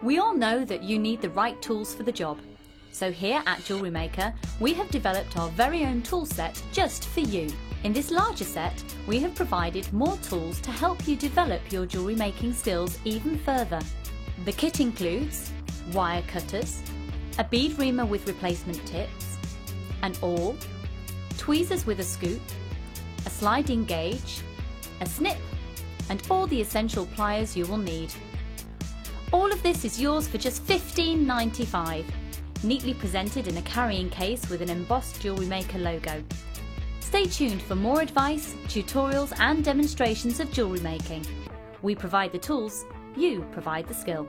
We all know that you need the right tools for the job. So here at Jewellery Maker, we have developed our very own tool set just for you. In this larger set, we have provided more tools to help you develop your jewellery making skills even further. The kit includes wire cutters, a bead reamer with replacement tips, an awl, tweezers with a scoop, a sliding gauge, a snip, and all the essential pliers you will need. All of this is yours for just $15.95, neatly presented in a carrying case with an embossed Jewellery Maker logo. Stay tuned for more advice, tutorials and demonstrations of jewellery making. We provide the tools, you provide the skill.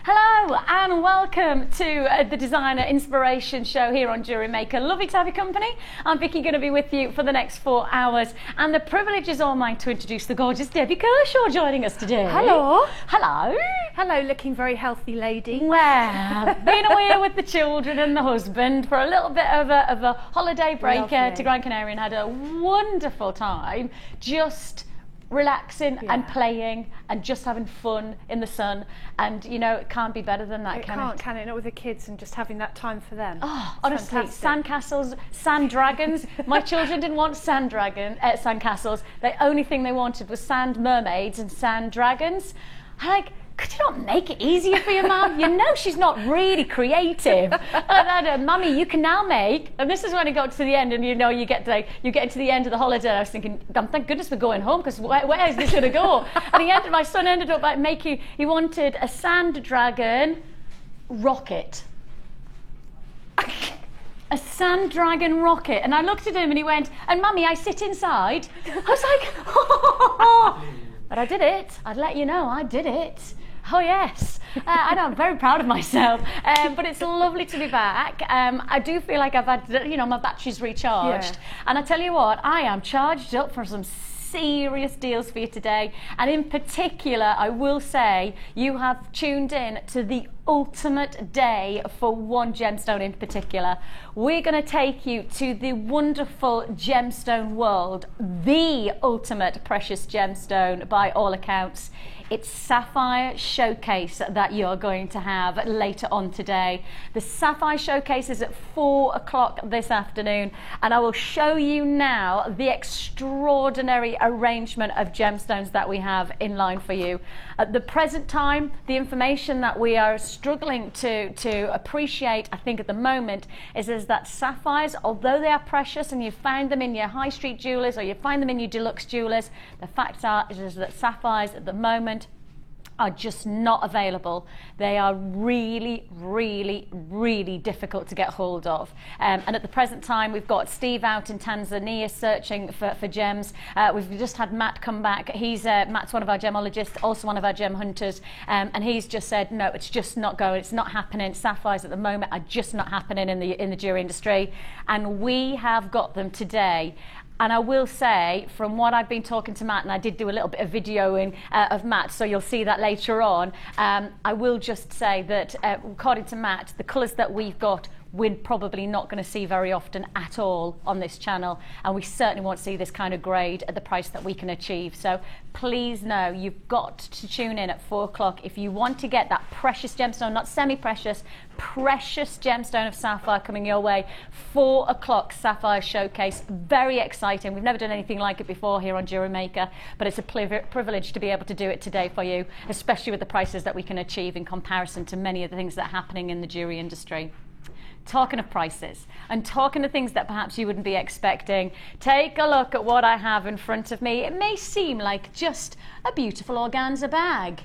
Hello and welcome to the Designer Inspiration Show here on Jewellery Maker. Lovely to have your company. I'm Vicky, going to be with you for the next 4 hours, and the privilege is all mine to introduce the gorgeous Debbie Kershaw joining us today. Hello. Hello. Hello, looking very healthy lady. Well, been away with the children and the husband for a little bit of a holiday break to Gran Canaria, and had a wonderful time just relaxing and playing and just having fun in the sun, and you know, it can't be better than that. Can it? Not with the kids and just having that time for them. Oh, honestly, sand castles, sand dragons. My children didn't want sand castles. The only thing they wanted was sand mermaids and sand dragons. I'm like, could you not make it easier for your mum? You know she's not really creative. And mummy, you can now make. And this is when it got to the end, and you know, you get into the end of the holiday. And I was thinking, thank goodness we're going home, because where is this going to go? And my son ended up like making. He wanted a sand dragon rocket. A sand dragon rocket. And I looked at him and he went, and mummy, I sit inside. I was like, oh. But I did it. I'd let you know, I did it. Oh yes, I know, I'm very proud of myself, but it's lovely to be back. I do feel like I've had, you know, my battery's recharged, and I tell you what, I am charged up for some serious deals for you today. And in particular, I will say you have tuned in to the ultimate day for one gemstone in particular. We're going to take you to the wonderful gemstone world, the ultimate precious gemstone by all accounts. It's Sapphire Showcase that you're going to have later on today. The Sapphire Showcase is at 4 o'clock this afternoon, and I will show you now the extraordinary arrangement of gemstones that we have in line for you. At the present time, the information that we are struggling to appreciate, I think at the moment, is that sapphires, although they are precious and you find them in your high street jewellers or you find them in your deluxe jewellers, the fact is that sapphires at the moment are just not available. They are really, really, really difficult to get hold of. And at the present time, we've got Steve out in Tanzania searching for gems. We've just had Matt come back. Matt's one of our gemologists, also one of our gem hunters, and he's just said, no, it's just not going, it's not happening. Sapphires at the moment are just not happening in the jewelry industry, and we have got them today. And I will say, from what I've been talking to Matt, and I did do a little bit of videoing of Matt, so you'll see that later on, I will just say that according to Matt, the colours that we've got we're probably not going to see very often at all on this channel, and we certainly won't see this kind of grade at the price that we can achieve. So please know you've got to tune in at 4 o'clock if you want to get that precious gemstone, not semi-precious, precious gemstone of sapphire coming your way. 4 o'clock sapphire showcase, very exciting. We've never done anything like it before here on Jewelry Maker, but it's a privilege to be able to do it today for you, especially with the prices that we can achieve in comparison to many of the things that are happening in the jewelry industry. Talking of prices and talking of things that perhaps you wouldn't be expecting, take a look at what I have in front of me. It may seem like just a beautiful organza bag,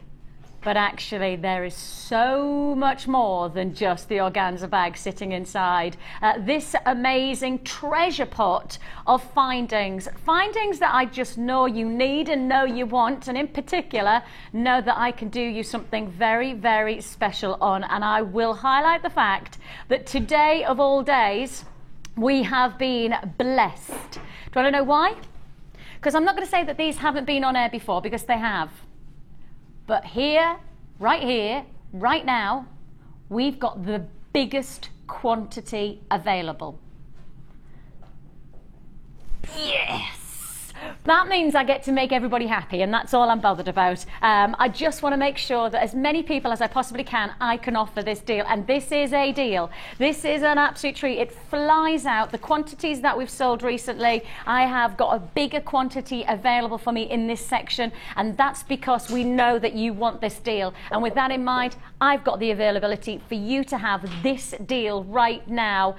but actually there is so much more than just the organza bag sitting inside this amazing treasure pot of findings that I just know you need and know you want, and in particular know that I can do you something very, very special on. And I will highlight the fact that today of all days we have been blessed. Do you want to know why? Because I'm not going to say that these haven't been on air before, because they have. But here, right now, we've got the biggest quantity available. Yes! That means I get to make everybody happy, and that's all I'm bothered about. I just want to make sure that as many people as I possibly can, I can offer this deal. And this is a deal. This is an absolute treat. It flies out. The quantities that we've sold recently, I have got a bigger quantity available for me in this section, and that's because we know that you want this deal. And with that in mind, I've got the availability for you to have this deal right now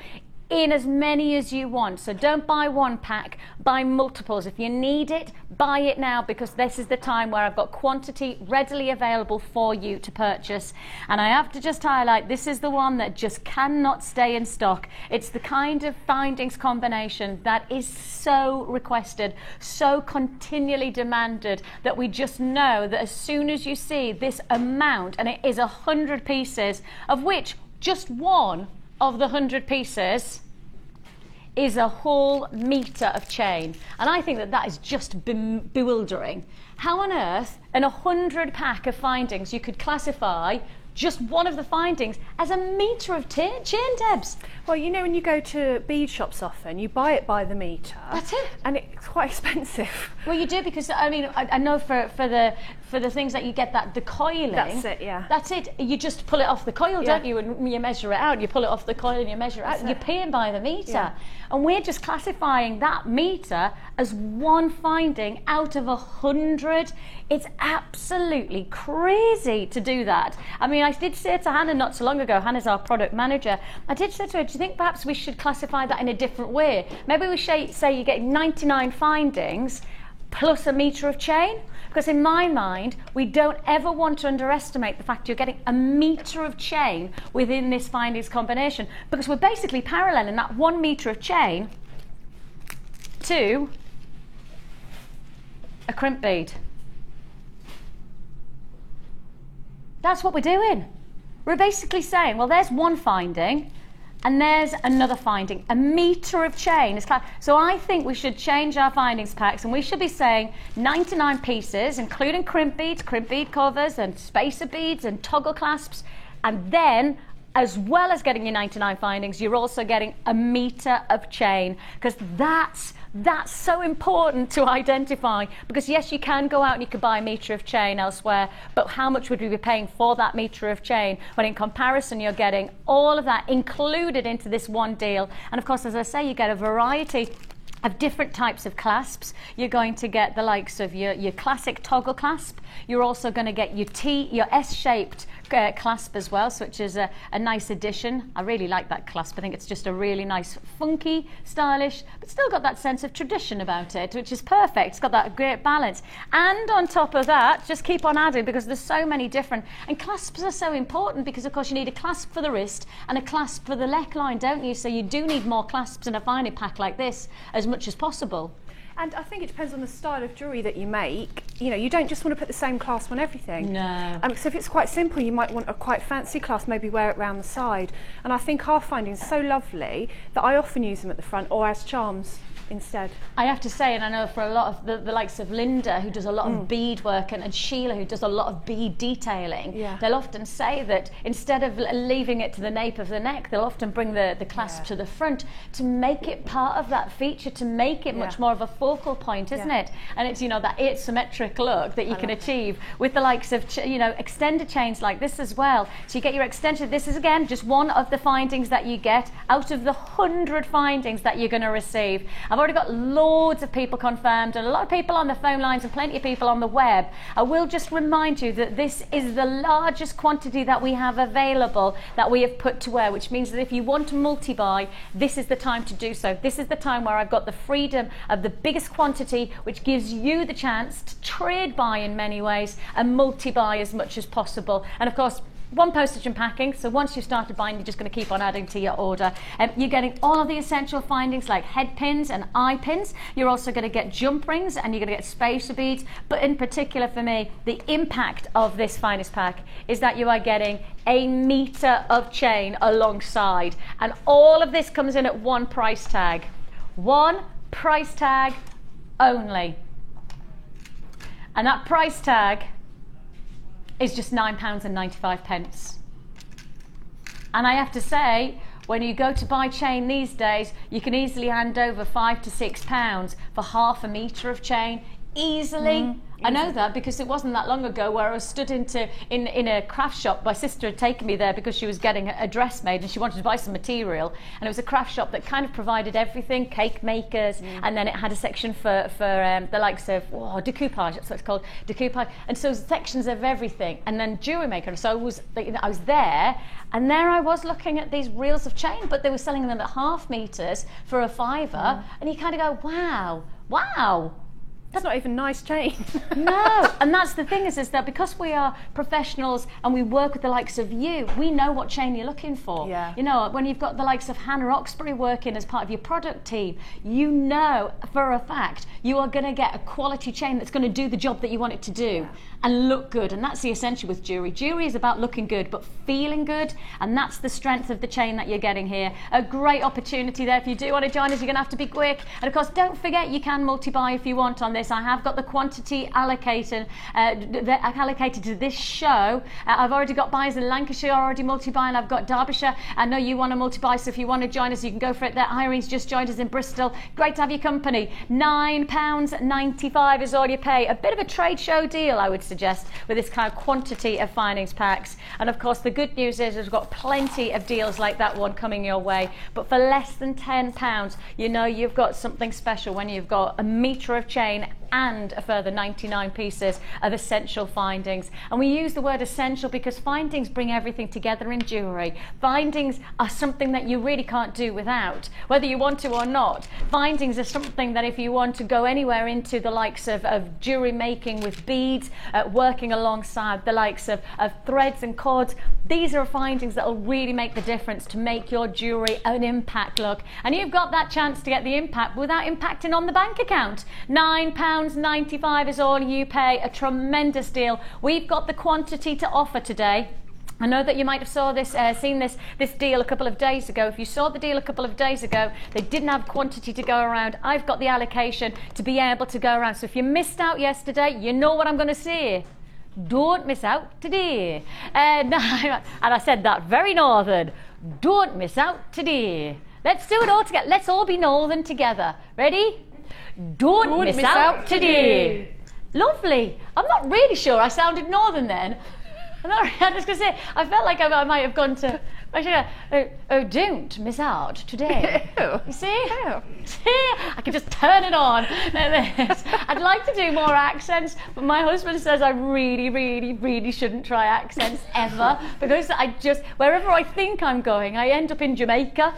in as many as you want. So don't buy one pack, buy multiples. If you need it, buy it now, because this is the time where I've got quantity readily available for you to purchase. And I have to just highlight, this is the one that just cannot stay in stock. It's the kind of findings combination that is so requested, so continually demanded, that we just know that as soon as you see this amount, and it is 100 pieces, of which just one of the 100 pieces is a whole metre of chain. And I think that that is just bewildering. How on earth, in 100 pack of findings, you could classify just one of the findings as a metre of chain, Debs? Well, you know, when you go to bead shops often, you buy it by the metre. That's it. And it's quite expensive. Well, you do, because I mean, I know for the things that you get, that the coiling. That's it, yeah. That's it. You just pull it off the coil, Yeah. don't you? And you measure it out. You pull it off the coil and you measure it out. You're paying by the metre. Yeah. And we're just classifying that metre as one finding out of 100. It's absolutely crazy to do that. I mean, I did say to Hannah not so long ago, Hannah's our product manager, I did say to her, do you think perhaps we should classify that in a different way? Maybe we should say you're getting 99 findings plus a metre of chain? Because in my mind, we don't ever want to underestimate the fact you're getting a metre of chain within this findings combination, because we're basically paralleling that 1 metre of chain to a crimp bead. That's what we're doing. We're basically saying, well, there's one finding, and there's another finding, a metre of chain. So I think we should change our findings packs, and we should be saying 99 pieces, including crimp beads, crimp bead covers, and spacer beads, and toggle clasps. And then, as well as getting your 99 findings, you're also getting a metre of chain, because that's so important to identify. Because yes, you can go out and you can buy a metre of chain elsewhere, but how much would we be paying for that metre of chain, when in comparison you're getting all of that included into this one deal? And of course, as I say, you get a variety of different types of clasps. You're going to get the likes of your classic toggle clasp. You're also going to get your S-shaped clasp as well, so which is a nice addition. I really like that clasp. I think it's just a really nice, funky, stylish, but still got that sense of tradition about it, which is perfect. It's got that great balance. And on top of that, just keep on adding, because there's so many different, and clasps are so important, because of course you need a clasp for the wrist and a clasp for the neckline, don't you? So you do need more clasps in a finding pack like this as much as possible. And I think it depends on the style of jewellery that you make. You know, you don't just want to put the same clasp on everything. No. So if it's quite simple, you might want a quite fancy clasp, maybe wear it round the side. And I think our findings are so lovely that I often use them at the front or as charms. instead? I have to say, and I know for a lot of the likes of Linda, who does a lot of bead work, and Sheila, who does a lot of bead detailing, they'll often say that instead of leaving it to the nape of the neck, they'll often bring the clasp to the front to make it part of that feature, to make it much more of a focal point, isn't it? And it's, you know, that asymmetric look that you can achieve with the likes of, you know, extended chains like this as well. So you get your extension. This is, again, just one of the findings that you get out of the 100 findings that you're going to receive. I've already got loads of people confirmed, and a lot of people on the phone lines and plenty of people on the web. I will just remind you that this is the largest quantity that we have available that we have put to wear, which means that if you want to multi-buy, this is the time to do so. This is the time where I've got the freedom of the biggest quantity, which gives you the chance to trade buy in many ways and multi-buy as much as possible. And of course, one postage and packing, so once you've started buying, you're just going to keep on adding to your order. You're getting all of the essential findings like head pins and eye pins. You're also going to get jump rings, and you're going to get spacer beads. But in particular for me, the impact of this finest pack is that you are getting a metre of chain alongside. And all of this comes in at one price tag. One price tag only. And that price tag is just £9.95. And I have to say, when you go to buy chain these days, you can easily hand over £5 to £6 for half a metre of chain, easily. I know that because it wasn't that long ago where I was stood in a craft shop. My sister had taken me there because she was getting a dress made and she wanted to buy some material, and it was a craft shop that kind of provided everything, cake makers, and then it had a section for the likes of decoupage, that's what it's called, decoupage, and so sections of everything, and then jewelry maker. So I was there, and there I was looking at these reels of chain, but they were selling them at half meters for a £5, and you kind of go, wow. That's not even nice chain. No, and that's the thing is that because we are professionals and we work with the likes of you, we know what chain you're looking for. Yeah. You know, when you've got the likes of Hannah Oxbury working as part of your product team, you know for a fact you are going to get a quality chain that's going to do the job that you want it to do and look good. And that's the essential with jewelry. Jewelry is about looking good but feeling good, and that's the strength of the chain that you're getting here. A great opportunity there. If you do want to join us, you're going to have to be quick. And of course, don't forget you can multi-buy if you want on this. I have got the quantity allocated to this show. I've already got buyers in Lancashire already multi-buying. I've got Derbyshire. I know you want to multi-buy, so if you want to join us, you can go for it there. Irene's just joined us in Bristol. Great to have your company. £9.95 is all you pay. A bit of a trade show deal, I would suggest, with this kind of quantity of findings packs. And of course, the good news is we've got plenty of deals like that one coming your way. But for less than £10, you know you've got something special when you've got a metre of chain and a further 99 pieces of essential findings. And we use the word essential because findings bring everything together in jewellery. Findings are something that you really can't do without, whether you want to or not. Findings are something that if you want to go anywhere into the likes of jewellery making with beads, working alongside the likes of threads and cords, these are findings that will really make the difference to make your jewellery an impact look. And you've got that chance to get the impact without impacting on the bank account. £9.95 is all you pay. A tremendous deal. We've got the quantity to offer today. I know that you might have seen this deal a couple of days ago. If you saw the deal a couple of days ago, they didn't have quantity to go around. I've got the allocation to be able to go around. So if you missed out yesterday, you know what I'm going to say. Don't miss out today. And I said that very northern. Don't miss out today. Let's do it all together. Let's all be northern together. Ready? Don't miss out today. Lovely. I'm not really sure I sounded northern then. I'm just going to say, I felt like I might have gone to, don't miss out today. You see? I can just turn it on. I'd like to do more accents, but my husband says I really, really, really shouldn't try accents ever, because wherever I think I'm going, I end up in Jamaica.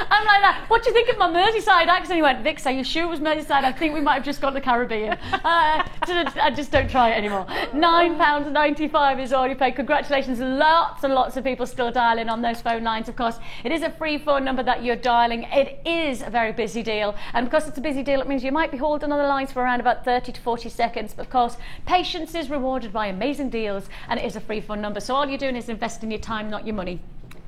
I'm like that. What do you think of my Merseyside accent? He went, Vix, are you sure it was Merseyside? I think we might have just gone to the Caribbean. I just don't try it anymore. £9.95 is all you pay. Congratulations. Lots and lots of people still dialing on those phone lines. Of course, it is a free phone number that you're dialing. It is a very busy deal. And because it's a busy deal, it means you might be holding on the lines for around about 30 to 40 seconds. But of course, patience is rewarded by amazing deals, and it is a free phone number. So all you're doing is investing your time, not your money.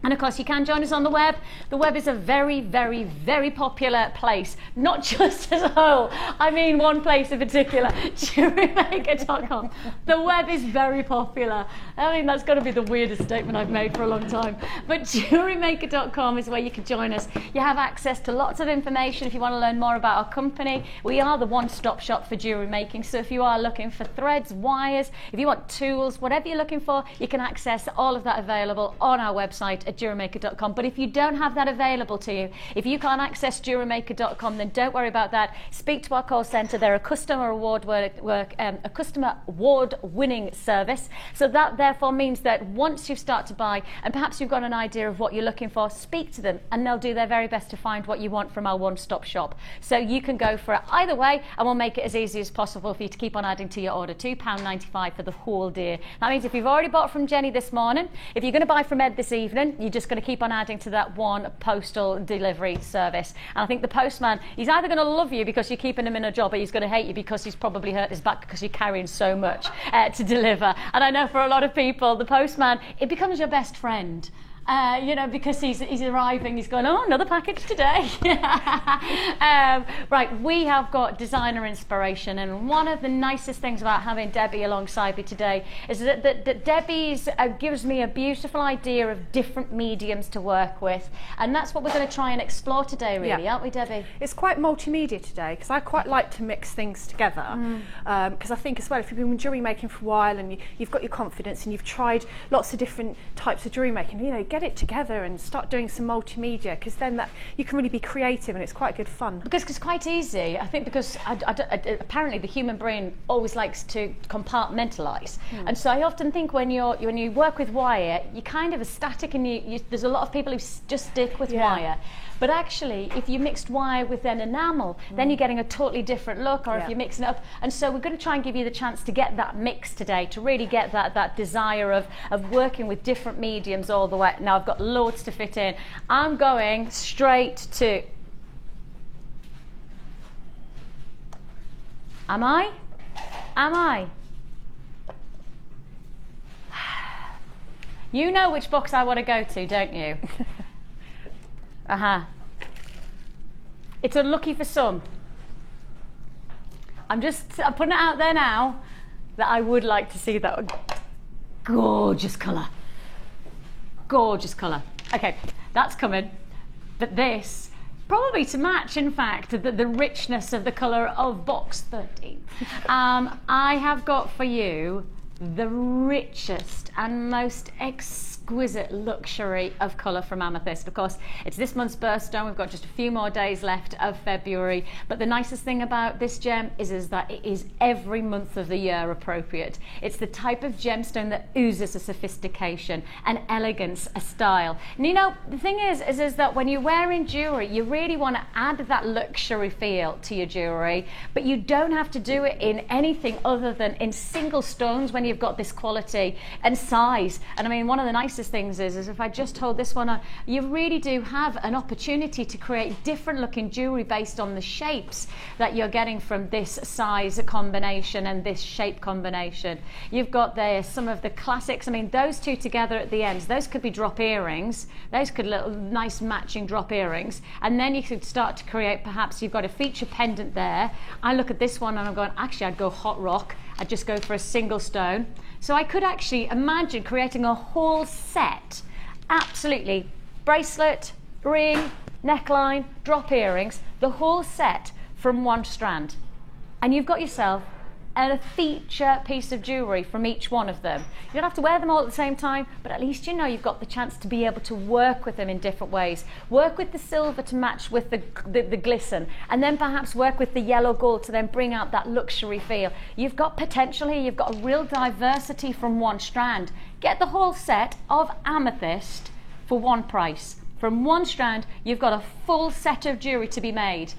And of course, you can join us on the web. The web is a very, very, very popular place, not just as a whole. I mean, one place in particular, jewelrymaker.com. The web is very popular. I mean, that's got to be the weirdest statement I've made for a long time. But jewelrymaker.com is where you can join us. You have access to lots of information if you want to learn more about our company. We are the one-stop shop for jewelry making. So if you are looking for threads, wires, if you want tools, whatever you're looking for, you can access all of that available on our website at jewelrymaker.com. But if you don't have that available to you, if you can't access jewelrymaker.com, then don't worry about that. Speak to our call centre. They're a customer award-winning service. So that therefore means that once you start to buy, and perhaps you've got an idea of what you're looking for, speak to them, and they'll do their very best to find what you want from our one-stop shop. So you can go for it either way, and we'll make it as easy as possible for you to keep on adding to your order. £2.95 for the whole deal. That means if you've already bought from Jenny this morning, if you're going to buy from Ed this evening, you're just going to keep on adding to that one postal delivery service. And I think the postman, he's either going to love you because you're keeping him in a job, or he's going to hate you because he's probably hurt his back because you're carrying so much to deliver. And I know for a lot of people, the postman, it becomes your best friend. You know, because he's arriving, he's going, oh, another package today. Right, we have got designer inspiration, and one of the nicest things about having Debbie alongside me today is that Debbie's gives me a beautiful idea of different mediums to work with, and that's what we're going to try and explore today, really, aren't we, Debbie? It's quite multimedia today, because I quite like to mix things together, because I think as well, if you've been jewellery making for a while and you've got your confidence and you've tried lots of different types of jewellery making, you know, get it together and start doing some multimedia, because then that you can really be creative and it's quite good fun. Because it's quite easy, I think, because apparently the human brain always likes to compartmentalise, and so I often think when you work with wire, you kind of are static, and there's a lot of people who just stick with wire. But actually, if you mixed wire with then enamel, then you're getting a totally different look, or if you're mixing it up. And so we're going to try and give you the chance to get that mix today, to really get that desire of working with different mediums all the way. Now, I've got loads to fit in. I'm going straight to... Am I? Am I? You know which box I want to go to, don't you? It's unlucky for some. I'm putting it out there now that I would like to see that gorgeous colour. Gorgeous colour. Okay, that's coming. But this, probably to match, in fact, the richness of the colour of box 13. I have got for you the richest and most exquisite luxury of colour from Amethyst. Of course, it's this month's birthstone. We've got just a few more days left of February. But the nicest thing about this gem is that it is every month of the year appropriate. It's the type of gemstone that oozes a sophistication, an elegance, a style. And you know, the thing is that when you're wearing jewellery, you really want to add that luxury feel to your jewellery, but you don't have to do it in anything other than in single stones when you've got this quality and size. And I mean, one of the nicest things is if I just hold this one on, you really do have an opportunity to create different looking jewellery based on the shapes that you're getting from this size combination and this shape combination. You've got there some of the classics. I mean, those two together at the ends, those could be drop earrings. Those could little nice matching drop earrings. And then you could start to create, perhaps you've got a feature pendant there. I look at this one and I'm going, actually I'd go hot rock. I'd just go for a single stone. So I could actually imagine creating a whole set, absolutely, bracelet, ring, neckline, drop earrings, the whole set from one strand. And you've got yourself a feature piece of jewellery from each one of them. You don't have to wear them all at the same time, but at least you know you've got the chance to be able to work with them in different ways. Work with the silver to match with the glisten, and then perhaps work with the yellow gold to then bring out that luxury feel. You've got potential here, you've got a real diversity from one strand. Get the whole set of Amethyst for one price. From one strand, you've got a full set of jewellery to be made.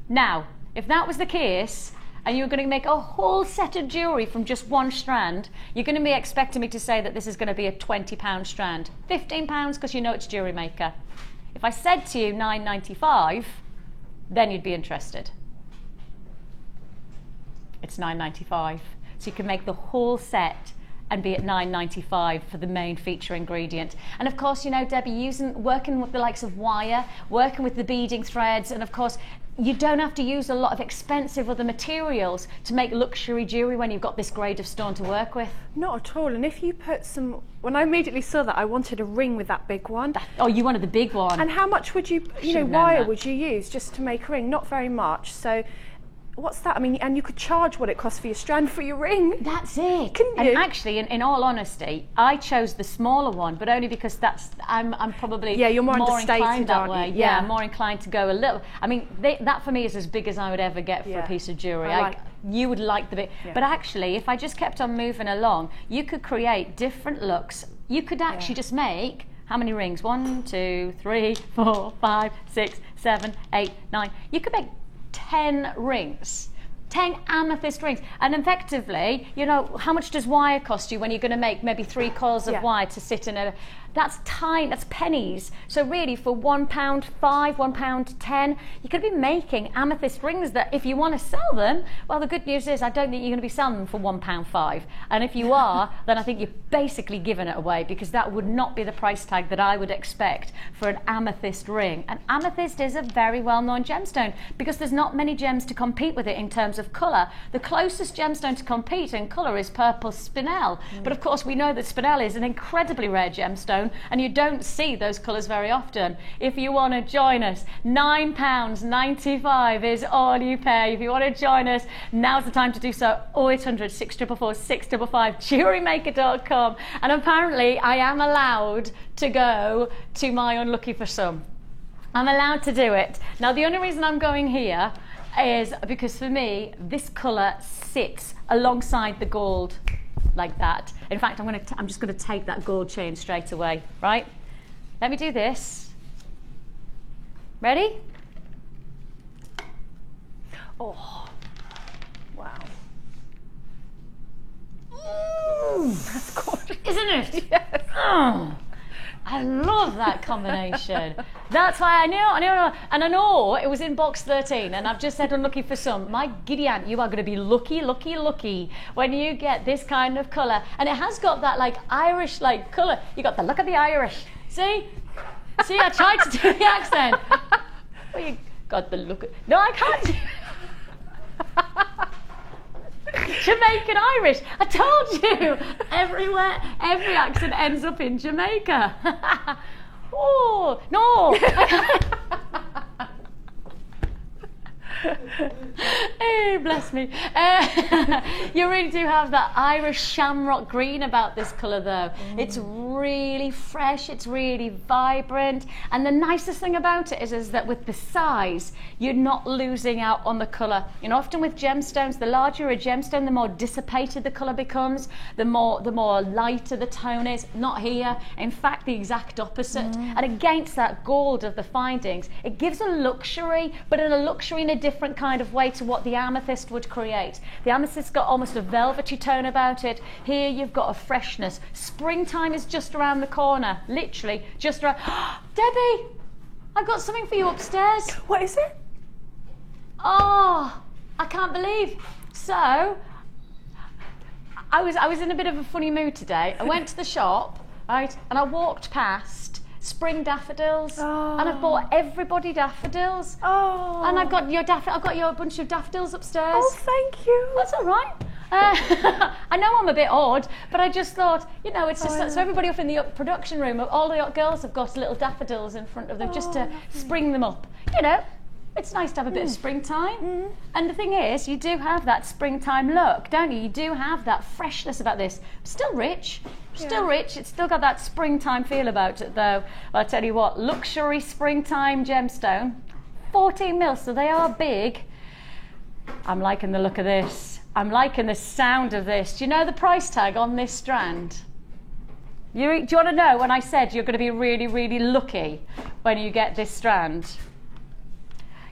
Now, if that was the case, and you're going to make a whole set of jewellery from just one strand, you're going to be expecting me to say that this is going to be a £20 strand. £15 because you know it's Jewellery Maker. If I said to you £9.95, then you'd be interested. It's £9.95. So you can make the whole set and be at £9.95 for the main feature ingredient. And of course, you know, Debbie, working with the likes of wire, working with the beading threads, and of course, you don't have to use a lot of expensive other materials to make luxury jewellery when you've got this grade of stone to work with. Not at all. And if you put some, when I immediately saw that, I wanted a ring with that big one. Oh, you wanted the big one. And how much would you wire would you use just to make a ring? Not very much. So what's that? I mean, and you could charge what it costs for your strand for your ring. That's it. Couldn't you? And actually, in all honesty, I chose the smaller one, but only because I'm probably you're more inclined understated, that aren't way. you? Yeah, I'm more inclined to go a little. I mean, that for me is as big as I would ever get for a piece of jewellery. You would like the big, but actually, if I just kept on moving along, you could create different looks. You could actually just make how many rings? 1, 2, 3, 4, 5, 6, 7, 8, 9. You could make 10 rings. 10 amethyst rings. And effectively, you know, how much does wire cost you when you're going to make maybe 3 coils of wire to sit in a... That's tiny, that's pennies. So really for £1.5, £1.10, you could be making amethyst rings that if you want to sell them, well, the good news is I don't think you're going to be selling them for £1.5. And if you are, then I think you're basically giving it away, because that would not be the price tag that I would expect for an amethyst ring. And amethyst is a very well-known gemstone because there's not many gems to compete with it in terms of colour. The closest gemstone to compete in colour is purple spinel. But of course we know that spinel is an incredibly rare gemstone, and you don't see those colours very often. If you want to join us, £9.95 is all you pay. If you want to join us, now's the time to do so. 0800 644 655, jewellerymaker.com. And apparently I am allowed to go to my Unlucky for Some. I'm allowed to do it. Now the only reason I'm going here is because for me this colour sits alongside the gold like that. In fact, I'm just going to take that gold chain straight away, right? Let me do this. Ready? Oh, wow. That's gorgeous. Isn't it? Yes. Oh, I love that combination. That's why I know, and I know it was in box 13, and I've just said Unlucky for Some. My giddy aunt, you are going to be lucky, lucky, lucky when you get this kind of colour. And it has got that like Irish like colour. You got the look of the Irish. See, I tried to do the accent. Well, you got the look. No, I can't. Jamaican Irish. I told you. Everywhere, every accent ends up in Jamaica. Oh, no. Hey, bless me. You really do have that Irish shamrock green about this colour though. It's really fresh, it's really vibrant, and the nicest thing about it is that with the size, you're not losing out on the colour. You know, often with gemstones, the larger a gemstone, the more dissipated the colour becomes, the more lighter the tone is. Not here. In fact, the exact opposite. And against that gold of the findings, it gives a luxury, but in a luxury in a different kind of way to what the amethyst would create. The amethyst's got almost a velvety tone about it. Here you've got a freshness. Springtime is just around the corner, literally just around. Debbie, I've got something for you upstairs. What is it? Oh, I can't believe. So, I was in a bit of a funny mood today. I went to the shop, right, and I walked past spring daffodils, and I've bought everybody daffodils. Oh. And I've got your bunch of daffodils upstairs. Oh, thank you. That's all right. I know I'm a bit odd, but I just thought, you know, it's just so everybody up in the production room, all the girls have got little daffodils in front of them just to spring them up. You know, it's nice to have a bit of springtime. And the thing is, you do have that springtime look, don't you? You do have that freshness about this. Still rich. Still rich. It's still got that springtime feel about it, though. Well, I tell you what, luxury springtime gemstone, 14 mil, so they are big. I'm liking the look of this. I'm liking the sound of this. Do you know the price tag on this strand? Do you want to know when I said you're going to be really, really lucky when you get this strand?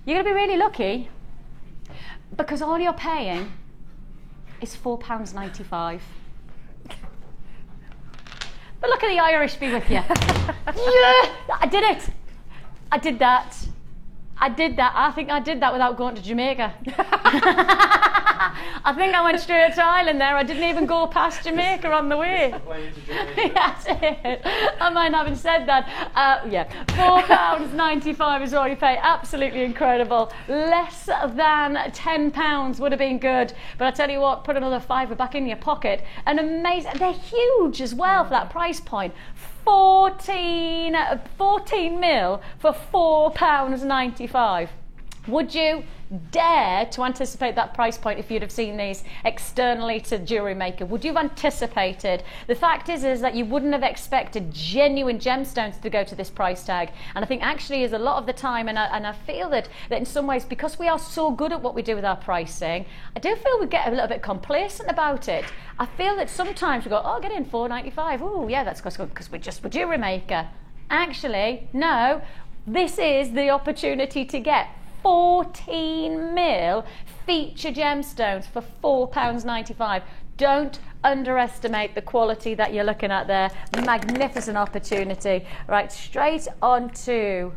You're going to be really lucky because all you're paying is £4.95. But look at the Irish be with you. Yeah, I did it. I did that. I think I did that without going to Jamaica. I think I went straight to Ireland there. I didn't even go past Jamaica on the way. That's it. I mind having said that. Yeah, £4.95 is all you pay. Absolutely incredible. Less than £10 would have been good. But I tell you what, put another £5 back in your pocket. And amazing. They're huge as well for that price point. 14 mil for £4.95. Would you dare to anticipate that price point if you'd have seen these externally to Jewellery Maker? Would you have anticipated? The fact is that you wouldn't have expected genuine gemstones to go to this price tag. And I think actually is a lot of the time, and I feel that in some ways, because we are so good at what we do with our pricing, I do feel we get a little bit complacent about it. I feel that sometimes we go, oh, get in £4.95. Oh, yeah, that's because we're just with Jewellery Maker. Actually, no, this is the opportunity to get 14 mil feature gemstones for £4.95. Don't underestimate the quality that you're looking at there. Magnificent opportunity. Right, straight on to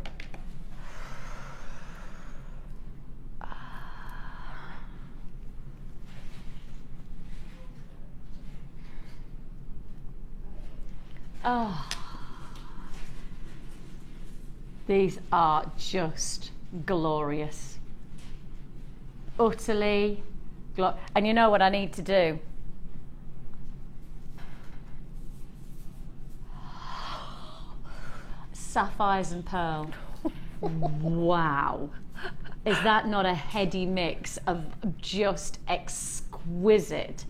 these are just glorious, utterly and you know what I need to do? Sapphires and pearl. Wow, is that not a heady mix of just exquisite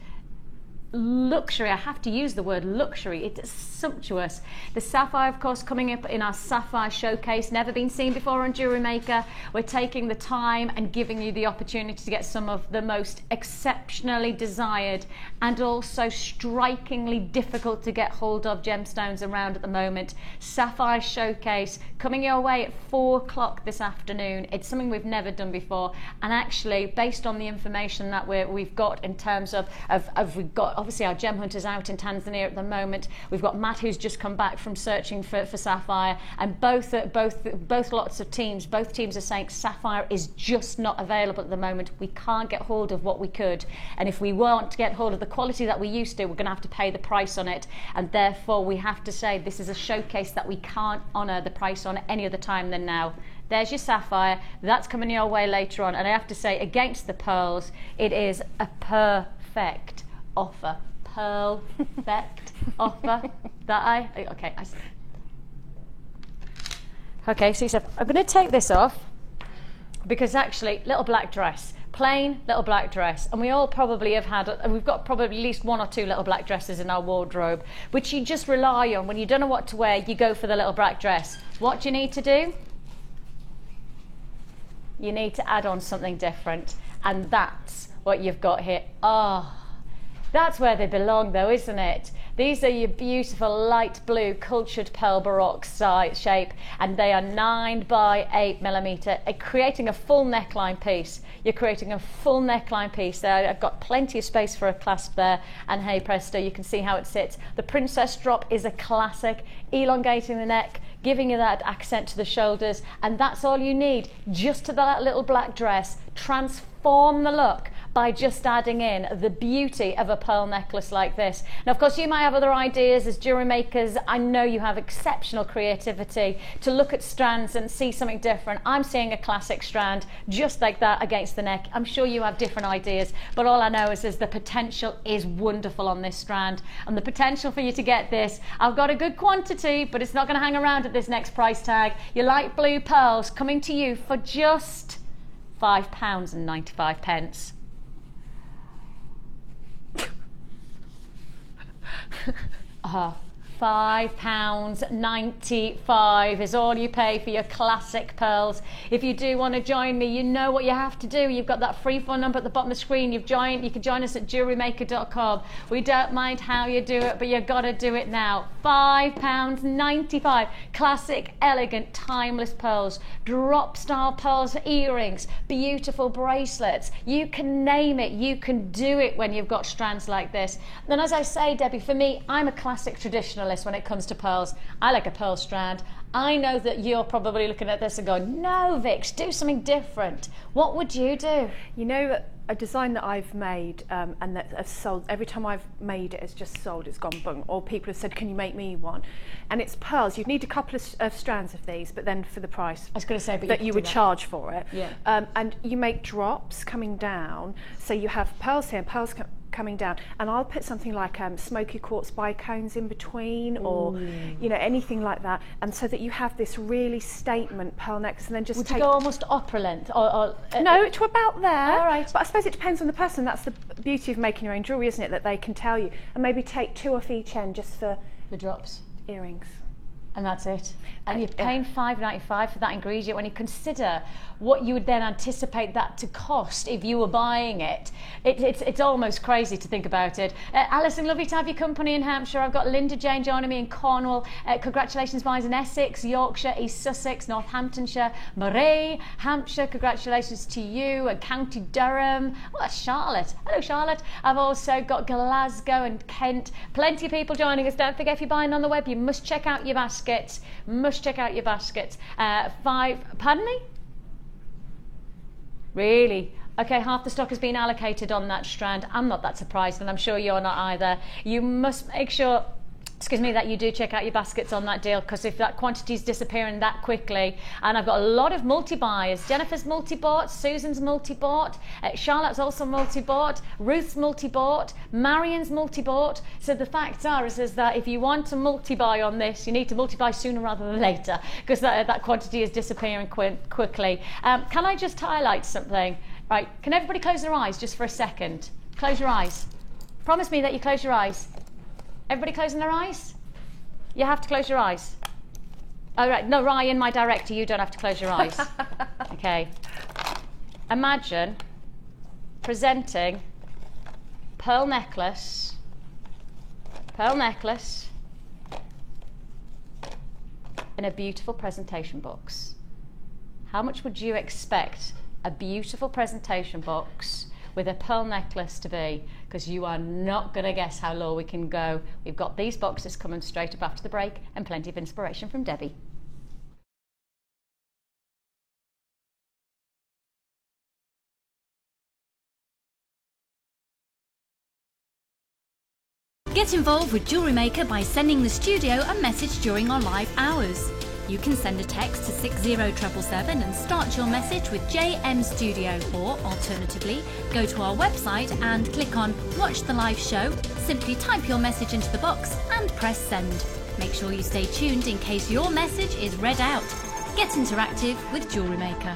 luxury? I have to use the word luxury. It's sumptuous. The sapphire, of course, coming up in our sapphire showcase, never been seen before on Jewellery Maker. We're taking the time and giving you the opportunity to get some of the most exceptionally desired and also strikingly difficult to get hold of gemstones around at the moment. Sapphire showcase coming your way at 4 o'clock this afternoon. It's something we've never done before, and actually based on the information that we've got in terms of we've got obviously our gem hunters out in Tanzania at the moment. We've got Matt, who's just come back from searching for sapphire, and both lots of teams, both teams are saying sapphire is just not available at the moment. We can't get hold of what we could, and if we want to get hold of the quality that we used to, we're going to have to pay the price on it, and therefore we have to say this is a showcase that we can't honour the price on any other time than now. There's your sapphire. That's coming your way later on, and I have to say, against the pearls, it is a perfect offer. Perfect offer. Okay, so you said, I'm going to take this off because actually, little black dress, plain little black dress, and we all probably have had, we've got probably at least 1 or 2 little black dresses in our wardrobe, which you just rely on. When you don't know what to wear, you go for the little black dress. What do you need to do? You need to add on something different, and that's what you've got here. That's where they belong though, isn't it? These are your beautiful light blue cultured pearl baroque shape, and they are 9 by 8 millimeter, creating a full neckline piece. You're creating a full neckline piece there. I've got plenty of space for a clasp there, and hey presto, you can see how it sits. The princess drop is a classic, elongating the neck, giving you that accent to the shoulders, and that's all you need, just to that little black dress. Transform the look by just adding in the beauty of a pearl necklace like this. Now, of course, you might have other ideas as jewellery makers. I know you have exceptional creativity to look at strands and see something different. I'm seeing a classic strand just like that against the neck. I'm sure you have different ideas, but all I know is the potential is wonderful on this strand, and the potential for you to get this. I've got a good quantity, but it's not going to hang around at this next price tag. Your light blue pearls coming to you for just £5.95. £5.95 is all you pay for your classic pearls. If you do want to join me, you know what you have to do. You've got that free phone number at the bottom of the screen. You can join us at jewellerymaker.com. We don't mind how you do it, but you've got to do it now. £5.95. Classic, elegant, timeless pearls. Drop style pearls, earrings, beautiful bracelets. You can name it. You can do it when you've got strands like this. And as I say, Debbie, for me, I'm a classic traditionalist. generalist when it comes to pearls. I like a pearl strand. I know that you're probably looking at this and going, no, Vix, do something different. What would you do? You know, a design that I've made and that I've sold, every time I've made it, it's just sold, it's gone boom. Or people have said, can you make me one? And it's pearls. You'd need a couple of strands of these, but then for the price I was going to say, but that you would charge for it. Yeah. And you make drops coming down. So you have pearls here and pearls coming down, and I'll put something like smoky quartz bicones in between, or you know, anything like that, and so that you have this really statement pearl necklace. And then just would you go almost opera length, or no, to about there. All right. But I suppose it depends on the person. That's the beauty of making your own jewellery, isn't it? That they can tell you, and maybe take 2 off each end just for the drops, earrings. And that's it. And you're paying $5.95 for that ingredient. When you consider what you would then anticipate that to cost if you were buying it, it's almost crazy to think about it. Alison, lovely to have your company in Hampshire. I've got Linda Jane joining me in Cornwall. Congratulations, guys, in Essex, Yorkshire, East Sussex, Northamptonshire, Moray, Hampshire. Congratulations to you, and County Durham. Oh, that's Charlotte. Hello, Charlotte. I've also got Glasgow and Kent. Plenty of people joining us. Don't forget, if you're buying on the web, you must check out your baskets. Must check out your baskets. Pardon me? Really? Okay, half the stock has been allocated on that strand. I'm not that surprised, and I'm sure you're not either. You must make sure, excuse me, that you do check out your baskets on that deal, because if that quantity is disappearing that quickly, and I've got a lot of multi-buyers. Jennifer's multi-bought, Susan's multi-bought, Charlotte's also multi-bought, Ruth's multi-bought, Marion's multi-bought. So the facts are is that if you want to multi-buy on this, you need to multi-buy sooner rather than later, because that quantity is disappearing quickly. Can I just highlight something? Right, can everybody close their eyes just for a second? Close your eyes. Promise me that you close your eyes. Everybody closing their eyes? You have to close your eyes. All right, no, Ryan, my director, you don't have to close your eyes. Okay. Imagine presenting pearl necklace in a beautiful presentation box. How much would you expect a beautiful presentation box with a pearl necklace to be? Because you are not going to guess how low we can go. We've got these boxes coming straight up after the break, and plenty of inspiration from Debbie. Get involved with Jewellery Maker by sending the studio a message during our live hours. You can send a text to 60777 and start your message with JM Studio, or alternatively, go to our website and click on Watch the Live Show, simply type your message into the box and press send. Make sure you stay tuned in case your message is read out. Get interactive with Jewellery Maker.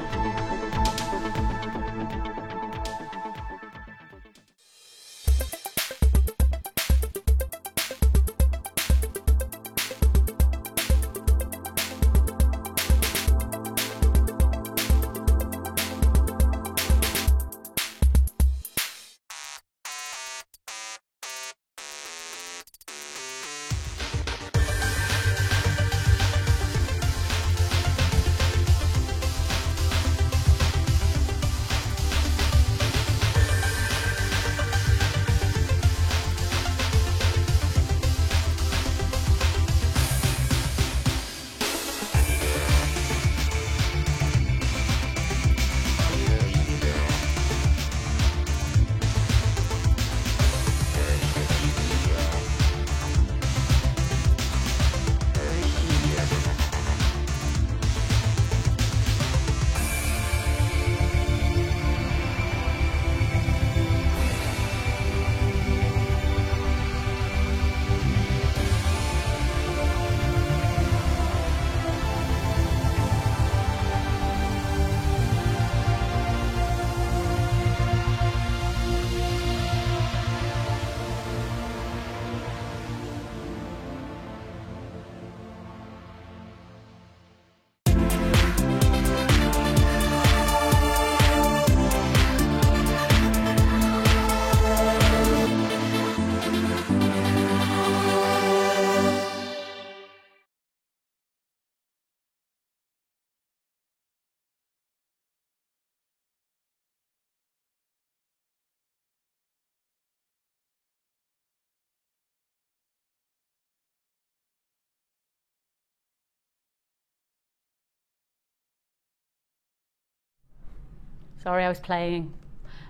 Sorry, I was playing.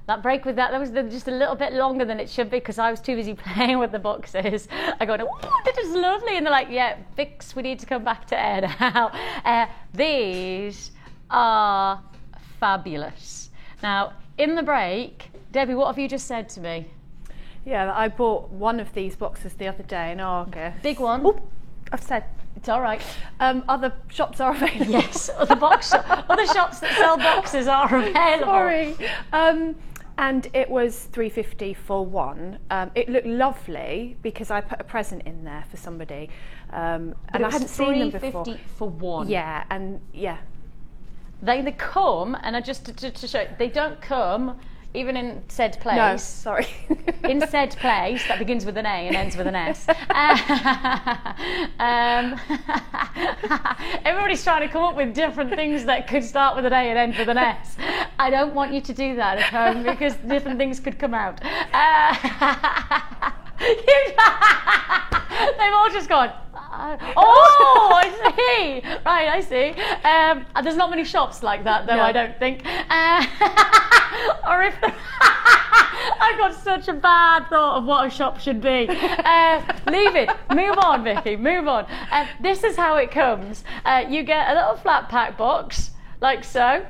That break with that was just a little bit longer than it should be because I was too busy playing with the boxes. I go, oh, this is lovely. And they're like, yeah, Vix, we need to come back to air now. These are fabulous. Now, in the break, Debbie, what have you just said to me? Yeah, I bought one of these boxes the other day in Argos. Big one. Oh, I've said. It's all right. Other shops are available. Yes, other shops that sell boxes are available. Sorry. And it was $3.50 for one. It looked lovely because I put a present in there for somebody, and I hadn't seen them before. $3.50 for one. Yeah, and yeah. They come, and I just to show they don't come even in said place. No, sorry. In said place that begins with an A and ends with an S. Everybody's trying to come up with different things that could start with an A and end with an S. I don't want you to do that at home because different things could come out. They've all just gone, oh, I see. Right, I see. There's not many shops like that, though, no. I don't think. Or if I've got such a bad thought of what a shop should be. Leave it. Move on, Vicky. Move on. This is how it comes. You get a little flat pack box, like so.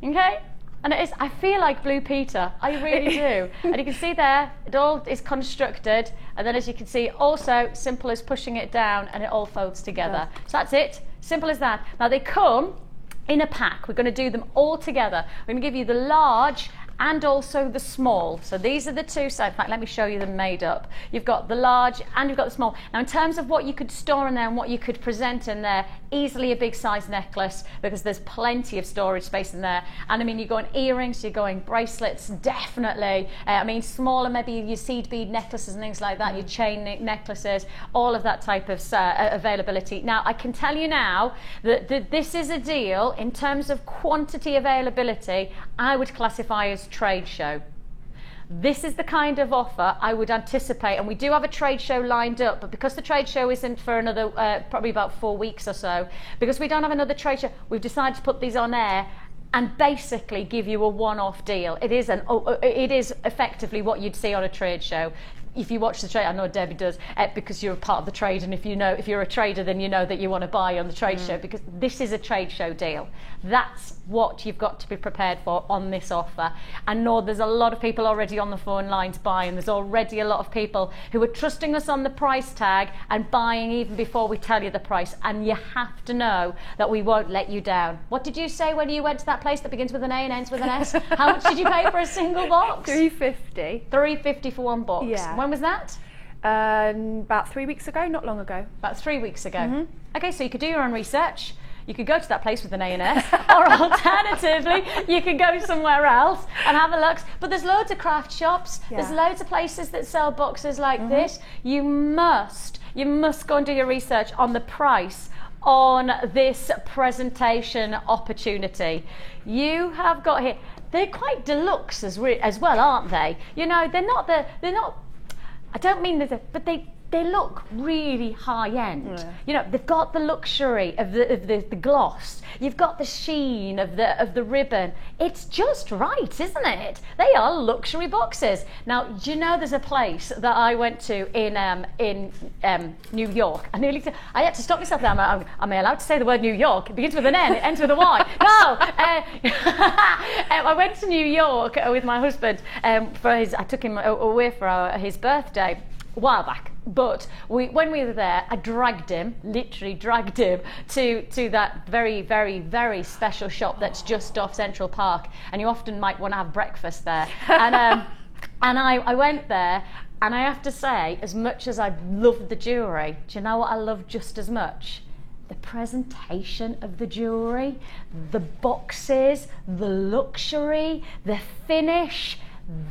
Okay? And it is, I feel like Blue Peter, I really do. And you can see there, it all is constructed. And then as you can see, also simple as pushing it down and it all folds together. Yeah. So that's it, simple as that. Now they come in a pack. We're going to do them all together. We're going to give you the large and also the small. So these are the two. So in fact, let me show you them made up. You've got the large and you've got the small. Now in terms of what you could store in there and what you could present in there, easily a big size necklace because there's plenty of storage space in there. And I mean, you're going earrings, you're going bracelets, definitely. I mean, smaller, maybe your seed bead necklaces and things like that, your chain necklaces, all of that type of availability. Now, I can tell you now that this is a deal in terms of quantity availability, I would classify as trade show. This is the kind of offer I would anticipate, and we do have a trade show lined up, but because the trade show isn't for another probably about 4 weeks or so, because we don't have another trade show, we've decided to put these on air and basically give you a one-off deal. It is effectively what you'd see on a trade show. If you watch the trade, I know Debbie does, because you're a part of the trade, and if you're a trader, then you know that you want to buy on the trade show, because this is a trade show deal. That's what you've got to be prepared for on this offer. I know there's a lot of people already on the phone lines buying. There's already a lot of people who are trusting us on the price tag and buying even before we tell you the price. And you have to know that we won't let you down. What did you say when you went to that place that begins with an A and ends with an S? How much did you pay for a single box? $3.50. $3.50 for one box. Yeah. When was that? About 3 weeks ago, not long ago. About 3 weeks ago. Okay, so you could do your own research. You could go to that place with an A and S, or alternatively, you could go somewhere else and have a look. But there's loads of craft shops. Yeah. There's loads of places that sell boxes like this. You must go and do your research on the price on this presentation opportunity. You have got here. They're quite deluxe as well, aren't they? You know, they're not. I don't mean but they look really high end. Yeah. You know, they've got the luxury of the gloss. You've got the sheen of the ribbon. It's just right, isn't it? They are luxury boxes. Now, do you know there's a place that I went to in New York? I had to stop myself there. Am I allowed to say the word New York? It begins with an N, it ends with a Y. No. I went to New York with my husband I took him away for his birthday a while back. But when we were there, I literally dragged him to that very, very, very special shop that's just off Central Park. And you often might want to have breakfast there. And I went there, and I have to say, as much as I loved the jewellery, do you know what I loved just as much? The presentation of the jewellery, the boxes, the luxury, the finish.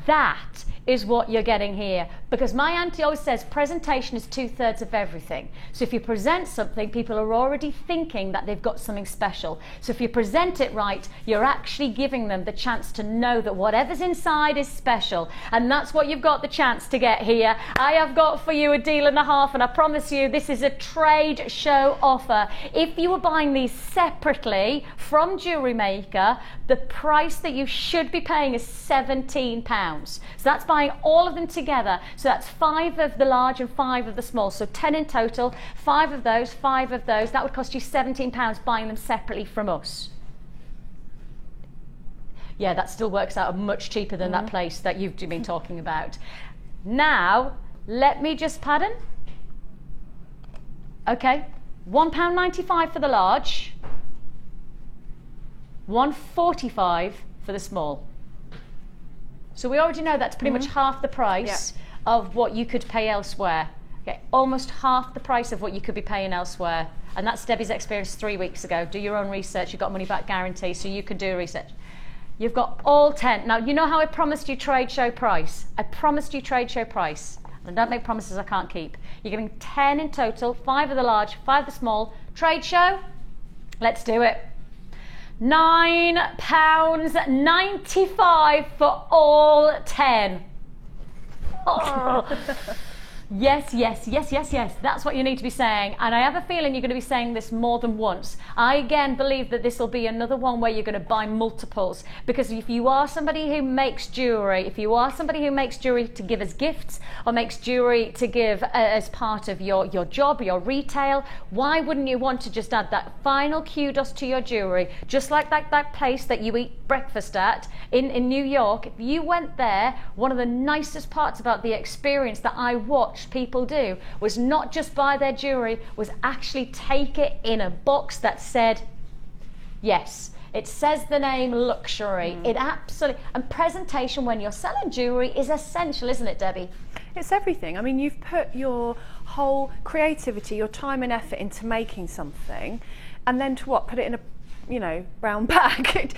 That is what you're getting here, because my auntie always says presentation is 2/3 of everything. So if you present something, people are already thinking that they've got something special. So if you present it right, you're actually giving them the chance to know that whatever's inside is special, and that's what you've got the chance to get here. I have got for you a deal and a half, and I promise you this is a trade show offer. If you were buying these separately from Jewellery Maker, the price that you should be paying is £17. So that's buying all of them together. So that's 5 of the large and 5 of the small. So 10 in total, 5 of those, 5 of those. That would cost you £17 buying them separately from us. Yeah, that still works out much cheaper than that place that you've been talking about. Now, let me just, pardon? Okay, £1.95 for the large, £1.45 for the small. So we already know that's pretty much half the price of what you could pay elsewhere. Okay, almost half the price of what you could be paying elsewhere. And that's Debbie's experience 3 weeks ago. Do your own research. You've got money back guarantee, so you can do research. You've got all 10. Now, you know how I promised you trade show price? I promised you trade show price. And don't make promises I can't keep. You're getting 10 in total, 5 of the large, 5 of the small. Trade show? Let's do it. £9.95 for all 10. Oh. Yes, yes, yes, yes, yes. That's what you need to be saying. And I have a feeling you're going to be saying this more than once. I again believe that this will be another one where you're going to buy multiples. Because if you are somebody who makes jewellery, if you are somebody who makes jewellery to give as gifts or makes jewellery to give as part of your job, your retail, why wouldn't you want to just add that final kudos to your jewellery? Just like that place that you eat breakfast at in New York. If you went there, one of the nicest parts about the experience that I watched people do was not just buy their jewellery, was actually take it in a box that said, yes, it says the name luxury. It absolutely, and presentation when you're selling jewellery is essential, isn't it, Debbie? It's everything. I mean, you've put your whole creativity, your time and effort into making something, and then to what? Put it in a brown bag.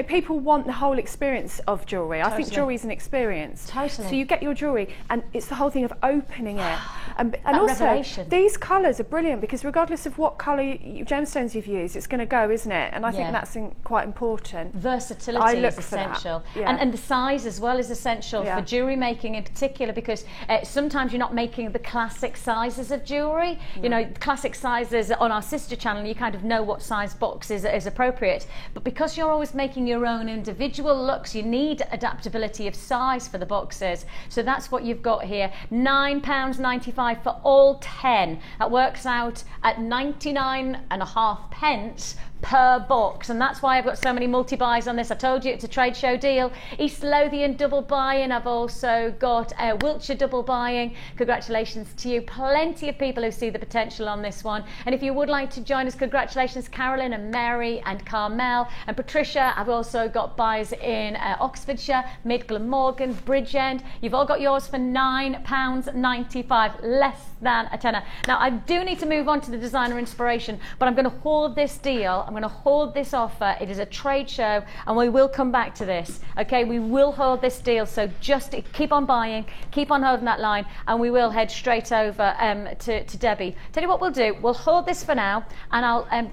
People want the whole experience of jewellery. Totally. I think jewellery is an experience. Totally. So you get your jewellery, and it's the whole thing of opening it. And also, revelation. These colours are brilliant because regardless of what colour gemstones you've used, it's going to go, isn't it? And I think that's quite important. Versatility is essential. And the size as well is essential for jewellery making in particular, because sometimes you're not making the classic sizes of jewellery. You know, classic sizes on our sister channel, you kind of know what size box is appropriate, but because you're always making your own individual looks, you need adaptability of size for the boxes. So that's what you've got here. £9.95 for all 10. That works out at 99.5 per box, and that's why I've got so many multi-buys on this. I told you it's a trade show deal. East Lothian double buying. I've also got Wiltshire double buying. Congratulations to you. Plenty of people who see the potential on this one, and if you would like to join us, congratulations Carolyn and Mary and Carmel and Patricia. I've also got buys in Oxfordshire, Mid Glamorgan, Bridgend. You've all got yours for £9.95, less than a tenner. Now I do need to move on to the designer inspiration, but I'm going to hold this deal. I'm going to hold this offer. It is a trade show, and we will come back to this. Okay, we will hold this deal, so just keep on buying, keep on holding that line, and we will head straight over to Debbie. Tell you what we'll do, we'll hold this for now, and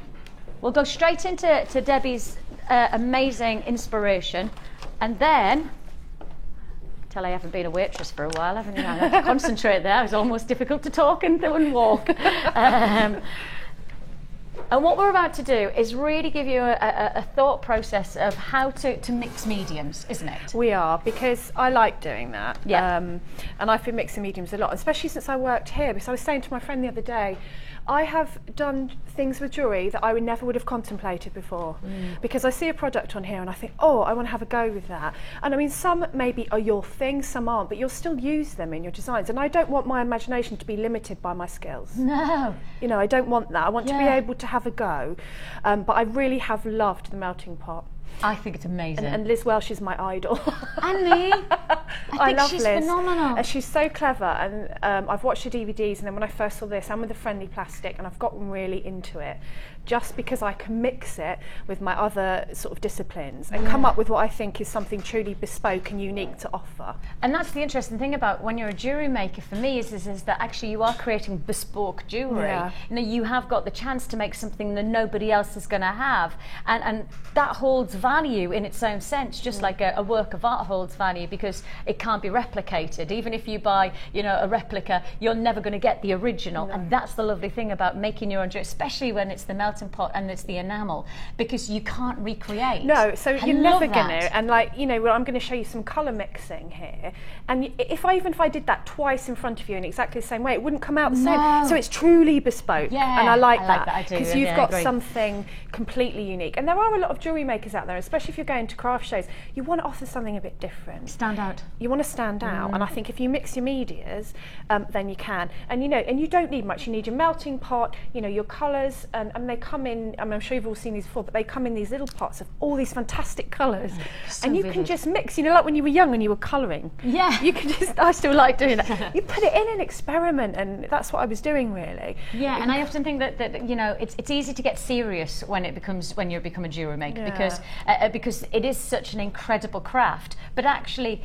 we'll go straight into Debbie's amazing inspiration, and then tell I haven't been a waitress for a while, haven't you? I had to concentrate there. It was almost difficult to talk and walk. And what we're about to do is really give you a thought process of how to mix mediums, isn't it? We are, because I like doing that. Yeah. And I've been mixing mediums a lot, especially since I worked here, because I was saying to my friend the other day, I have done things with jewellery that I never would have contemplated before, because I see a product on here and I think, oh, I want to have a go with that. And I mean, some maybe are your thing, some aren't, but you'll still use them in your designs. And I don't want my imagination to be limited by my skills. No. You know, I don't want that. I want to be able to have a go. But I really have loved the melting pot. I think it's amazing. And Liz Welsh is my idol. And me. I think love she's Liz. phenomenal. And she's so clever. And I've watched her DVDs, and then when I first saw this, I'm with the Friendly Plastic, and I've gotten really into it just because I can mix it with my other sort of disciplines and come up with what I think is something truly bespoke and unique to offer. And that's the interesting thing about when you're a jewellery maker for me is that actually you are creating bespoke jewellery. Yeah. You know, you have got the chance to make something that nobody else is going to have, and that holds value in its own sense, just like a work of art holds value, because it can't be replicated. Even if you buy, you know, a replica, you're never going to get the original. And that's the lovely thing about making your own jewellery, especially when it's the melting pot and it's the enamel, because you can't recreate. No, so I you're love never going that. to. And like, you know, well, I'm going to show you some colour mixing here. And if I did that twice in front of you in exactly the same way, it wouldn't come out the same. So it's truly bespoke. Yeah, and I like I that. like that, I do, Because yeah, you've I got agree. something completely unique. And there are a lot of jewellery makers out there, especially if you're going to craft shows, you want to offer something a bit different. Stand out. You want to stand out, and I think if you mix your medias, then you can. And you know, and you don't need much. You need your melting pot, you know, your colours, and they come in. I mean, I'm sure you've all seen these before, but they come in these little pots of all these fantastic colours, so and you vivid. can just mix. You know, like when you were young and you were colouring. Yeah. You can just. I still like doing that. You put it in and experiment, and that's what I was doing really. Yeah, and I often think that you know it's easy to get serious when you become a jewellery maker, because it is such an incredible craft. But actually,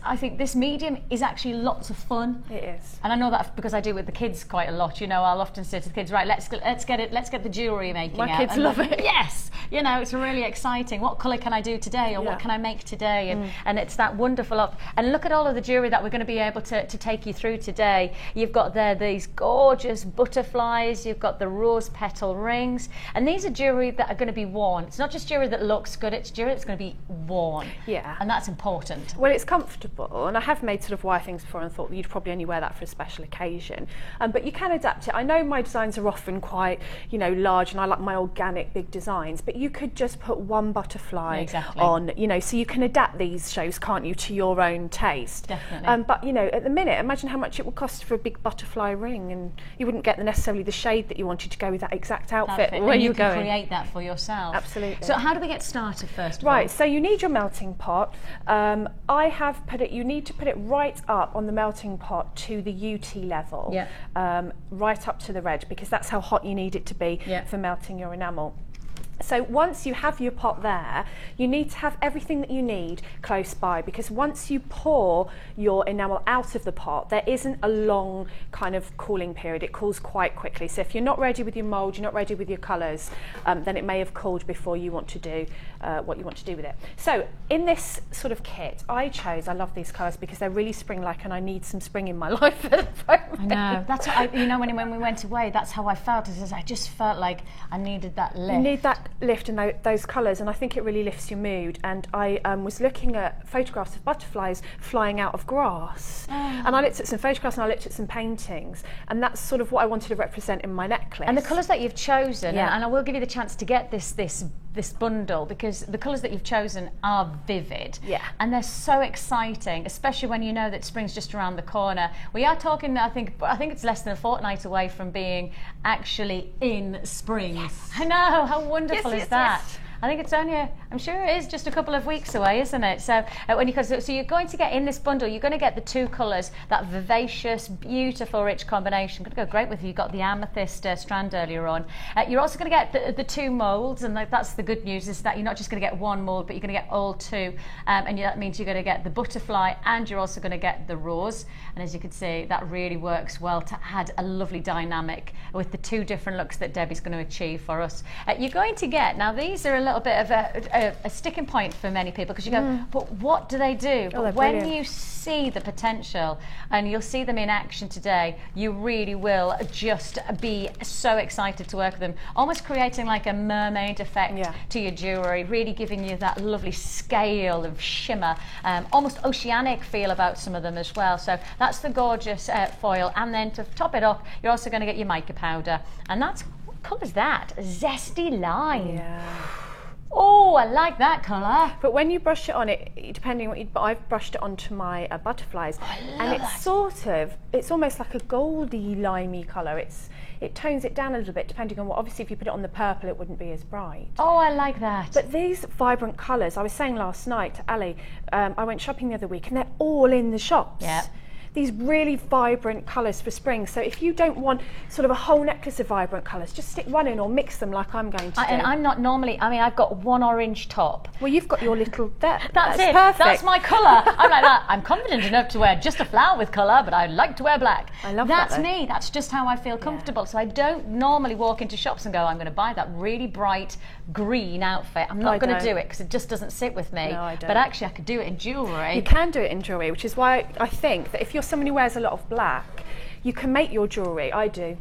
I think this medium is actually lots of fun. It is. And I know that because I do it with the kids quite a lot. You know, I'll often say to the kids, right, let's get the jewellery making My out. kids And love it. Yes, you know, it's really exciting. What colour can I do today, or what can I make today? And it's that wonderful and look at all of the jewellery that we're going to be able to take you through today. You've got there these gorgeous butterflies, you've got the rose petal rings, and these are jewellery that are going to be worn. It's not just jewellery that looks good, it's jewellery that's going to be worn. Yeah. And that's important. Well, it's comfortable, and I have made sort of wire things before and thought that you'd probably only wear that for a special occasion. But you can adapt it. I know my designs are often quite, you know, large, and I like my organic big designs, but you could just put one butterfly on, you know, so you can adapt these shows, can't you, to your own taste. Definitely. But, you know, at the minute, imagine how much it would cost for a big butterfly ring, and you wouldn't get necessarily the shade that you wanted to go with that exact outfit where and you're you can going. create that for yourself. Absolutely. So how do we get started first of all? Right, so you need your melting pot. I have put it, you need to put it right up on the melting pot to the UT level, right up to the red, because that's how hot you need it to be for melting your enamel. So once you have your pot there, you need to have everything that you need close by, because once you pour your enamel out of the pot, there isn't a long kind of cooling period. It cools quite quickly. So if you're not ready with your mould, you're not ready with your colours, then it may have cooled before you want to do what you want to do with it. So in this sort of kit, I love these colours because they're really spring-like, and I need some spring in my life at the moment. I know. That's what you know, when we went away, that's how I felt. I just felt like I needed that lift. You need that lift and those colours, and I think it really lifts your mood. And I was looking at photographs of butterflies flying out of grass, and I looked at some photographs and I looked at some paintings, and that's sort of what I wanted to represent in my necklace. And the colours that you've chosen, and I will give you the chance to get this bundle, because the colours that you've chosen are vivid, and they're so exciting, especially when you know that spring's just around the corner. We are talking, I think it's less than a fortnight away from being actually in spring. Yes. I know, how wonderful is that? Yes. I think it's only, I'm sure it is just a couple of weeks away, isn't it? So so you're going to get in this bundle, you're going to get the two colours, that vivacious, beautiful, rich combination. Going to go great with you. You got the amethyst strand earlier on. You're also going to get the two moulds, and that's the good news, is that you're not just going to get one mould, but you're going to get all two. And that means you're going to get the butterfly, and you're also going to get the rose. And as you can see, that really works well to add a lovely dynamic with the two different looks that Debbie's going to achieve for us. You're going to get, now these are a little bit of a sticking point for many people, because you go, but what do they do? But when brilliant. you see the potential, and you'll see them in action today, you really will just be so excited to work with them, almost creating like a mermaid effect to your jewellery, really giving you that lovely scale of shimmer, almost oceanic feel about some of them as well. So that's the gorgeous foil, and then to top it off, you're also going to get your mica powder, and that's, what colour is that? Zesty lime. Yeah. Oh, I like that colour. But when you brush it on, depending on what but I've brushed it onto my butterflies, and it's almost like a goldy limey colour. It tones it down a little bit, depending on what. Obviously, if you put it on the purple, it wouldn't be as bright. Oh, I like that. But these vibrant colours, I was saying last night to Ali, I went shopping the other week, and they're all in the shops. Yeah. these really vibrant colours for spring. So if you don't want sort of a whole necklace of vibrant colours, just stick one in or mix them like I'm going to do. And I'm not normally, I mean, I've got one orange top. Well, you've got your little, that's it. perfect. That's my colour. I'm like that. I'm confident enough to wear just a flower with colour, but I like to wear black. I love that. That's me. That's just how I feel comfortable. So I don't normally walk into shops and go, I'm going to buy that really bright green outfit. I'm not going to do it because it just doesn't sit with me. No, I don't. But actually I could do it in jewellery. You can do it in jewellery, which is why I think that if you're someone who wears a lot of black, you can make your jewellery, I do,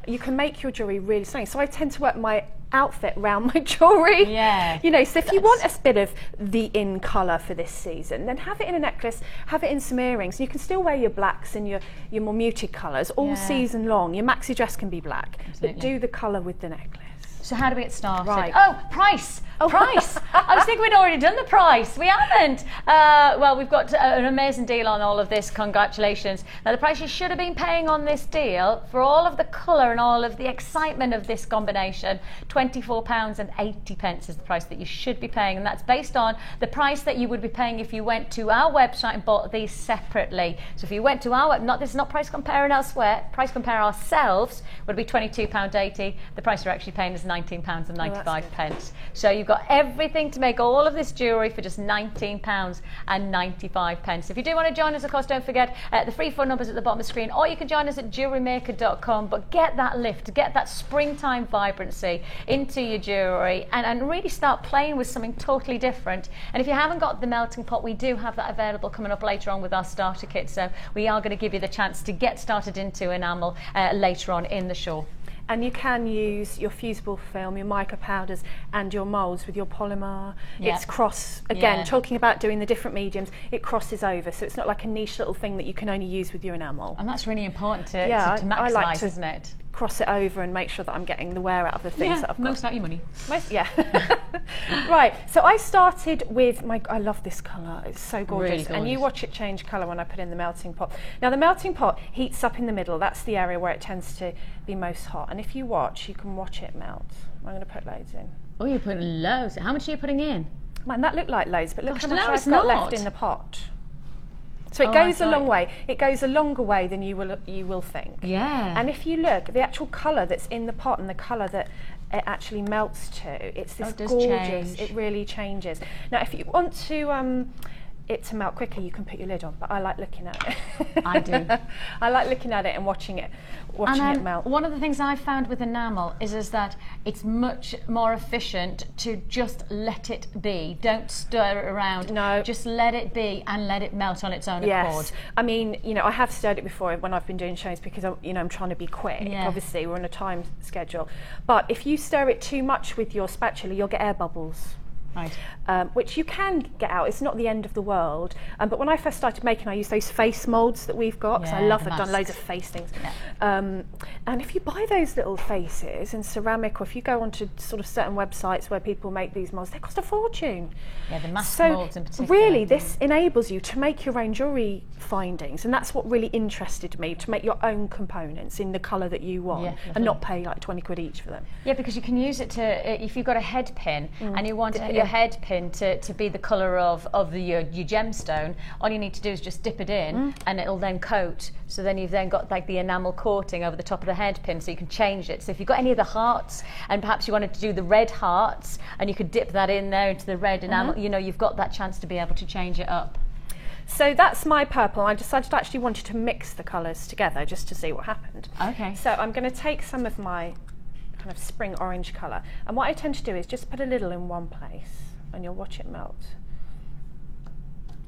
you can make your jewellery really stunning. So I tend to work my outfit around my jewellery. Yeah. You know, so if you want a bit of the in colour for this season, then have it in a necklace, have it in some earrings. You can still wear your blacks and your more muted colours all season long. Your maxi dress can be black, but do the colour with the necklace. So how do we get started? Right. Oh, price! Price! I was thinking we'd already done the price. We haven't. Well, we've got an amazing deal on all of this. Congratulations. Now, the price you should have been paying on this deal for all of the colour and all of the excitement of this combination, £24.80 is the price that you should be paying. And that's based on the price that you would be paying if you went to our website and bought these separately. So if you went to our website, this is not price comparing elsewhere, price compare ourselves would be £22.80. The price you're actually paying is £19.95. So you've got everything to make all of this jewellery for just £19.95. If you do want to join us, of course, don't forget the free phone numbers at the bottom of the screen, or you can join us at jewellerymaker.com. But get that lift, get that springtime vibrancy into your jewellery and really start playing with something totally different. And if you haven't got the melting pot, we do have that available coming up later on with our starter kit. So we are going to give you the chance to get started into enamel later on in the show. And you can use your fusible film, your mica powders and your moulds with your polymer. It's cross, again, talking about doing the different mediums, it crosses over. So it's not like a niche little thing that you can only use with your enamel. And that's really important to maximise, like to isn't it? Cross it over and make sure that I'm getting the wear out of the things that I've got. Most out your money. Right, so I started with I love this colour, it's so gorgeous. Really gorgeous. And you watch it change colour when I put in the melting pot. Now the melting pot heats up in the middle, that's the area where it tends to be most hot. And if you watch, you can watch it melt. I'm going to put loads in. Oh, you're putting loads. How much are you putting in? Man, that looked like loads, but look how much no, I've got left in the pot. So it goes a long way. It goes a longer way than you will think. Yeah. And if you look, the actual colour that's in the pot and the colour that it actually melts to, it's this gorgeous. It really changes. Now, if you want to it to melt quicker, you can put your lid on. But I like looking at it. I do. I like looking at it and watching it melt. One of the things I've found with enamel is that it's much more efficient to just let it be. Don't stir it around. No. Just let it be and let it melt on its own accord. Yes. I mean, you know, I have stirred it before when I've been doing shows because I'm trying to be quick. Yeah. Obviously, we're on a time schedule. But if you stir it too much with your spatula, you'll get air bubbles. Right. Which you can get out. It's not the end of the world. But when I first started making, I used those face moulds that we've got because I love. I've done loads of face things. Yeah. And if you buy those little faces in ceramic, or if you go onto sort of certain websites where people make these moulds, they cost a fortune. Yeah, the mask moulds in particular. Really, this enables you to make your own jewellery findings, and that's what really interested me, to make your own components in the colour that you want, and not pay like 20 quid each for them. Yeah, because you can use it to, if you've got a head pin and you want your head pin to be the colour of your gemstone, all you need to do is just dip it in and it'll then coat. So then you've then got like the enamel coating over the top of the head pin, so you can change it. So if you've got any of the hearts and perhaps you wanted to do the red hearts and you could dip that in there into the red enamel, you know, you've got that chance to be able to change it up. So that's my purple. I decided I actually wanted to mix the colours together just to see what happened. Okay. So I'm going to take some of my kind of spring orange colour, and what I tend to do is just put a little in one place and you'll watch it melt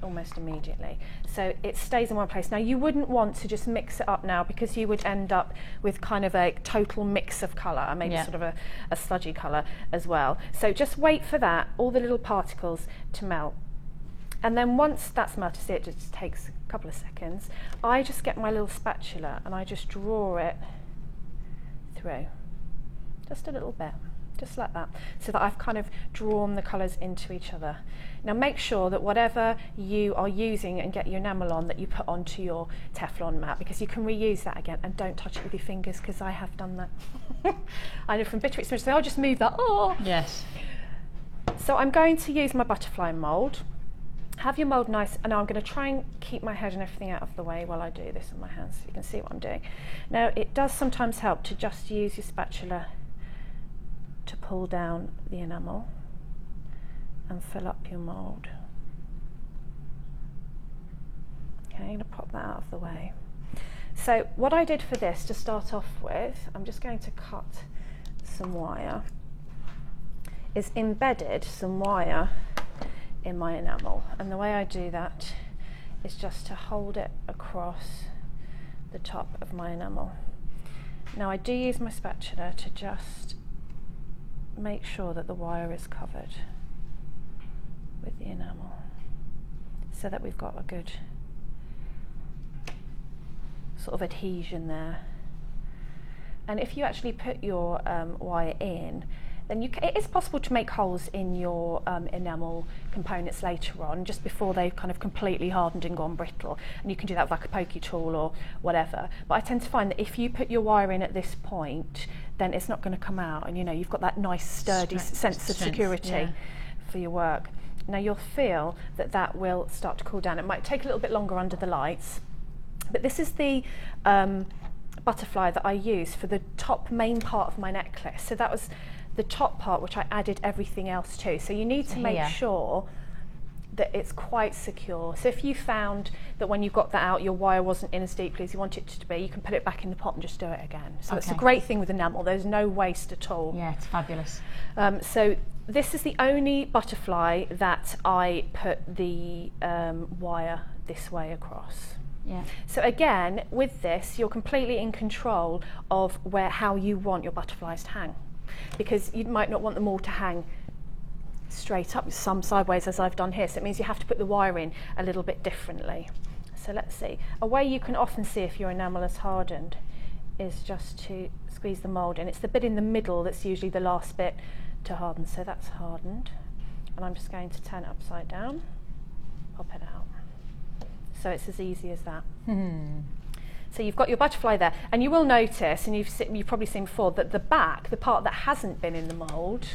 almost immediately. So it stays in one place. Now you wouldn't want to just mix it up now because you would end up with kind of a total mix of colour, maybe sort of a sludgy colour as well. So just wait for that, all the little particles to melt. And then once that's melted, see, it just takes a couple of seconds, I just get my little spatula and I just draw it through. Just a little bit. Just like that, so that I've kind of drawn the colours into each other. Now make sure that whatever you are using and get your enamel on, that you put onto your Teflon mat, because you can reuse that again, and don't touch it with your fingers, because I have done that. I know from bitter experience, so I'll just move that. Oh! Yes. So I'm going to use my butterfly mould. have your mould nice, and I'm going to try and keep my head and everything out of the way while I do this on my hands so you can see what I'm doing. Now it does sometimes help to just use your spatula to pull down the enamel and fill up your mould. Okay, I'm going to pop that out of the way. So what I did for this to start off with, I'm just going to cut some wire, is embedded some wire in my enamel, and the way I do that is just to hold it across the top of my enamel. Now I do use my spatula to just make sure that the wire is covered with the enamel so that we've got a good sort of adhesion there. And if you actually put your wire in, then it is possible to make holes in your enamel components later on, just before they've kind of completely hardened and gone brittle, and you can do that with like a pokey tool or whatever. But I tend to find that if you put your wire in at this point, then it's not going to come out, and you've got that nice sturdy sense of security for your work. Now you'll feel that that will start to cool down. It might take a little bit longer under the lights, but this is the butterfly that I use for the top main part of my necklace. So that was the top part which I added everything else to. So you need to make sure that it's quite secure. So if you found that when you got that out your wire wasn't in as deeply as you want it to be, you can put it back in the pot and just do it again. So it's a great thing with enamel, there's no waste at all. Yeah, it's fabulous. So this is the only butterfly that I put the wire this way across. Yeah. So again, with this, you're completely in control of how you want your butterflies to hang, because you might not want them all to hang straight up, some sideways as I've done here. So it means you have to put the wire in a little bit differently. So let's see. A way you can often see if your enamel is hardened is just to squeeze the mould in. It's the bit in the middle that's usually the last bit to harden. So that's hardened. And I'm just going to turn it upside down, pop it out. So it's as easy as that. So you've got your butterfly there, and you will notice, and you've probably seen before, that the back, the part that hasn't been in the mould,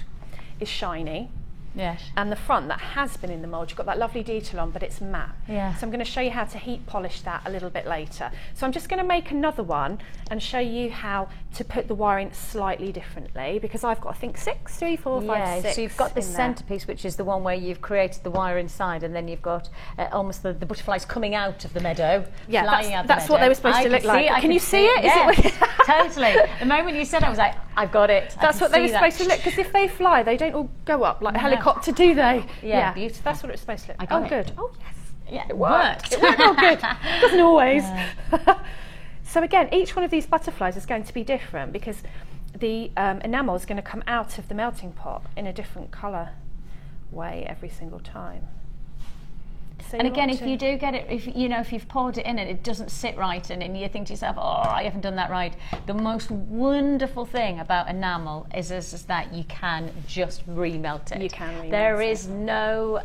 is shiny. Yes. And the front that has been in the mould, you've got that lovely detail on, but it's matte. Yeah. So I'm going to show you how to heat polish that a little bit later. So I'm just going to make another one and show you how to put the wire in slightly differently, because I've got, I think, 6, 3, 4, 5, 6. So you've got the centrepiece, which is the one where you've created the wire inside, and then you've got almost the butterflies coming out of the meadow, yeah, flying out that's the meadow. what they were supposed to look like. Can you see it? Yes, Is it? Totally. The moment you said it, I was like, I've got it. That's what they were supposed to look, because if they fly, they don't all go up like a helicopter, do they? Yeah, beautiful. That's what it's supposed to look like. I got it. Good. Oh, yes. Yeah, It worked. It worked. Oh, good. Doesn't always. So again, each one of these butterflies is going to be different, because the enamel is going to come out of the melting pot in a different colour way every single time. So and again, if you do get it, if you've poured it in and it doesn't sit right, and you think to yourself, oh, I haven't done that right, the most wonderful thing about enamel is that you can just remelt it. You can remelt it. There is no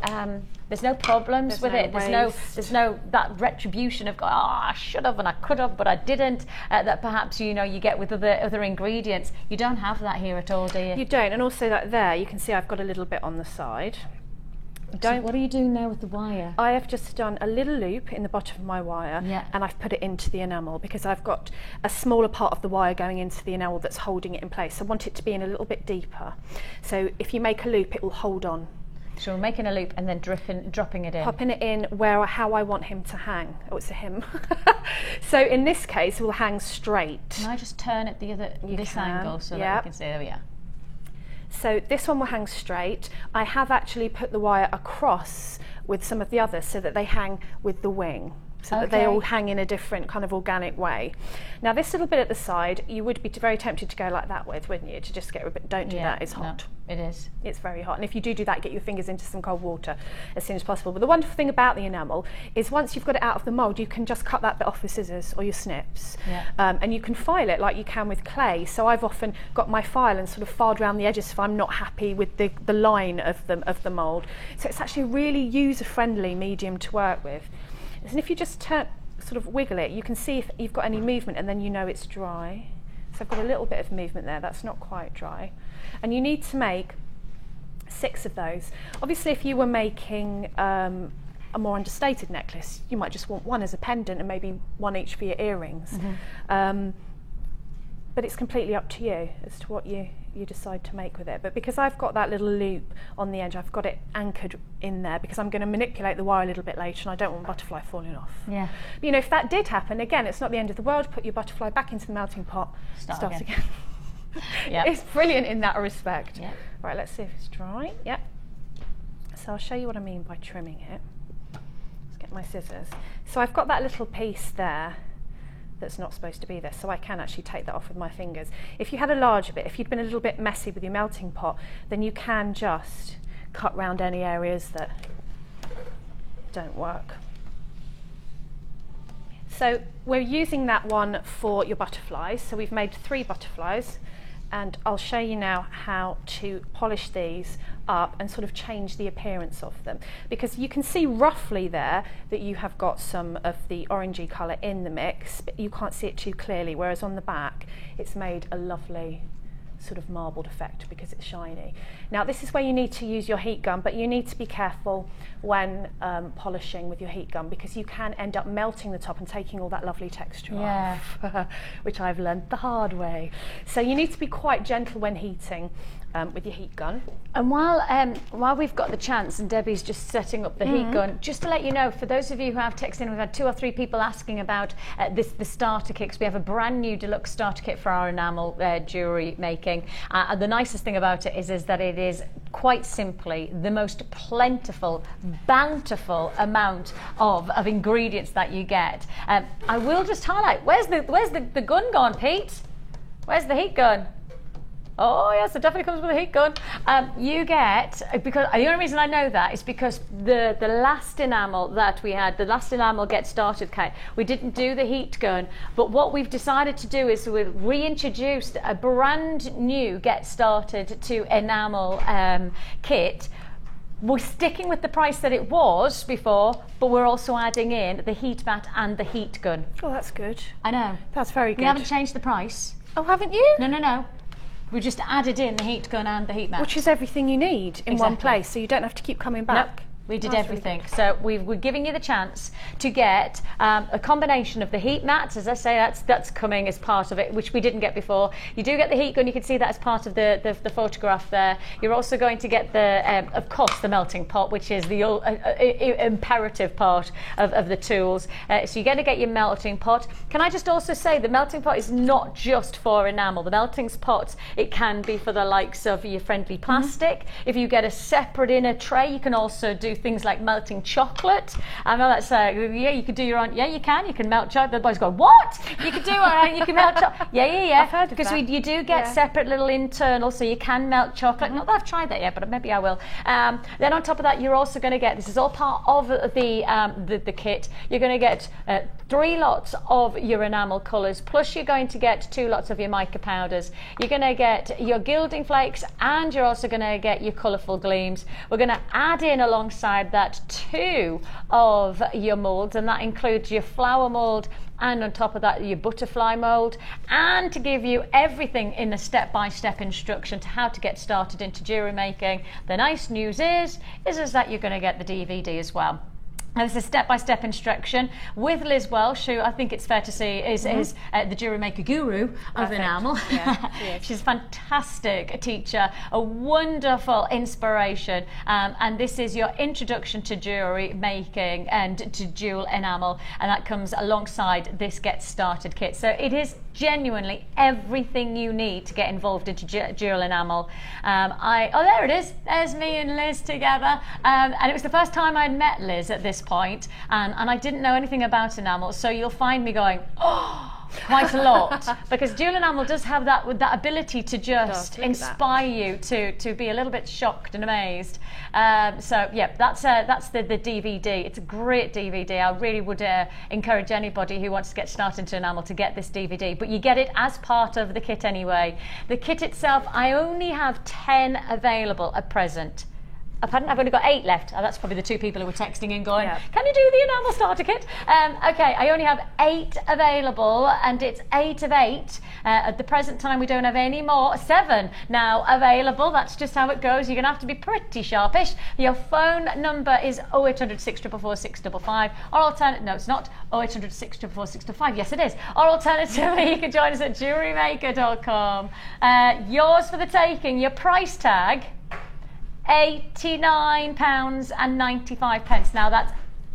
there's no problems with it. There's no that retribution of I should have and I could have but I didn't, that perhaps you get with other ingredients. You don't have that here at all, do you? You don't. And also that there, you can see I've got a little bit on the side. So what are you doing now with the wire? I have just done a little loop in the bottom of my wire, and I've put it into the enamel, because I've got a smaller part of the wire going into the enamel that's holding it in place. I want it to be in a little bit deeper. So if you make a loop, it will hold on. So we're making a loop and then dropping it in. Popping it in how I want him to hang. Oh, it's a him. So in this case, we'll hang straight. Can I just turn it this angle so that we can see? There we are. So this one will hang straight. I have actually put the wire across with some of the others so that they hang with the wing, so that they all hang in a different kind of organic way. Now this little bit at the side, you would be very tempted to go like that with, wouldn't you? To just get rid of it. Don't do that, it's hot. No, it is. It's very hot. And if you do that, get your fingers into some cold water as soon as possible. But the wonderful thing about the enamel is once you've got it out of the mould, you can just cut that bit off with scissors or your snips. And you can file it like you can with clay. So I've often got my file and sort of filed around the edges if I'm not happy with the line of the mould. So it's actually a really user-friendly medium to work with. And if you just sort of wiggle it, you can see if you've got any movement, and then you know it's dry. So I've got a little bit of movement there, that's not quite dry. And you need to make 6 of those. Obviously if you were making a more understated necklace, you might just want one as a pendant and maybe one each for your earrings. But it's completely up to you as to what you decide to make with it. But because I've got that little loop on the edge, I've got it anchored in there because I'm going to manipulate the wire a little bit later and I don't want butterfly falling off. Yeah. But, you know, if that did happen, again, it's not the end of the world. Put your butterfly back into the melting pot, start again. Yep. It's brilliant in that respect. Yep. Right, let's see if it's dry. Yep. So I'll show you what I mean by trimming it. Let's get my scissors. So I've got that little piece there that's not supposed to be there, so I can actually take that off with my fingers. If you had a larger bit, if you'd been a little bit messy with your melting pot, then you can just cut round any areas that don't work. So we're using that one for your butterflies, so we've made 3 butterflies, and I'll show you now how to polish these up and sort of change the appearance of them, because you can see roughly there that you have got some of the orangey colour in the mix, but you can't see it too clearly, whereas on the back it's made a lovely sort of marbled effect because it's shiny. Now this is where you need to use your heat gun, but you need to be careful when polishing with your heat gun, because you can end up melting the top and taking all that lovely texture off, which I've learned the hard way. So you need to be quite gentle when heating with your heat gun. And while we've got the chance and Debbie's just setting up the heat gun, just to let you know, for those of you who have texted in, we've had 2 or 3 people asking about the starter kits. We have a brand new deluxe starter kit for our enamel jewellery making. And the nicest thing about it is that it is quite simply the most plentiful, bountiful amount of ingredients that you get. I will just highlight, where's the gun gone, Pete? Where's the heat gun? Oh yes, it definitely comes with a heat gun. You get, because the only reason I know that is because the last enamel that we had, the last enamel Get Started kit, we didn't do the heat gun, but what we've decided to do is we've reintroduced a brand new Get Started to enamel kit. We're sticking with the price that it was before, but we're also adding in the heat mat and the heat gun. Oh, that's good. I know. That's very good. We haven't changed the price. Oh, haven't you? No. We just added in the heat gun and the heat mat. Which is everything you need in one place, so you don't have to keep coming back. Nope. We did everything. So we're giving you the chance to get a combination of the heat mats. As I say, that's coming as part of it, which we didn't get before. You do get the heat gun. You can see that as part of the photograph there. You're also going to get the, of course, the melting pot, which is the imperative part of the tools. So you're going to get your melting pot. Can I just also say the melting pot is not just for enamel. The melting pot, it can be for the likes of your friendly plastic. If you get a separate inner tray, you can also do things like melting chocolate. I know that's yeah, you could do your own. Yeah, you can melt chocolate. The boys go, what? You could do you can melt chocolate. Yeah. I've heard of because that. you do get separate little internals, so you can melt chocolate. Not that I've tried that yet, but maybe I will. Then on top of that, you're also going to get, this is all part of the kit. You're going to get 3 lots of your enamel colours, plus you're going to get 2 lots of your mica powders. You're going to get your gilding flakes, and you're also going to get your colourful gleams. We're going to add in alongside that 2 of your moulds, and that includes your flower mould, and on top of that your butterfly mould, and to give you everything in a step-by-step instruction to how to get started into jewellery making. The nice news is that you're going to get the DVD as well. This is a step-by-step instruction with Liz Welsh, who I think it's fair to say is the jewellery maker guru of enamel. Yeah, she's a fantastic teacher, a wonderful inspiration, and this is your introduction to jewellery making and to jewel enamel, and that comes alongside this Get Started kit. So it is genuinely everything you need to get involved into jewel enamel. There it is. There's me and Liz together, and it was the first time I'd met Liz at this point, and I didn't know anything about enamel, so you'll find me going, oh, quite a lot, because jewel enamel does have that ability to just inspire you to be a little bit shocked and amazed. So yeah, that's the DVD. It's a great DVD. I really would encourage anybody who wants to get started into enamel to get this DVD, but you get it as part of the kit anyway. The kit itself, I only have 10 available at present. Pardon? I've only got 8 left. Oh, that's probably the 2 people who were texting in going, Yeah. can you do the enamel starter kit? Okay, I only have 8 available, and it's 8 of 8. At the present time, we don't have any more. 7 now available. That's just how it goes. You're going to have to be pretty sharpish. Your phone number is 0800 644 655, or alternate. No, it's not 0800 644 655. Yes, it is. Or alternatively, you can join us at jewellerymaker.com. Yours for the taking. Your price tag, £89.95. Now that's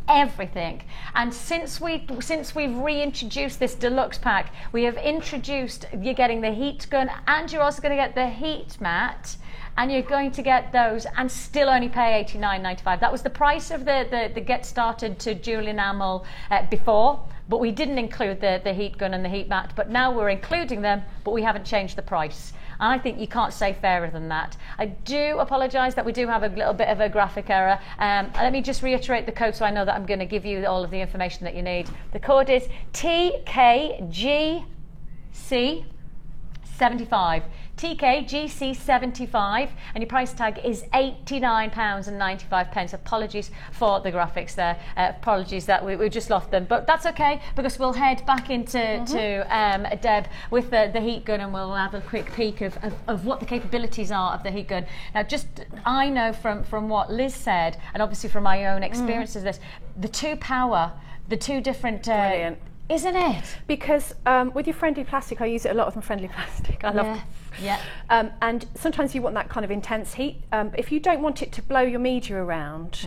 everything. And since we've reintroduced this deluxe pack, we have introduced, you're getting the heat gun, and you're also going to get the heat mat, and you're going to get those and still only pay £89.95. That was the price of the get started to jewel enamel before, but we didn't include the heat gun and the heat mat, but now we're including them, but we haven't changed the price. And I think you can't say fairer than that. I do apologise that we do have a little bit of a graphic error. Let me just reiterate the code so I know that I'm going to give you all of the information that you need. The code is TKGC75. TKGC75, and your price tag is £89.95. Apologies for the graphics there. Apologies that we just lost them, but that's okay, because we'll head back into Deb with the heat gun, and we'll have a quick peek of what the capabilities are of the heat gun. Now, just I know from what Liz said, and obviously from my own experiences, this the 2 power, the 2 different. Brilliant. Isn't it? Because with your Friendly Plastic, I use it a lot with my Friendly Plastic. I love it. Yeah. And sometimes you want that kind of intense heat. If you don't want it to blow your media around,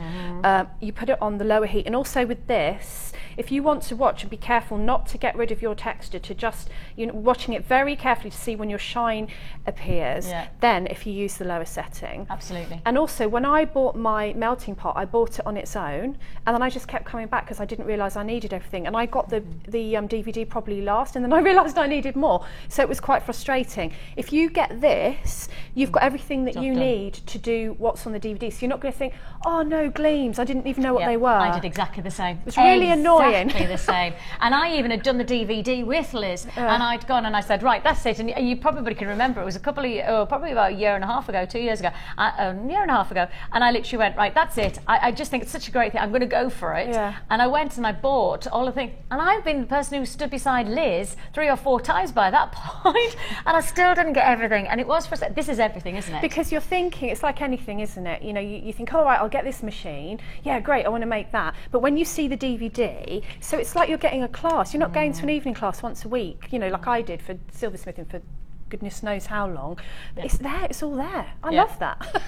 you put it on the lower heat. And also with this, if you want to watch, and be careful not to get rid of your texture, to just, watching it very carefully to see when your shine appears, then if you use the lower setting. Absolutely. And also, when I bought my melting pot, I bought it on its own, and then I just kept coming back because I didn't realise I needed everything. And I got the DVD probably last, and then I realised I needed more. So it was quite frustrating. If you get this, you've got everything that you need to do what's on the DVD. So you're not going to think, oh no, gleams, I didn't even know what they were. I did exactly the same. It was really annoying. Exactly the same. And I even had done the DVD with Liz, and I'd gone and I said, right, that's it. And you probably can remember, it was a couple of, probably about a year and a half ago, 2 years ago, a year and a half ago, and I literally went, right, that's it. I just think it's such a great thing. I'm going to go for it. Yeah. And I went and I bought all the things. And I've been the person who stood beside Liz 3 or 4 times by that point, and I still didn't get everything. And it was frustrating. This is everything, isn't it? Because you're thinking, it's like anything, isn't it? You think, all right, I'll get this machine. Yeah, great, I want to make that. But when you see the DVD, so it's like you're getting a class. You're not going to an evening class once a week, like I did for silversmithing for goodness knows how long. But it's there, it's all there. I love that.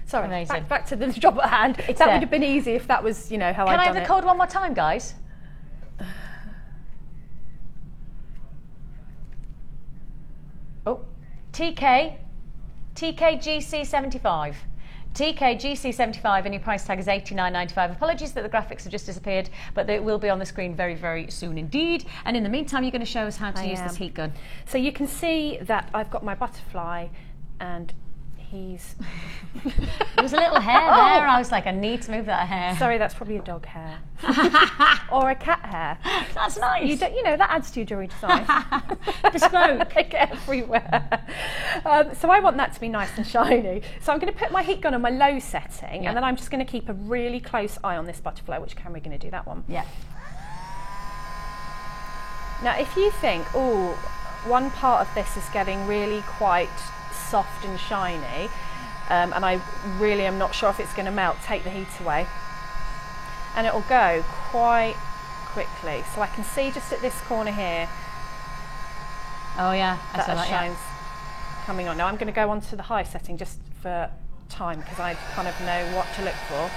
Sorry, back to the job at hand. That would have been easy if that was, how I'd done it. Can I have the code one more time, guys? TKGC75. TKGC75, and your price tag is £89.95. Apologies that the graphics have just disappeared, but they will be on the screen very, very soon indeed. And in the meantime, you're going to show us how to use this heat gun. So you can see that I've got my butterfly, and he's... There was a little hair there. I was like, I need to move that hair. Sorry, that's probably a dog hair. Or a cat hair. That's nice. That adds to your jewellery design. Bespoke. They get everywhere. So I want that to be nice and shiny. So I'm going to put my heat gun on my low setting, and then I'm just going to keep a really close eye on this butterfly. Which camera are we going to do? That one? Yeah. Now, if you think, oh, one part of this is getting really quite soft and shiny, and I really am not sure if it's going to melt, take the heat away, and it will go quite quickly. So I can see just at this corner here. Oh yeah, that shine's coming on. Now I'm going to go on to the high setting just for time, because I kind of know what to look for.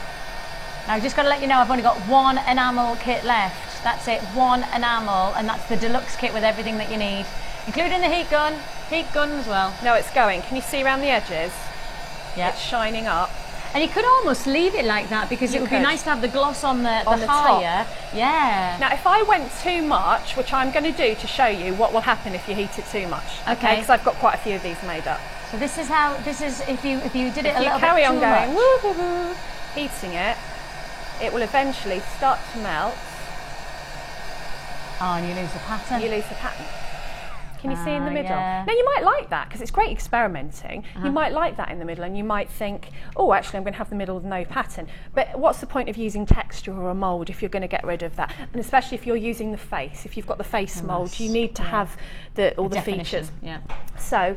Now I've just got to let you know I've only got 1 enamel kit left. That's it, 1 enamel, and that's the deluxe kit with everything that you need, including the heat gun as well. No, it's going. Can you see around the edges? Yeah. It's shining up. And you could almost leave it like that, because it would be nice to have the gloss on the higher. Top. Yeah. Now, if I went too much, which I'm going to do to show you what will happen if you heat it too much. Okay. Because I've got quite a few of these made up. So this is how, if you did it a little bit too much. Carry on going, woo, woo, woo, heating it, it will eventually start to melt. Oh, and you lose the pattern. You lose the pattern. Can you see in the middle? Yeah. Now you might like that because it's great experimenting. You might like that in the middle and you might think, oh, actually I'm going to have the middle with no pattern. But what's the point of using texture or a mould if you're going to get rid of that? And especially if you're using the face. If you've got the face mould, you need to have all the features. Yeah. So,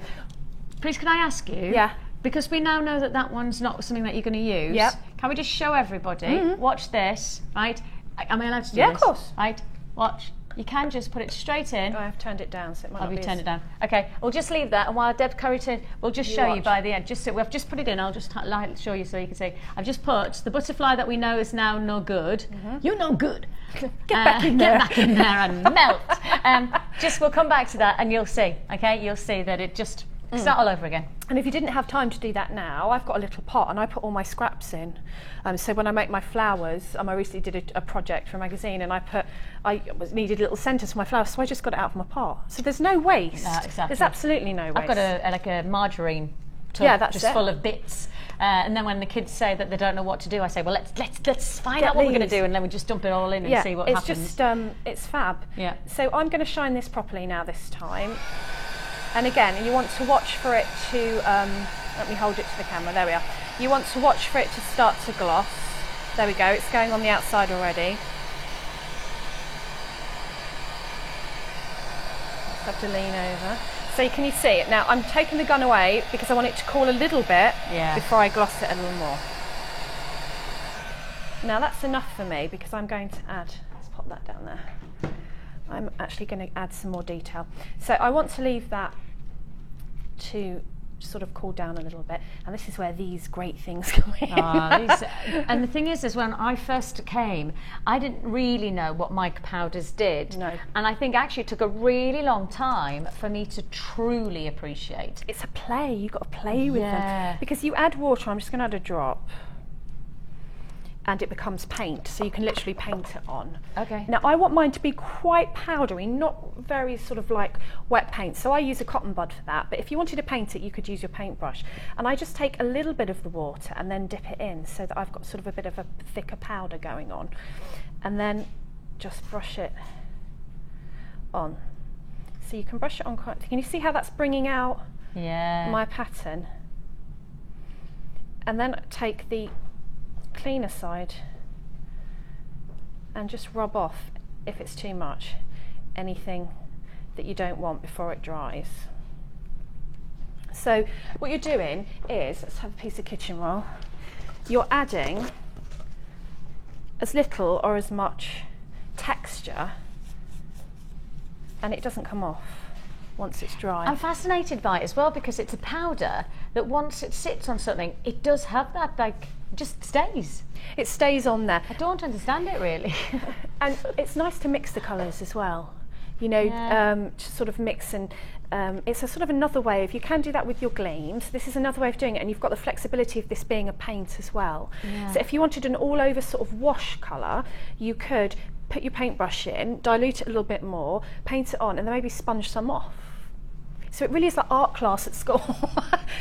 please, can I ask you? Yeah. Because we now know that that one's not something that you're going to use. Yep. Can we just show everybody? Watch this, right? Am I allowed to do this? Yeah, of course. Right. Watch. You can just put it straight in. I've turned it down, so it might not Have you be turned it down? Okay, we'll just leave that, and while Deb Curry we'll just show you watch. by the end. Just so we've just put it in. I'll just show you so you can see. I've just put the butterfly that we know is now no good. You're no good. Get back in there. Get back in there and melt. We'll come back to that, and you'll see. Okay, you'll see that it just start all over again. And if you didn't have time to do that now, I've got a little pot and I put all my scraps in. So when I make my flowers, I recently did a project for a magazine and I needed little centres for my flowers, so I just got it out of my pot. So there's no waste. No, exactly. There's absolutely no waste. I've got a margarine tub that's just full of bits. And then when the kids say that they don't know what to do, I say, well, let's find out what we're going to do, and then we just dump it all in and see what happens. It's just, it's fab. Yeah. So I'm going to shine this properly now this time. And again, you want to watch for it to, let me hold it to the camera, there we are. You want to watch for it to start to gloss. There we go, it's going on the outside already. Just have to lean over. So can you see it? Now I'm taking the gun away because I want it to cool a little bit before I gloss it a little more. Now that's enough for me because I'm going to add, let's pop that down there. I'm actually going to add some more detail. So I want to leave that to sort of cool down a little bit, and this is where these great things come in. And the thing is when I first came, I didn't really know what mica powders did. No. And I think actually it took a really long time for me to truly appreciate. It's a play, you've got to play with them. Because you add water, I'm just going to add a drop, and it becomes paint, so you can literally paint it on. Okay. Now I want mine to be quite powdery, not very sort of like wet paint, so I use a cotton bud for that, but if you wanted to paint it you could use your paintbrush. And I just take a little bit of the water and then dip it in so that I've got sort of a bit of a thicker powder going on, and then just brush it on. So you can brush it on quite, can you see how that's bringing out my pattern? And then take the cleaner side and just rub off, if it's too much, anything that you don't want before it dries. So what you're doing is, let's have a piece of kitchen roll, you're adding as little or as much texture, and it doesn't come off once it's dry. I'm fascinated by it as well because it's a powder that once it sits on something, it does have that just stays. It stays on there. I don't understand it really. And it's nice to mix the colours as well. You know, to sort of mix, and it's a sort of another way of, you can do that with your gleams. This is another way of doing it, and you've got the flexibility of this being a paint as well. So if you wanted an all over sort of wash colour, you could put your paintbrush in, dilute it a little bit more, paint it on, and then maybe sponge some off. So it really is like art class at school.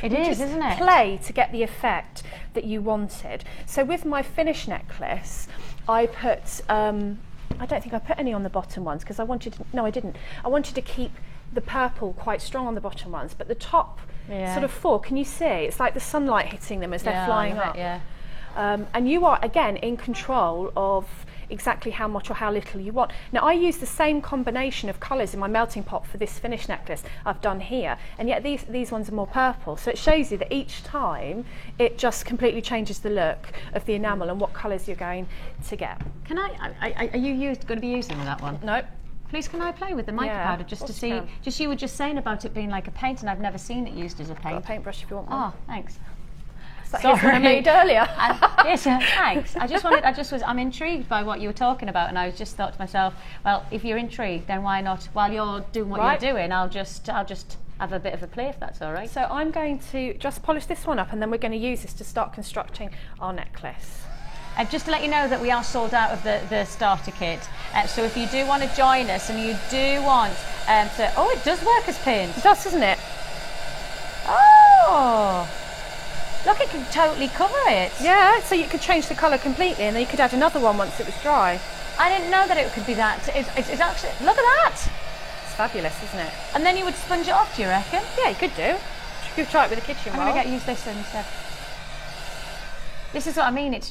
It is, isn't it? Play to get the effect that you wanted. So with my finish necklace, I put, I don't think I put any on the bottom ones because I wanted to, no I didn't. I wanted to keep the purple quite strong on the bottom ones, but the top sort of four, can you see? It's like the sunlight hitting them as they're flying up. And you are, again, in control of exactly how much or how little you want. Now I use the same combination of colours in my melting pot for this finish necklace I've done here, and yet these ones are more purple, so it shows you that each time it just completely changes the look of the enamel and what colours you're going to get. Can are you going to be using that one? No. Please, can I play with the mica powder just to see? Just you were just saying about it being like a paint, and I've never seen it used as a paint. Got a paintbrush if you want one. Oh, thanks. Sorry, I made earlier. Yes, thanks. I'm intrigued by what you were talking about, and I just thought to myself, well, if you're intrigued, then why not? While you're doing what you're doing, I'll just have a bit of a play if that's all right. So I'm going to just polish this one up, and then we're going to use this to start constructing our necklace. Just to let you know that we are sold out of the starter kit. So if you do want to join us and you do want to, oh, it does work as paint. It does, doesn't it? Oh. Look, it can totally cover it. Yeah, so you could change the colour completely, and then you could add another one once it was dry. I didn't know that it could be that. It's actually, look at that. It's fabulous, isn't it? And then you would sponge it off, do you reckon? Yeah, you could do. You could try it with a kitchen roll. I'm going to use this instead. This is what I mean, it's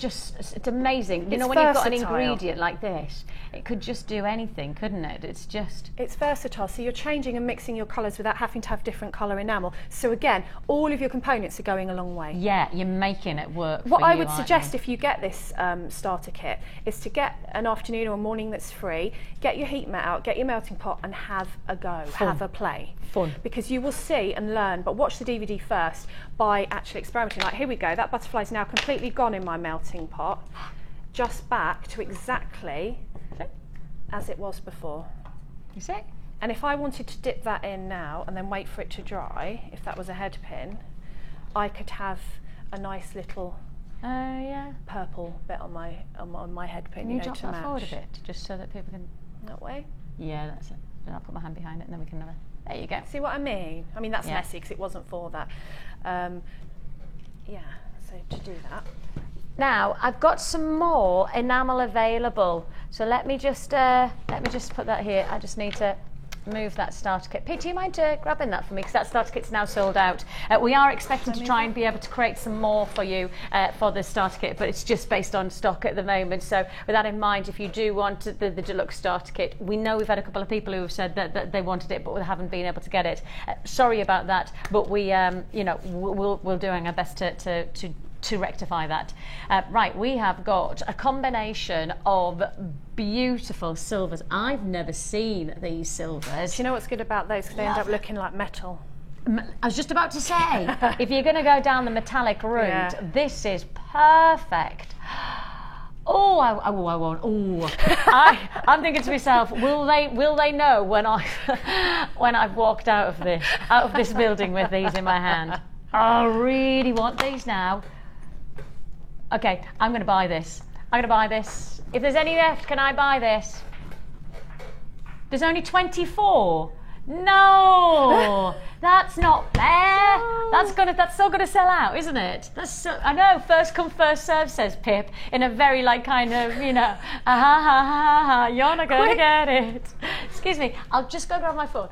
amazing. You know, when you've got an ingredient like this, it could just do anything, couldn't it? It's versatile, so you're changing and mixing your colours without having to have different colour enamel. So again, all of your components are going a long way. Yeah, you're making it work What I would suggest if you get this starter kit is to get an afternoon or a morning that's free, get your heat mat out, get your melting pot and have a go, have a play. Fun. Because you will see and learn, but watch the DVD first by actually experimenting. Like, here we go, that butterfly's now completely gone in my melting pot, just back to exactly as it was before. You see? And if I wanted to dip that in now and then wait for it to dry, if that was a head pin, I could have a nice little purple bit on my head pin. Can you drop that forward a bit, just so that people can... That way? Yeah, that's it. Then I'll put my hand behind it and then we can have it. There you go. See what I mean? I mean, that's messy because it wasn't for that. Yeah, so to do that. Now, I've got some more enamel available. So let me just put that here. I just need to move that starter kit. Pete, do you mind grabbing that for me? Because that starter kit's now sold out. We are expecting to try and be able to create some more for you for the starter kit, but it's just based on stock at the moment. So with that in mind, if you do want the deluxe starter kit, we know we've had a couple of people who have said that they wanted it, but we haven't been able to get it. Sorry about that, but we, you know, we're doing our best to rectify that. Right, we have got a combination of beautiful silvers. I've never seen these silvers. Do you know what's good about those? Because they end up looking like metal. I was just about to say, if you're going to go down the metallic route, this is perfect. I won't. I'm thinking to myself, will they know when I've walked out of this building with these in my hand? I really want these now. Okay, I'm going to buy this. If there's any left, can I buy this? There's only 24. No, that's not fair. No. That's still gonna sell out, isn't it? I know. First come, first serve, says Pip, in a very kind of, you know, you're not gonna get it. Excuse me, I'll just go grab my phone.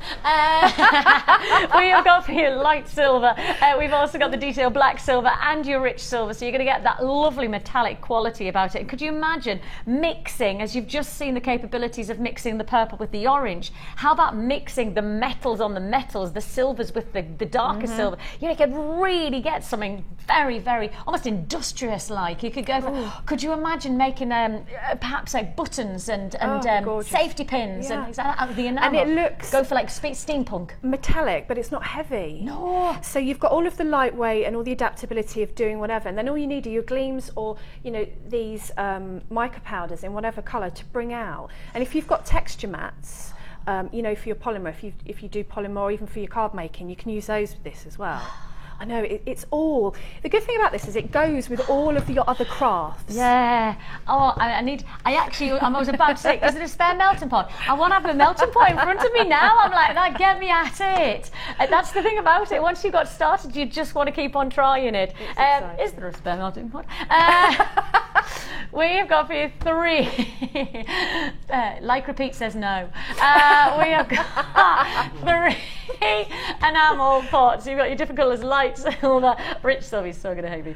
We have got for you light silver. We've also got the detail black silver and your rich silver, so you're gonna get that lovely metallic quality about it. Could you imagine mixing, as you've just seen the capabilities of mixing the purple with the orange? How about mixing the metals on the metals, the silvers with the darker silver? You know, you could really get something very, very almost industrious like. You could go for, could you imagine making perhaps like buttons and safety pins and things like that out of the enamel? And it looks, go for like steampunk. Metallic, but it's not heavy. No. So you've got all of the lightweight and all the adaptability of doing whatever, and then all you need are your gleams or, you know, these mica powders in whatever colour to bring out. And if you've got texture mats, you know, for your polymer, if you do polymer or even for your card making, you can use those with this as well. I know, it's all... The good thing about this is it goes with all of your other crafts. Yeah. Oh, I was about to say, is it a spare melting pot? I want to have a melting pot in front of me now. I'm like, that, get me at it. That's the thing about it. Once you got started, you just want to keep on trying it. Is there a spare melting pot? We've got for you 3. Like Repeat says no. We have got 3 enamel pots. You've got your different colours, light silver, rich silver, he's still going to hate me,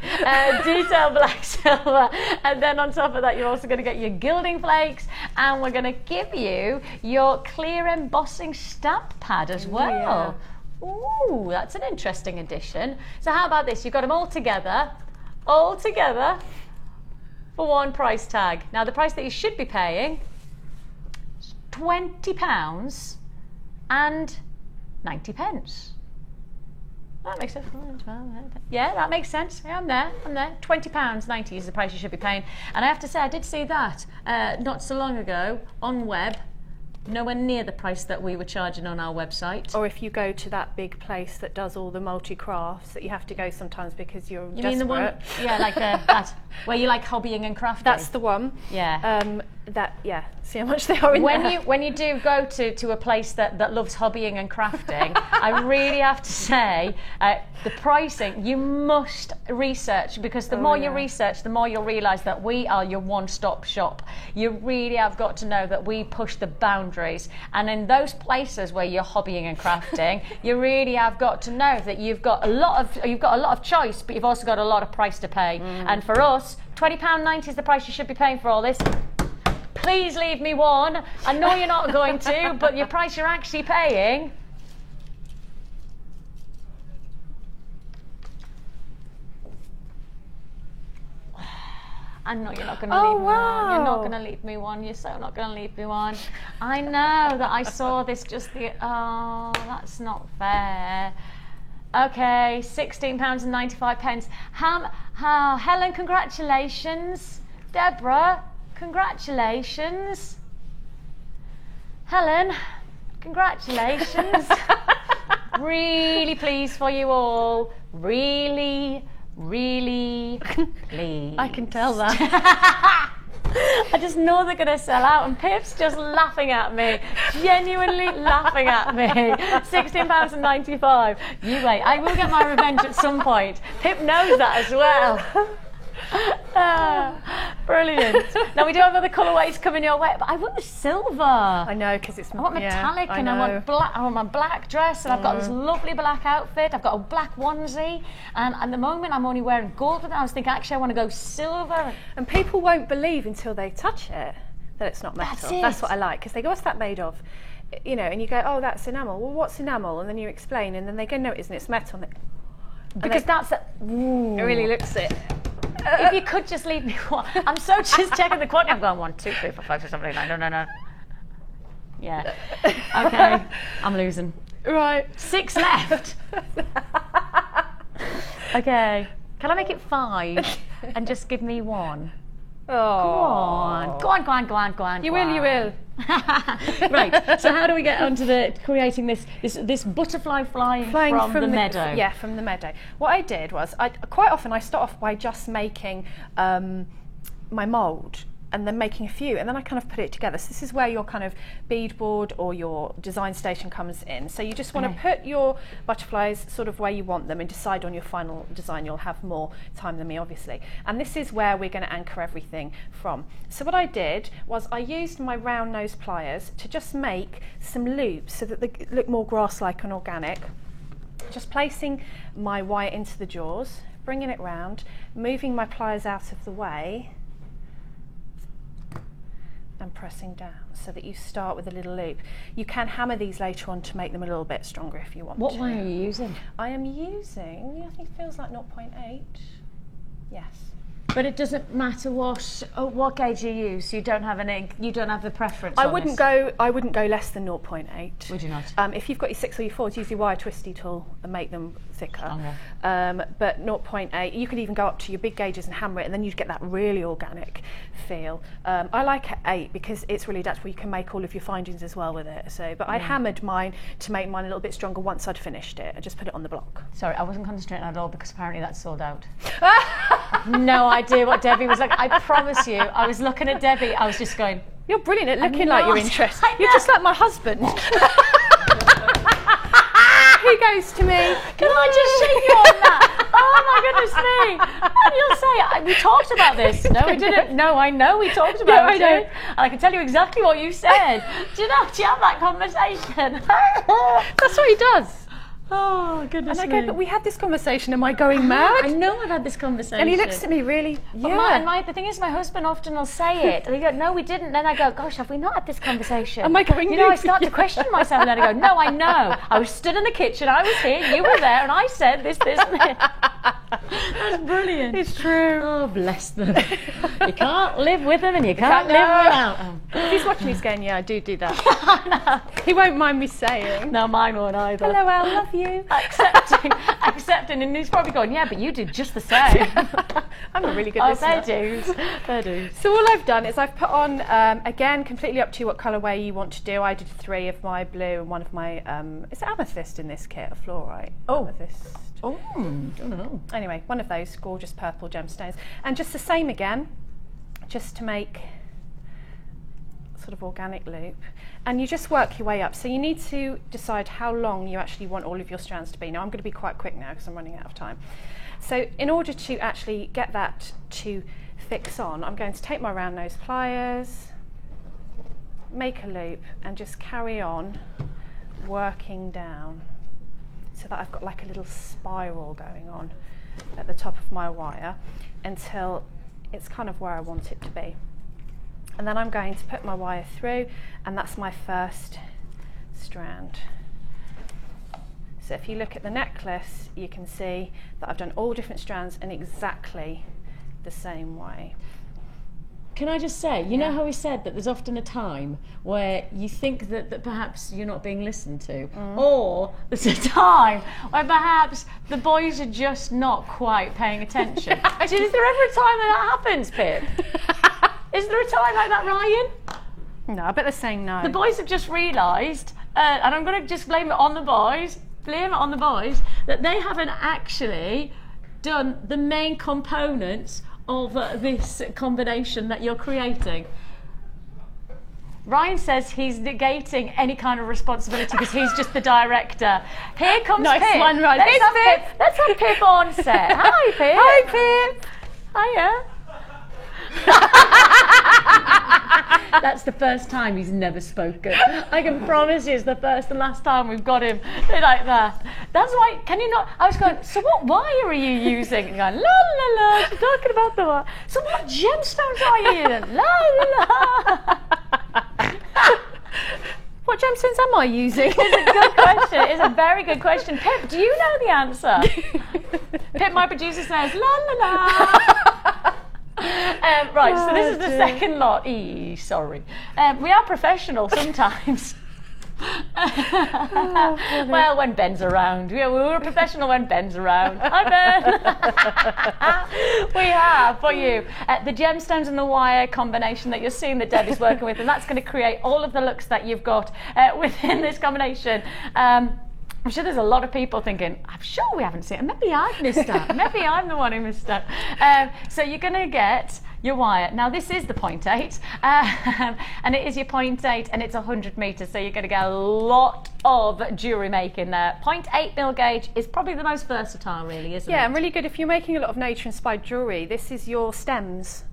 detail black silver, and then on top of that you're also going to get your gilding flakes, and we're going to give you your clear embossing stamp pad as well. Yeah. Ooh, that's an interesting addition. So how about this? You've got them all together for one price tag. Now the price that you should be paying is £20 and 90 pence. That makes sense. Yeah, that makes sense. Yeah, I'm there. £20.90 is the price you should be paying. And I have to say, I did see that not so long ago on web, nowhere near the price that we were charging on our website. Or if you go to that big place that does all the multi-crafts that you have to go sometimes because you're desperate. You mean the one? Yeah, like that, where you like hobbying and crafting. That's the one. Yeah. see how much they are in there. When you do go to a place that loves hobbying and crafting, I really have to say the pricing you must research, because the more you research, the more you'll realise that we are your one-stop shop. You really have got to know that we push the boundaries, and in those places where you're hobbying and crafting, you really have got to know that you've got a lot of choice, but you've also got a lot of price to pay. And for us, £20.90 is the price you should be paying for all this. Please leave me one. I know you're not going to, but your price you're actually paying. I know you're not going to leave me one. You're not going to leave me one. You're so not going to leave me one. I know that I saw this just the... Oh, that's not fair. Okay, £16.95. Helen, congratulations. Deborah, congratulations. Helen, congratulations. Really pleased for you all. Really, really pleased. I can tell that. I just know they're going to sell out, and Pip's just laughing at me, genuinely laughing at me. £16.95. You wait, I will get my revenge at some point. Pip knows that as well. Brilliant. Now we do have other colourways coming your way, but I want the silver. I know, because it's... I want metallic, and I want black. I want my black dress, and I've got this lovely black outfit. I've got a black onesie, and at the moment I'm only wearing gold with it. I was thinking, actually, I want to go silver. And people won't believe until they touch it that it's not metal. That's what I like, because they go, what's that made of? You know, and you go, oh, that's enamel. Well, what's enamel? And then you explain, and then they go, no, it isn't. It's metal. Because that's it. It really looks it. If you could just leave me one. I'm so just checking the quantity. I'm going 1, 2, 3, 4, 5, 6, 7, 8, 9. No. Yeah. Okay. I'm losing. Right. 6 left. Okay. Can I make it 5 and just give me 1? Oh. Go on. You will. Right. So how do we get onto creating this butterfly flying from the meadow? Yeah, from the meadow. What I did was, quite often I start off by just making my mould, and then making a few, and then I kind of put it together. So this is where your kind of beadboard or your design station comes in. So you just want to put your butterflies sort of where you want them and decide on your final design. You'll have more time than me, obviously. And this is where we're going to anchor everything from. So what I did was I used my round nose pliers to just make some loops so that they look more grass-like and organic. Just placing my wire into the jaws, bringing it round, moving my pliers out of the way, and pressing down so that you start with a little loop. You can hammer these later on to make them a little bit stronger if you want to. What wire are you using? I am using, I think it feels like 0.8. Yes. But it doesn't matter what gauge you use. You don't have a preference. I wouldn't go less than 0.8. Would you not? If you've got your 6 or your 4s, use your wire twisty tool and make them thicker. Okay. But 0.8, you could even go up to your big gauges and hammer it, and then you'd get that really organic feel. I like 8 because it's really adaptable. You can make all of your findings as well with it. So, but I hammered mine to make mine a little bit stronger once I'd finished it. I just put it on the block. Sorry, I wasn't concentrating at all because apparently that's sold out. No idea what Debbie was like. I promise you, I was looking at Debbie. I was just going, "You're brilliant at looking like you're interested. You're just like my husband." He goes to me, "Can I just shake you on that?" Oh my goodness me! And you'll say, "We talked about this." No, we didn't. No, I know we talked about it. And I can tell you exactly what you said. Do you have that conversation? That's what he does. Oh, goodness me. And I go, but we had this conversation, am I going mad? I know I've had this conversation. And he looks at me really, the thing is, my husband often will say it. And he goes, no, we didn't. Then I go, gosh, have we not had this conversation? Am I going I start to question myself. And then I go, no, I know. I was stood in the kitchen, I was here, you were there, and I said this, and this. That's brilliant. It's true. Oh, bless them. You can't live with them and you can't live without them. If he's watching, he's going, yeah, I do that. He won't mind me saying. No, mine won't either. Hello, Al, love you. Accepting, and he's probably going, yeah, but you did just the same. I'm a really good listener. Fair dues. So all I've done is I've put on, again, completely up to you what colourway you want to do. I did 3 of my blue and 1 of my, is it amethyst in this kit, or fluorite? Oh. Amethyst. Oh, don't know. Anyway, one of those gorgeous purple gemstones. And just the same again, just to make sort of organic loop, and you just work your way up. So you need to decide how long you actually want all of your strands to be. Now I'm going to be quite quick now because I'm running out of time. So in order to actually get that to fix on, I'm going to take my round nose pliers, make a loop, and just carry on working down so that I've got like a little spiral going on at the top of my wire until it's kind of where I want it to be. And then I'm going to put my wire through, and that's my first strand. So if you look at the necklace, you can see that I've done all different strands in exactly the same way. Can I just say, you know how we said that there's often a time where you think that perhaps you're not being listened to, or there's a time where perhaps the boys are just not quite paying attention. Is there ever a time that happens, Pip? Is there a time like that, Ryan? No, I bet they're saying no. The boys have just realised, and I'm going to just blame it on the boys, that they haven't actually done the main components of this combination that you're creating. Ryan says he's negating any kind of responsibility because he's just the director. Here comes nice Pip. one, Ryan. Let's have Pip on set. Hi, Pip. Hi, Pip. Hiya. That's the first time he's never spoken. I can promise you it's the first and last time we've got him like that. That's why, can you not? I was going, so what wire are you using? And going, la la la, she's talking about the wire. So what gemstones are you using? La la la. What gemstones am I using? It's a good question. It's a very good question. Pip, do you know the answer? Pip, my producer, says, la la la. Right, so this is the second lot. Sorry. We are professional sometimes. Well, when Ben's around. Yeah, we were professional when Ben's around. Hi, Ben. We have for you the gemstones and the wire combination that you're seeing that Deb is working with, and that's going to create all of the looks that you've got within this combination. I'm sure there's a lot of people thinking, I'm sure we haven't seen it. Maybe I've missed out. Maybe I'm the one who missed out. So you're going to get your wire. Now this is the 0.8 and it is your 0.8 and it's 100 metres, so you're going to get a lot of jewellery making there. 0.8 mil gauge is probably the most versatile really, isn't it? Yeah, and really good if you're making a lot of nature inspired jewellery. This is your stems.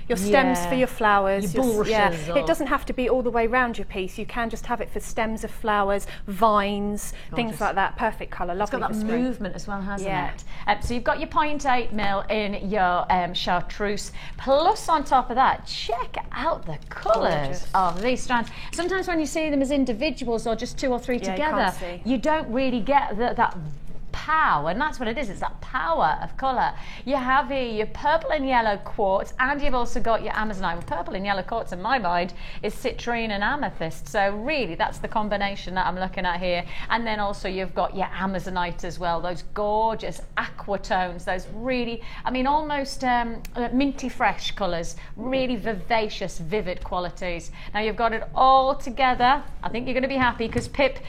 Your stems for your flowers. Your bushes. It doesn't have to be all the way round your piece. You can just have it for stems of flowers, vines, things like that. Perfect colour, lovely. It's got that for spring. movement as well, hasn't it? So you've got your 0.8 mil in your chartreuse. Plus on top of that, check out the colours of these strands. Sometimes when you see them as individuals or just two or three together, you don't really get that power, and that's what it is, it's that power of colour. You have here your purple and yellow quartz, and you've also got your amazonite. Well, purple and yellow quartz in my mind is citrine and amethyst, so really that's the combination that I'm looking at here. And then also you've got your amazonite as well, those gorgeous aqua tones, those really, I mean, almost minty fresh colours, really vivacious, vivid qualities. Now you've got it all together. I think you're going to be happy because Pip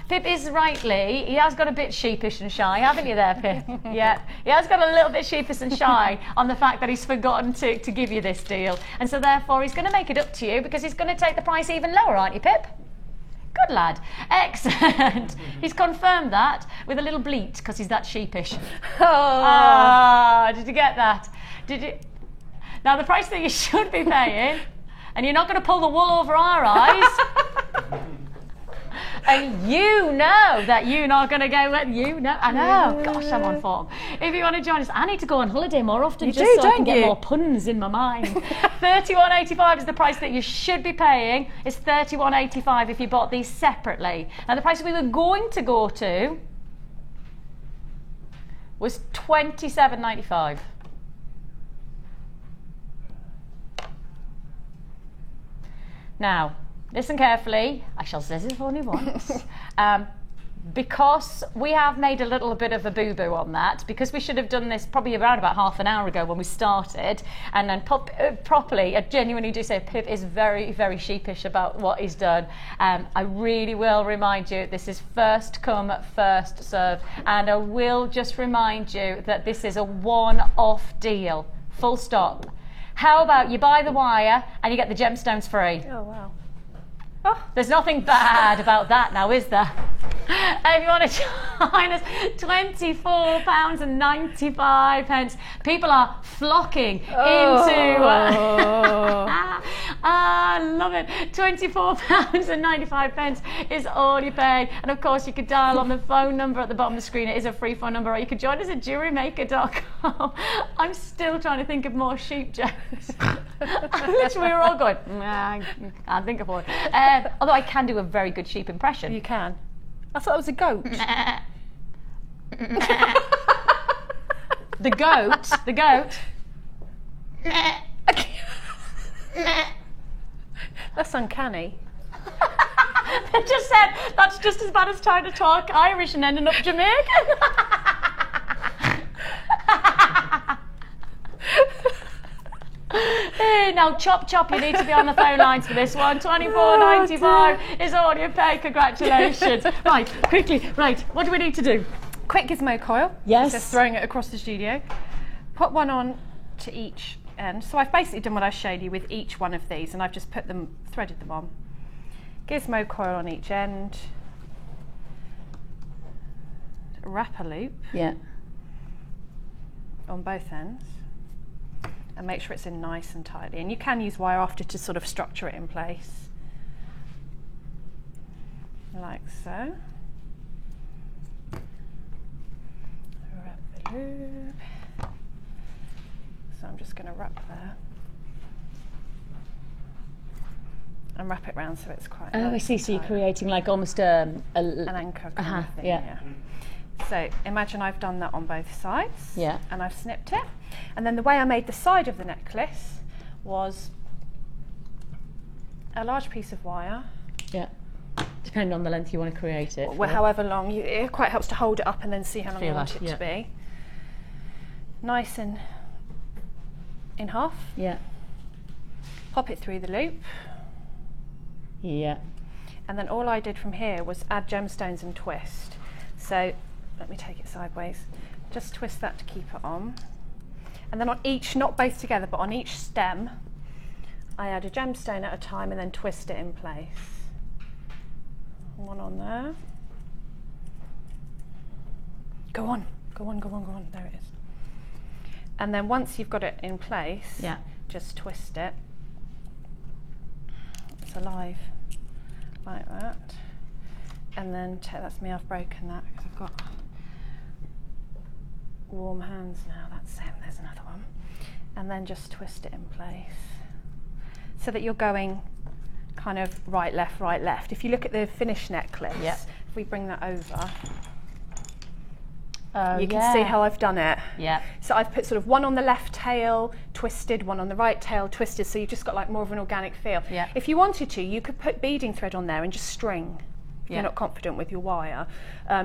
is rightly, he has got a bit sheepish and shy, haven't you there, Pip? Yeah, he has got a little bit sheepish and shy on the fact that he's forgotten to give you this deal, and so therefore he's going to make it up to you because he's going to take the price even lower, aren't you, Pip? Good lad. Excellent. He's confirmed that with a little bleat because he's that sheepish. Did you get that? Did you? Now the price that you should be paying, and you're not going to pull the wool over our eyes. And you know that you're not going to go with you know. I know. Gosh, I'm on form. If you want to join us, I need to go on holiday more often so I can get more puns in my mind. $31.85 is the price that you should be paying. It's $31.85 if you bought these separately. Now the price we were going to go to was $27.95. Now, listen carefully, I shall say this only once. Because we have made a little bit of a boo-boo on that, because we should have done this probably around about half an hour ago when we started, and then properly, I genuinely do say Pip is very, very sheepish about what he's done. I really will remind you, this is first come, first serve, and I will just remind you that this is a one-off deal, full stop. How about you buy the wire and you get the gemstones free? Oh, wow. There's nothing bad about that now, is there? If you want to join us, £24.95. People are flocking into... I love it. £24.95 is all you pay. And of course, you could dial on the phone number at the bottom of the screen. It is a free phone number. Or you could join us at jewellerymaker.com. I'm still trying to think of more sheep jokes. Literally, we were all going, I can't think of one. Although I can do a very good sheep impression. You can. I thought it was a goat. The goat. That's uncanny. They just said that's just as bad as trying to talk Irish and ending up Jamaican. Hey, now chop, you need to be on the phone lines for this one. £24.95 is all you pay. Congratulations. Right, quickly, what do we need to do? Quick gizmo coil. Yes. Just throwing it across the studio. Put one on to each end. So I've basically done what I showed you with each one of these, and I've just threaded them on. Gizmo coil on each end. Wrap a loop. Yeah. On both ends. And make sure it's in nice and tightly. And you can use wire after to sort of structure it in place. Like so. Wrap the loop. So I'm just going to wrap there. And wrap it round so it's quite I see. So you're creating like almost an anchor kind of thing. Yeah. So imagine I've done that on both sides. Yeah. And I've snipped it. And then the way I made the side of the necklace was a large piece of wire. Yeah. Depending on the length you want to create it. Well, however long, it quite helps to hold it up and then see how long you want it to be. Nice and in half. Yeah. Pop it through the loop. Yeah. And then all I did from here was add gemstones and twist. So let me take it sideways. Just twist that to keep it on. And then on each, not both together, but on each stem, I add a gemstone at a time and then twist it in place. One on there. Go on. There it is. And then once you've got it in place, just twist it. It's alive, like that. And then that's me, I've broken that because I've got warm hands now. That's it. There's another one. And then just twist it in place so that you're going kind of right, left. If you look at the finished necklace, if we bring that over, you can see how I've done it. Yeah. So I've put sort of one on the left tail, twisted, one on the right tail, twisted, so you've just got like more of an organic feel. Yeah. If you wanted to, you could put beading thread on there and just string. If you're not confident with your wire,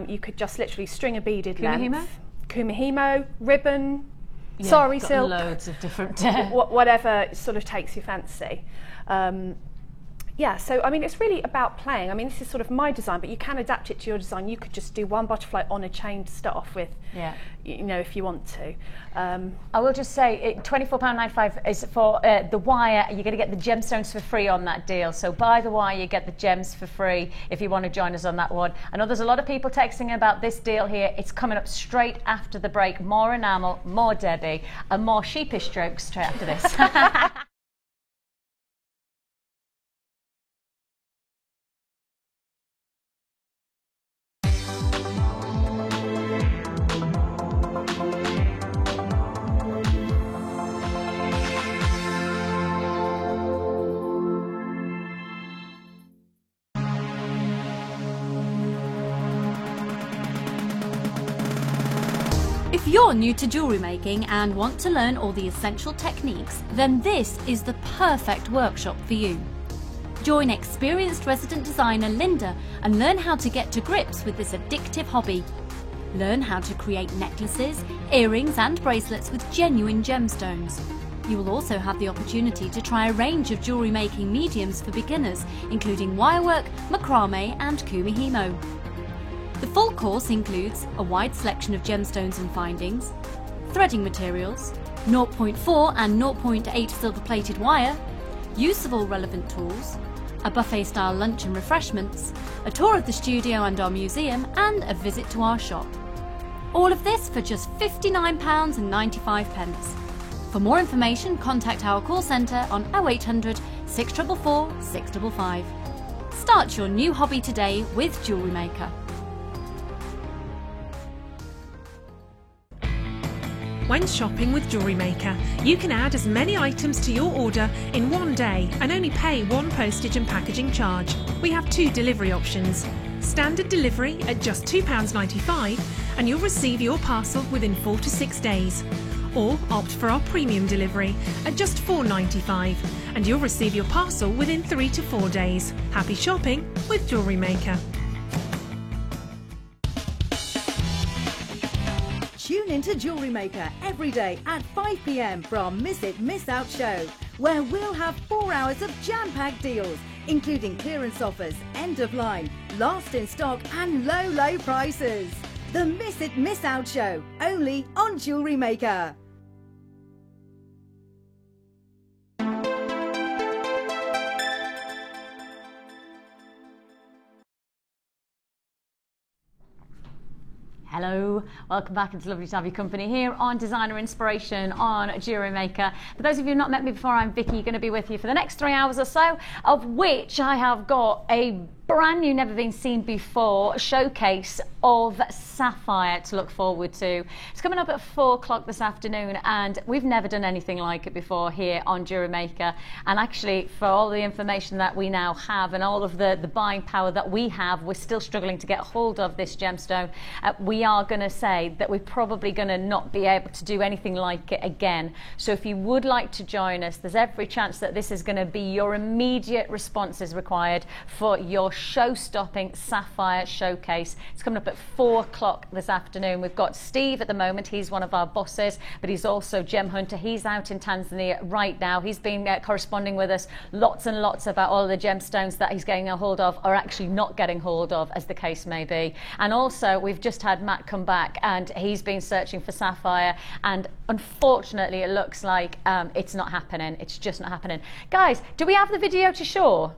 you could just literally string a beaded length. Kumihimo, ribbon, sari silk, loads of different whatever sort of takes your fancy. So I mean, it's really about playing. I mean, this is sort of my design, but you can adapt it to your design. You could just do one butterfly on a chain to start off with, you know, if you want to. I will just say, £24.95 is for the wire. You're going to get the gemstones for free on that deal. So buy the wire, you get the gems for free if you want to join us on that one. I know there's a lot of people texting about this deal here. It's coming up straight after the break. More enamel, more Debbie, and more sheepish jokes straight after this. If you're new to jewellery making and want to learn all the essential techniques, then this is the perfect workshop for you. Join experienced resident designer Linda and learn how to get to grips with this addictive hobby. Learn how to create necklaces, earrings and bracelets with genuine gemstones. You will also have the opportunity to try a range of jewellery making mediums for beginners, including wirework, macrame and kumihimo. The full course includes a wide selection of gemstones and findings, threading materials, 0.4 and 0.8 silver-plated wire, use of all relevant tools, a buffet-style lunch and refreshments, a tour of the studio and our museum, and a visit to our shop. All of this for just £59.95. For more information, contact our call centre on 0800 644 655. Start your new hobby today with Jewellery Maker. When shopping with Jewellery Maker, you can add as many items to your order in one day and only pay one postage and packaging charge. We have 2 delivery options. Standard delivery at just £2.95 and you'll receive your parcel within 4 to 6 days. Or opt for our premium delivery at just £4.95 and you'll receive your parcel within 3 to 4 days. Happy shopping with Jewellery Maker. Tune into Jewellery Maker every day at 5 p.m. for our Miss It, Miss Out show, where we'll have 4 hours of jam-packed deals, including clearance offers, end of line, last in stock and low, low prices. The Miss It, Miss Out show, only on Jewellery Maker. Hello, welcome back. It's lovely to have your company here on Designer Inspiration on Jewellery Maker. For those of you who have not met me before, I'm Vicky, going to be with you for the next 3 hours or so, of which I have got a brand new, never been seen before showcase of sapphire to look forward to. It's coming up at 4 o'clock this afternoon and we've never done anything like it before here on Jewellery Maker. And actually, for all the information that we now have and all of the buying power that we have, we're still struggling to get hold of this gemstone. We are going to say that we're probably going to not be able to do anything like it again. So if you would like to join us, there's every chance that this is going to be your immediate responses required for your show-stopping sapphire showcase. It's coming up at 4 o'clock this afternoon. We've got Steve at the moment. He's one of our bosses, but he's also gem hunter. He's out in Tanzania right now. He's been corresponding with us lots and lots about all of the gemstones that he's getting a hold of or actually not getting hold of, as the case may be. And also, we've just had Matt come back and he's been searching for sapphire, and unfortunately it looks like it's not happening. It's just not happening. Guys, do we have the video to show?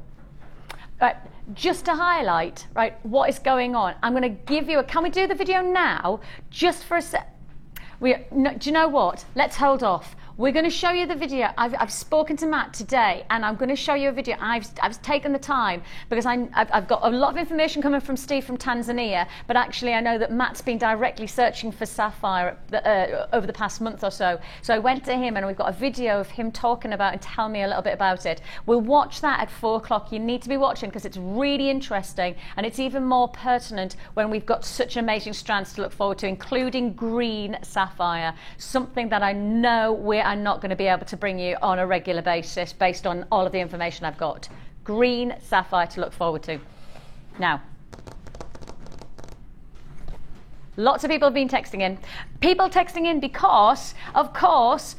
Right, just to highlight, right, what is going on, I'm going to give you a, can we do the video now, just for a sec? No, do you know what? Let's hold off. We're going to show you the video. I've spoken to Matt today and I'm going to show you a video. I've taken the time because I've got a lot of information coming from Steve from Tanzania, but actually I know that Matt's been directly searching for sapphire over the past month or so. So I went to him and we've got a video of him talking about and telling me a little bit about it. We'll watch that at 4 o'clock. You need to be watching because it's really interesting and it's even more pertinent when we've got such amazing strands to look forward to, including green sapphire, something that I know I'm not going to be able to bring you on a regular basis based on all of the information I've got. Green sapphire to look forward to. Now, lots of people have been texting in. People texting in because, of course,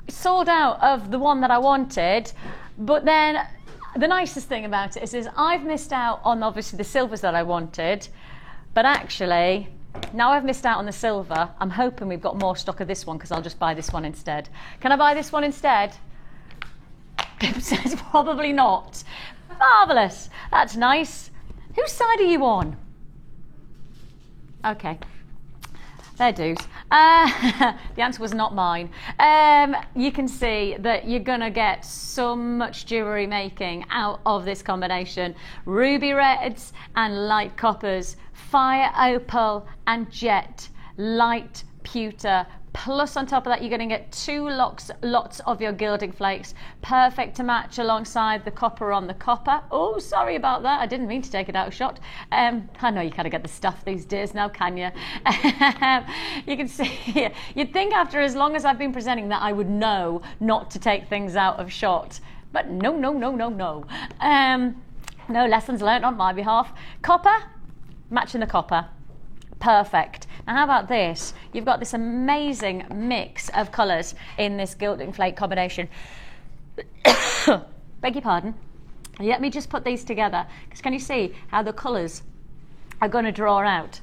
sold out of the one that I wanted, but then the nicest thing about it is I've missed out on obviously the silvers that I wanted, but actually now I've missed out on the silver. I'm hoping we've got more stock of this one because I'll just buy this one instead. Can I buy this one instead? Pip says probably not. Marvellous. That's nice. Whose side are you on? Okay. Fair dues. The answer was not mine. You can see that you're going to get so much jewellery making out of this combination. Ruby reds and light coppers, fire opal and jet, light pewter. Plus on top of that you're going to get 2 lots of your gilding flakes, perfect to match alongside the copper on the copper. Oh, sorry about that, I didn't mean to take it out of shot. I know you kind of get the stuff these days now, can you? You can see, you'd think after as long as I've been presenting that I would know not to take things out of shot, but no. No lessons learnt on my behalf. Copper, matching the copper. Perfect. Now how about this? You've got this amazing mix of colours in this gilding flake combination. Beg your pardon. Let me just put these together, because can you see how the colours are going to draw out?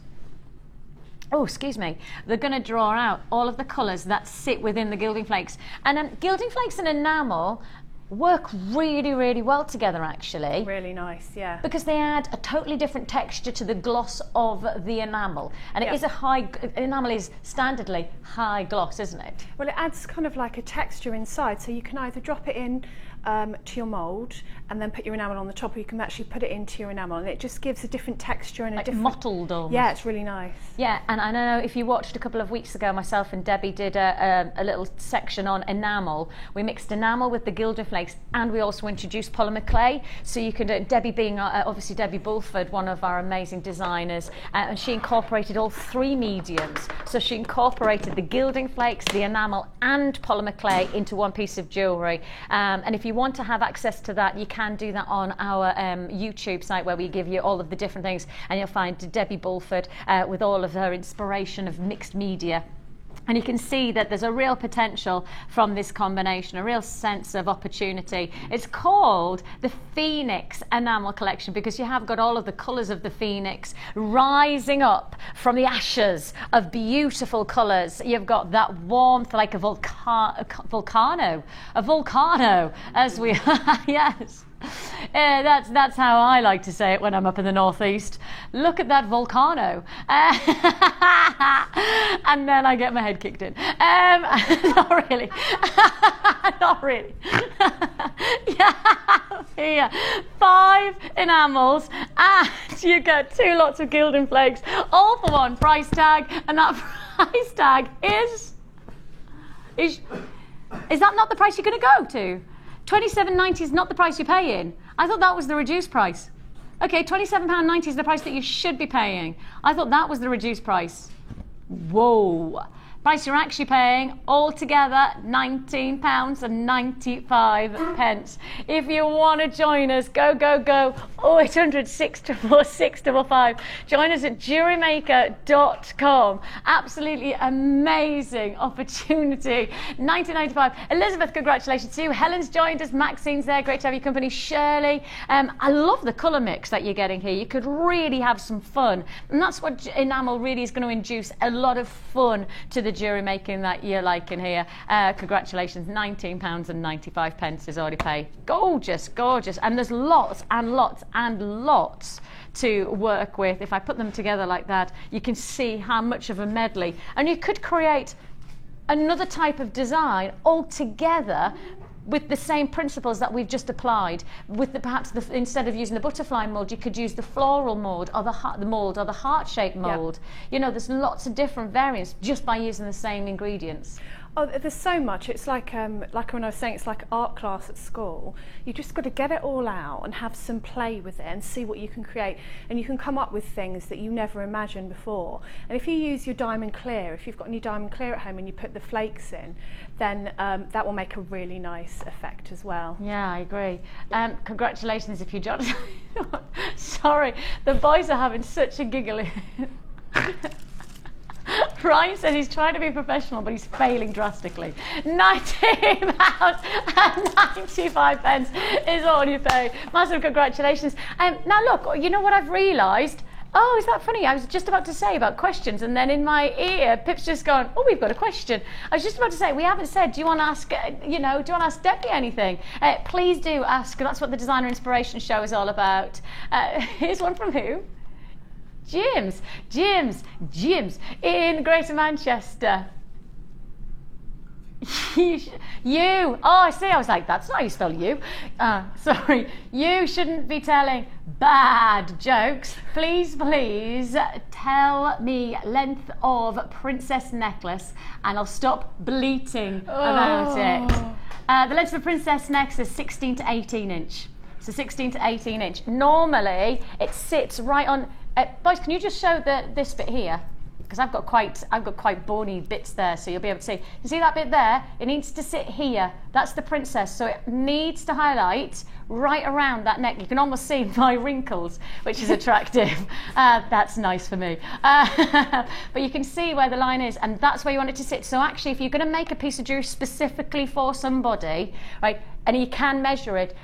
oh, excuse me, they're going to draw out all of the colours that sit within the gilding flakes. And gilding flakes and enamel work really, really well together, actually. Really nice, yeah. Because they add a totally different texture to the gloss of the enamel. And it is enamel is standardly high gloss, isn't it? Well, it adds kind of like a texture inside, so you can either drop it in to your mould and then put your enamel on the top, or you can actually put it into your enamel, and it just gives a different texture and like a different... mottled almost. Yeah, it's really nice. Yeah, and I know if you watched a couple of weeks ago, myself and Debbie did a little section on enamel. We mixed enamel with the gilding flakes, and we also introduced polymer clay. So you can, Debbie being obviously Debbie Bulford, one of our amazing designers, and she incorporated all three mediums. So she incorporated the gilding flakes, the enamel, and polymer clay into one piece of jewellery. And if you want to have access to that, you can do that on our YouTube site, where we give you all of the different things, and you'll find Debbie Bulford with all of her inspiration of mixed media. And you can see that there's a real potential from this combination, a real sense of opportunity. It's called the Phoenix Enamel Collection because you have got all of the colours of the phoenix rising up from the ashes of beautiful colours. You've got that warmth like a volcano, as we, yes. That's how I like to say it when I'm up in the northeast. Look at that volcano. And then I get my head kicked in. Not really. Not really. Yeah. 5 enamels and you get 2 lots of gilding flakes, all for one price tag, and that price tag is that not the price you're going to go to? £27.90 is not the price you're paying. I thought that was the reduced price. Okay, £27.90 is the price that you should be paying. I thought that was the reduced price. Whoa. Price you're actually paying altogether £19.95. If you want to join us, go 0800 644 655. Join us at jewelrymaker.com. Absolutely amazing opportunity. £19.95. Elizabeth, congratulations to you. Helen's joined us. Maxine's there. Great to have your company. Shirley. I love the colour mix that you're getting here. You could really have some fun. And that's what enamel really is going to induce, a lot of fun to the jewellery making that you're liking here. Congratulations, £19.95 is already paid. Gorgeous, gorgeous. And there's lots and lots and lots to work with. If I put them together like that, you can see how much of a medley. And you could create another type of design altogether with the same principles that we've just applied. With instead of using the butterfly mould, you could use the floral mould or the heart-shaped mould. Yep. You know, there's lots of different variants just by using the same ingredients. Oh, there's so much. It's like when I was saying, it's like art class at school. You just got to get it all out and have some play with it and see what you can create. And you can come up with things that you never imagined before. And if you use your diamond clear, if you've got any diamond clear at home and you put the flakes in, then that will make a really nice effect as well. Yeah, I agree. Congratulations if you joined. Sorry, the boys are having such a giggle. Ryan says he's trying to be professional, but he's failing drastically. £19.95 is all you pay. Massive congratulations. Now look, you know what I've realised? Oh, is that funny? I was just about to say about questions, and then in my ear, Pip's just gone, oh, we've got a question. I was just about to say, we haven't said, do you want to ask, do you want to ask Debbie anything? Please do ask. That's what the Designer Inspiration Show is all about. Here's one from who? Jim's in Greater Manchester. You, oh, I see, I was like, that's not how you spell you. Sorry, you shouldn't be telling bad jokes. Please tell me length of princess necklace and I'll stop bleating about it. The length of the princess necklace is 16 to 18 inch. So 16 to 18 inch. Normally, it sits right on. Boys, can you just show this bit here? Because I've got quite bony bits there, so you'll be able to see. You see that bit there? It needs to sit here, That's the princess. So it needs to highlight right around that neck. You can almost see my wrinkles, which is attractive. That's nice for me. But you can see where the line is, and that's where you want it to sit. So actually, if you're going to make a piece of jewelry specifically for somebody, right, and you can measure it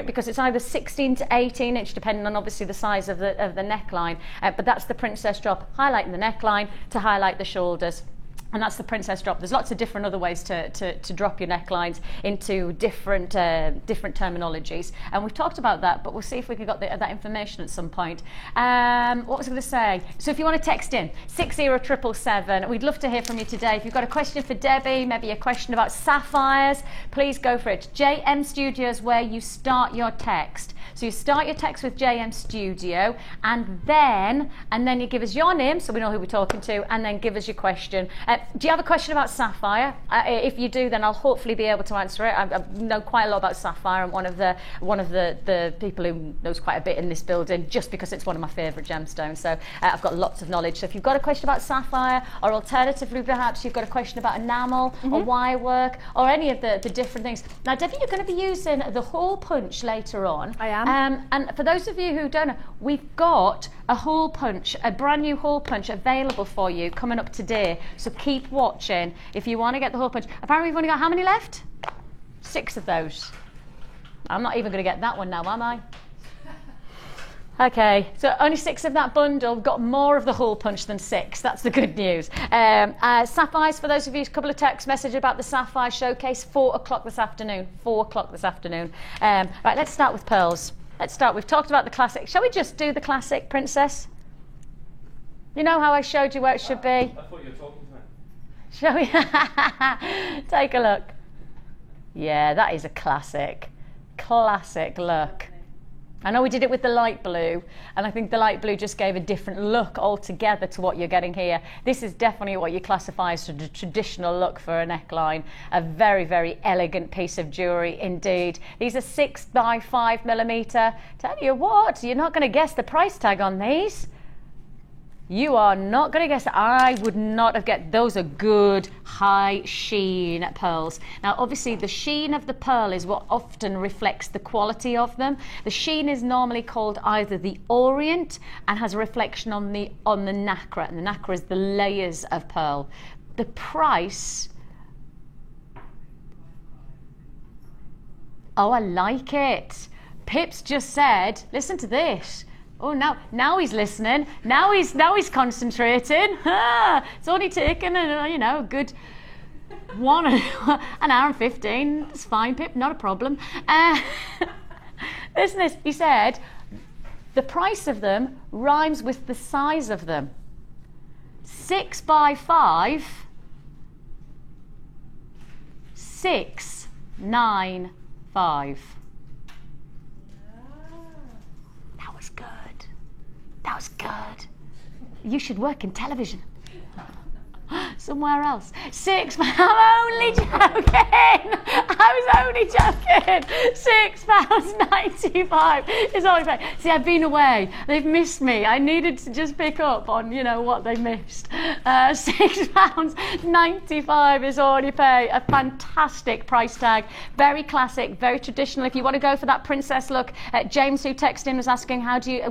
because it's either 16 to 18 inch, depending on obviously the size of the neckline. But that's the princess drop, highlighting the neckline to highlight the shoulders. And that's the princess drop. There's lots of different other ways to drop your necklines into different terminologies. And we've talked about that, but we'll see if we can get that information at some point. What was I going to say? So if you want to text in, 60777, we'd love to hear from you today. If you've got a question for Debbie, maybe a question about sapphires, please go for it. JM Studio is where you start your text. So you start your text with JM Studio, and then you give us your name, so we know who we're talking to, and then give us your question. Do you have a question about sapphire? If you do, then I'll hopefully be able to answer it. I know quite a lot about sapphire. I'm one of the people who knows quite a bit in this building, just because it's one of my favourite gemstones. So I've got lots of knowledge. So if you've got a question about sapphire, or alternatively perhaps you've got a question about enamel or wire work or any of the different things. Now, Debbie, you're going to be using the hole punch later on. I am. And for those of you who don't know, we've got a hole punch, a brand new hole punch available for you coming up today. So keep watching if you want to get the hole punch. Apparently we've only got how many left? 6 of those. I'm not even going to get that one now, am I? Okay, so only 6 of that bundle. We've got more of the hole punch than 6. That's the good news. Sapphires, for those of you, a couple of text messages about the sapphire showcase, 4 o'clock this afternoon. 4 o'clock this afternoon. Right, let's start with pearls. We've talked about the classic. Shall we just do the classic, Princess? You know how I showed you where it should be? I thought you were talking to me. Shall we? Take a look. Yeah, that is a classic. Classic look. I know we did it with the light blue, and I think the light blue just gave a different look altogether to what you're getting here. This is definitely what you classify as a traditional look for a neckline. A very, very elegant piece of jewellery indeed. These are 6 by 5 millimetre. Tell you what, you're not going to guess the price tag on these. You are not going to guess it. I would not have guessed. Those are good, high sheen pearls. Now, obviously, the sheen of the pearl is what often reflects the quality of them. The sheen is normally called either the orient and has a reflection on the nacre. And the nacre is the layers of pearl. The price... Oh, I like it. Pip's just said, listen to this. Oh, now he's listening. Now he's concentrating. It's only taken a good an hour and 15. It's fine, Pip, not a problem. Listen to this. He said the price of them rhymes with the size of them. 6 by 5, 695. That was good. You should work in television. Somewhere else. 6, I'm only joking. I was only joking. £6.95 is all I'm saying. See, I've been away. They've missed me. I needed to just pick up on, what they missed. £6.95 is all you pay. A fantastic price tag. Very classic, very traditional. If you want to go for that princess look, James, who texted in, was asking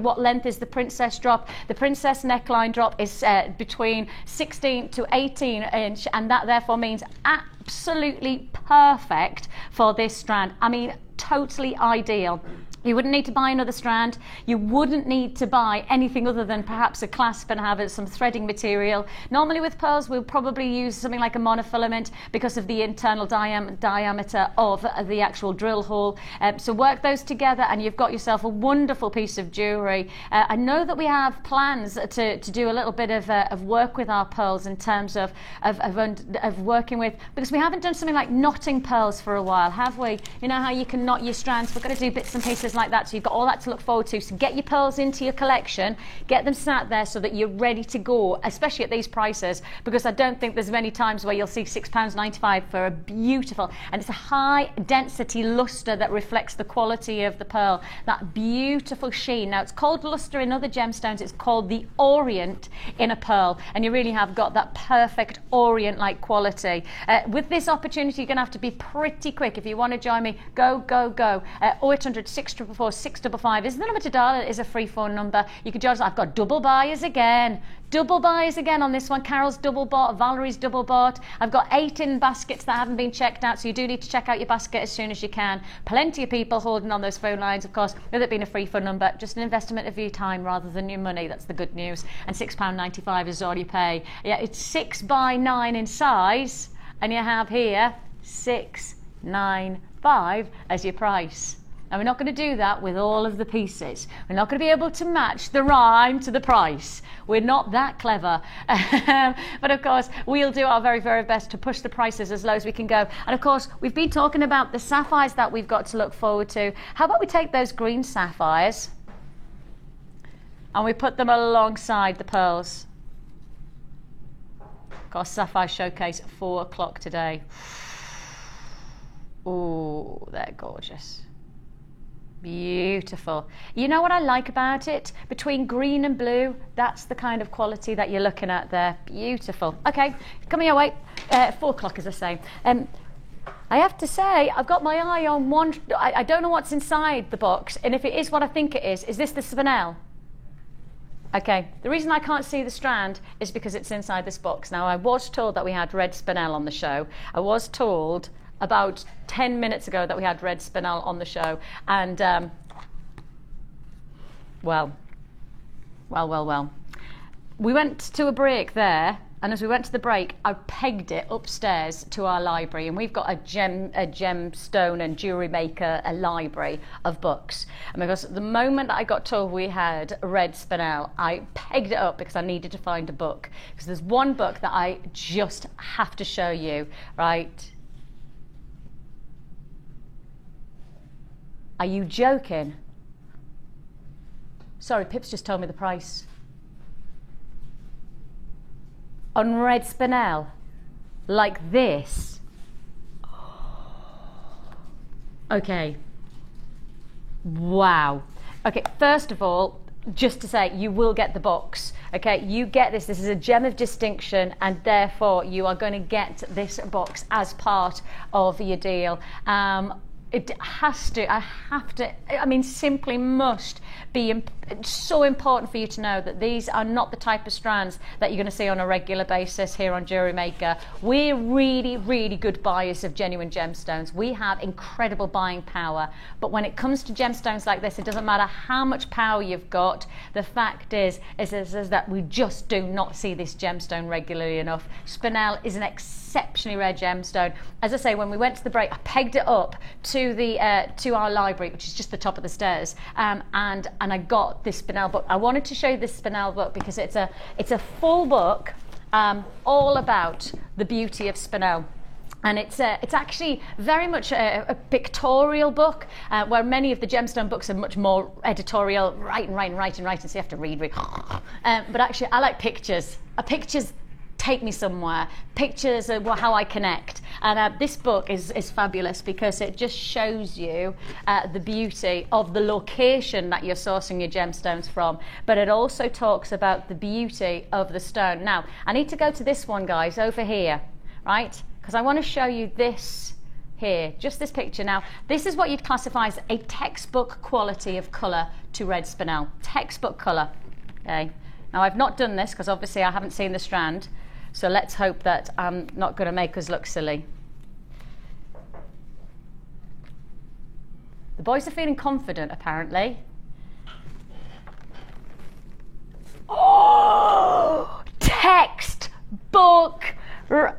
what length is the princess drop. The princess neckline drop is between 16 to 18 inch, and that therefore means absolutely perfect for this strand. I mean, totally ideal. You wouldn't need to buy another strand. You wouldn't need to buy anything other than perhaps a clasp and have some threading material. Normally with pearls, we'll probably use something like a monofilament because of the internal diameter of the actual drill hole. So work those together and you've got yourself a wonderful piece of jewellery. I know that we have plans to do a little bit of work with our pearls in terms of working with, because we haven't done something like knotting pearls for a while, have we? You know how you can knot your strands. We're going to do bits and pieces prices like that, so you've got all that to look forward to. So get your pearls into your collection, get them sat there so that you're ready to go, especially at these prices, because I don't think there's many times where you'll see £6.95 for a beautiful, and it's a high density luster that reflects the quality of the pearl, that beautiful sheen. Now it's called luster in other gemstones, it's called the orient in a pearl, and you really have got that perfect orient-like quality. With this opportunity, you're going to have to be pretty quick. If you want to join me, go. 0800 644 655 is the number to dial. It is a free phone number. You can join us. I've got double buyers again on this one. Carol's double bought, Valerie's double bought. I've got 8 in baskets that haven't been checked out, so you do need to check out your basket as soon as you can. Plenty of people holding on those phone lines, of course, with it being a free phone number. Just an investment of your time rather than your money. That's the good news. And £6.95 is all you pay. Yeah, it's 6 by 9 in size, and you have here 695 as your price. And we're not going to do that with all of the pieces. We're not going to be able to match the rhyme to the price. We're not that clever. But of course, we'll do our very, very best to push the prices as low as we can go. And of course, we've been talking about the sapphires that we've got to look forward to. How about we take those green sapphires and we put them alongside the pearls? Of course, Sapphire Showcase at 4 o'clock today. Oh, they're gorgeous. Beautiful. You know what I like about it? Between green and blue, that's the kind of quality that you're looking at there. Beautiful. Okay, coming your way. 4 o'clock, as I say. I have to say, I've got my eye on one. I don't know what's inside the box, and if it is what I think it is this the spinel? Okay, the reason I can't see the strand is because it's inside this box. Now, I was told that we had red spinel on the show. I was told about 10 minutes ago that we had red spinel on the show, and well, we went to a break there, and as we went to the break, I pegged it upstairs to our library, and we've got a gemstone and jewellery maker, a library of books. And because the moment that I got told we had red spinel, I pegged it up because I needed to find a book, because there's one book that I just have to show you, right? Are you joking? Sorry, Pip's just told me the price. On red spinel, like this. Okay. Wow. Okay, first of all, just to say, you will get the box. Okay, you get this. This is a gem of distinction, and therefore you are going to get this box as part of your deal. It has to, I mean, simply must be so important for you to know that these are not the type of strands that you're going to see on a regular basis here on Jewellery Maker. We're really, really good buyers of genuine gemstones. We have incredible buying power. But when it comes to gemstones like this, it doesn't matter how much power you've got. The fact is that we just do not see this gemstone regularly enough. Spinel is an exceptionally rare gemstone. As I say, when we went to the break, I pegged it up to our library, which is just the top of the stairs, and I got this spinel book. I wanted to show you this spinel book because it's a full book all about the beauty of spinel. And it's actually very much a pictorial book, where many of the gemstone books are much more editorial, write, so you have to read. But actually, I like pictures. Pictures take me somewhere. Pictures are how I connect. And this book is fabulous because it just shows you the beauty of the location that you're sourcing your gemstones from. But it also talks about the beauty of the stone. Now, I need to go to this one, guys, over here, right? Because I want to show you this here, just this picture. Now, this is what you'd classify as a textbook quality of colour to red spinel. Textbook colour, okay? Now, I've not done this because obviously I haven't seen the strand. So let's hope that I'm not going to make us look silly. The boys are feeling confident, apparently. Oh, textbook. I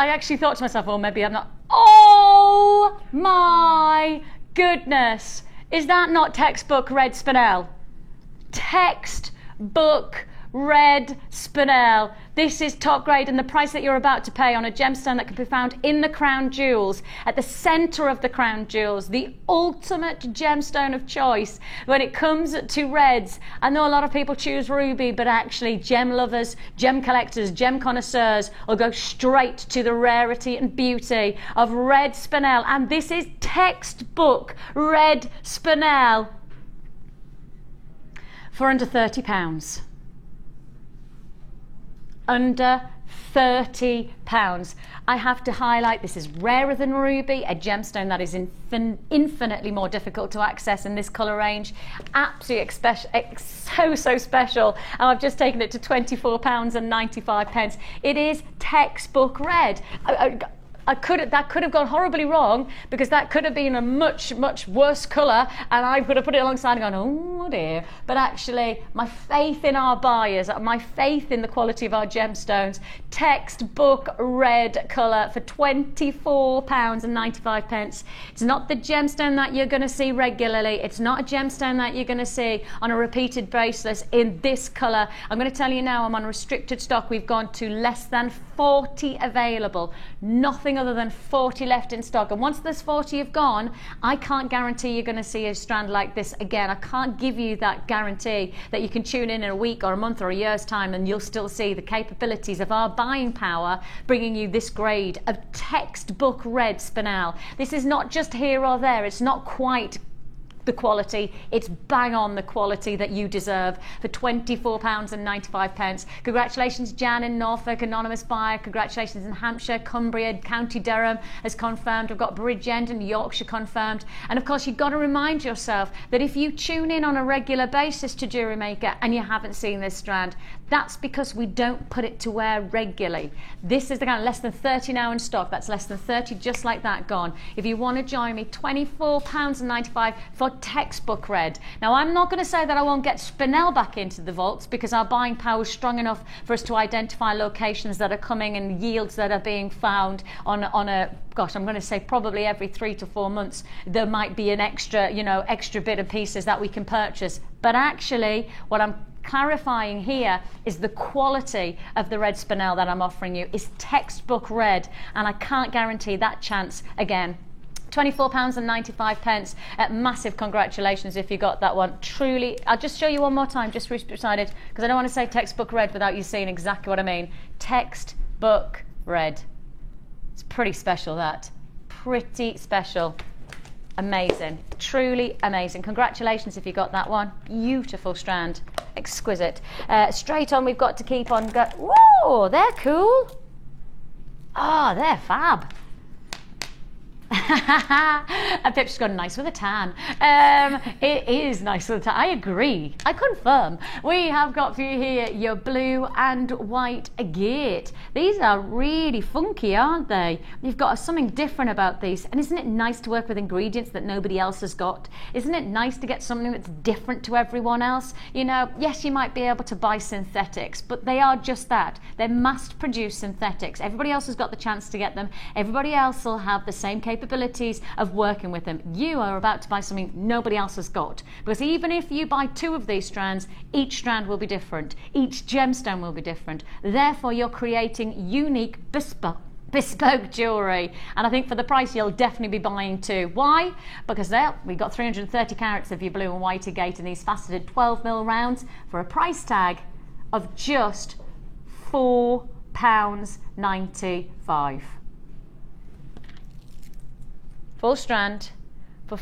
actually thought to myself, oh, maybe I'm not. Oh my goodness. Is that not textbook red spinel? Textbook red spinel. This is top grade, and the price that you're about to pay on a gemstone that can be found in the crown jewels, at the centre of the crown jewels, the ultimate gemstone of choice when it comes to reds. I know a lot of people choose ruby, but actually gem lovers, gem collectors, gem connoisseurs will go straight to the rarity and beauty of red spinel, and this is textbook red spinel for under £30. Under £30. I have to highlight, this is rarer than ruby, a gemstone that is infinitely more difficult to access in this colour range. Absolutely so special. And I've just taken it to £24.95. It is textbook red. That could have gone horribly wrong, because that could have been a much worse colour, and I could have put it alongside and gone, oh dear. But actually, my faith in our buyers, my faith in the quality of our gemstones, textbook red colour for £24.95. It's not the gemstone that you're going to see regularly. It's not a gemstone that you're going to see on a repeated basis in this colour. I'm going to tell you now, I'm on restricted stock. We've gone to less than 40 available. Nothing other than 40 left in stock, and once there's 40 have gone, I can't guarantee you're going to see a strand like this again. I can't give you that guarantee that you can tune in a week or a month or a year's time and you'll still see the capabilities of our buying power bringing you this grade of textbook red spinel. This is not just here or there. It's not quite the quality, it's bang on the quality that you deserve for £24.95. Congratulations, Jan in Norfolk, anonymous buyer. Congratulations in Hampshire, Cumbria, County Durham has confirmed. We've got Bridgend and Yorkshire confirmed. And of course, you've got to remind yourself that if you tune in on a regular basis to Jewellery Maker and you haven't seen this strand, that's because we don't put it to wear regularly. This is the kind of less than 30 now in stock. That's less than 30 just like that gone. If you want to join me, £24.95 for textbook red. Now, I'm not going to say that I won't get spinel back into the vaults, because our buying power is strong enough for us to identify locations that are coming and yields that are being found on a, gosh, I'm going to say probably every 3 to 4 months there might be an extra, extra bit of pieces that we can purchase. But actually, what I'm clarifying here is the quality of the red spinel that I'm offering you is textbook red, and I can't guarantee that chance again. £24.95. Massive congratulations if you got that one. Truly, I'll just show you one more time, just beside it, because I don't want to say textbook red without you seeing exactly what I mean. Textbook red. It's pretty special, that. Pretty special. Amazing. Truly amazing. Congratulations if you got that one. Beautiful strand. Exquisite. Straight on, we've got to keep on going. Whoa, they're cool. Oh, they're fab. And Pip's gone nice with a tan. It is nice with a tan. I agree. I confirm. We have got for you here your blue and white agate. These are really funky, aren't they? You've got something different about these. And isn't it nice to work with ingredients that nobody else has got? Isn't it nice to get something that's different to everyone else? Yes, you might be able to buy synthetics, but they are just that. They're mass-produced synthetics. Everybody else has got the chance to get them. Everybody else will have the same capabilities of working with them. You are about to buy something nobody else has got, because even if you buy 2 of these strands, each strand will be different, each gemstone will be different. Therefore, you're creating unique bespoke jewellery, and I think for the price you'll definitely be buying 2. Why? Because we've got 330 carats of your blue and white agate in these faceted 12mm rounds for a price tag of just £4.95. Full strand for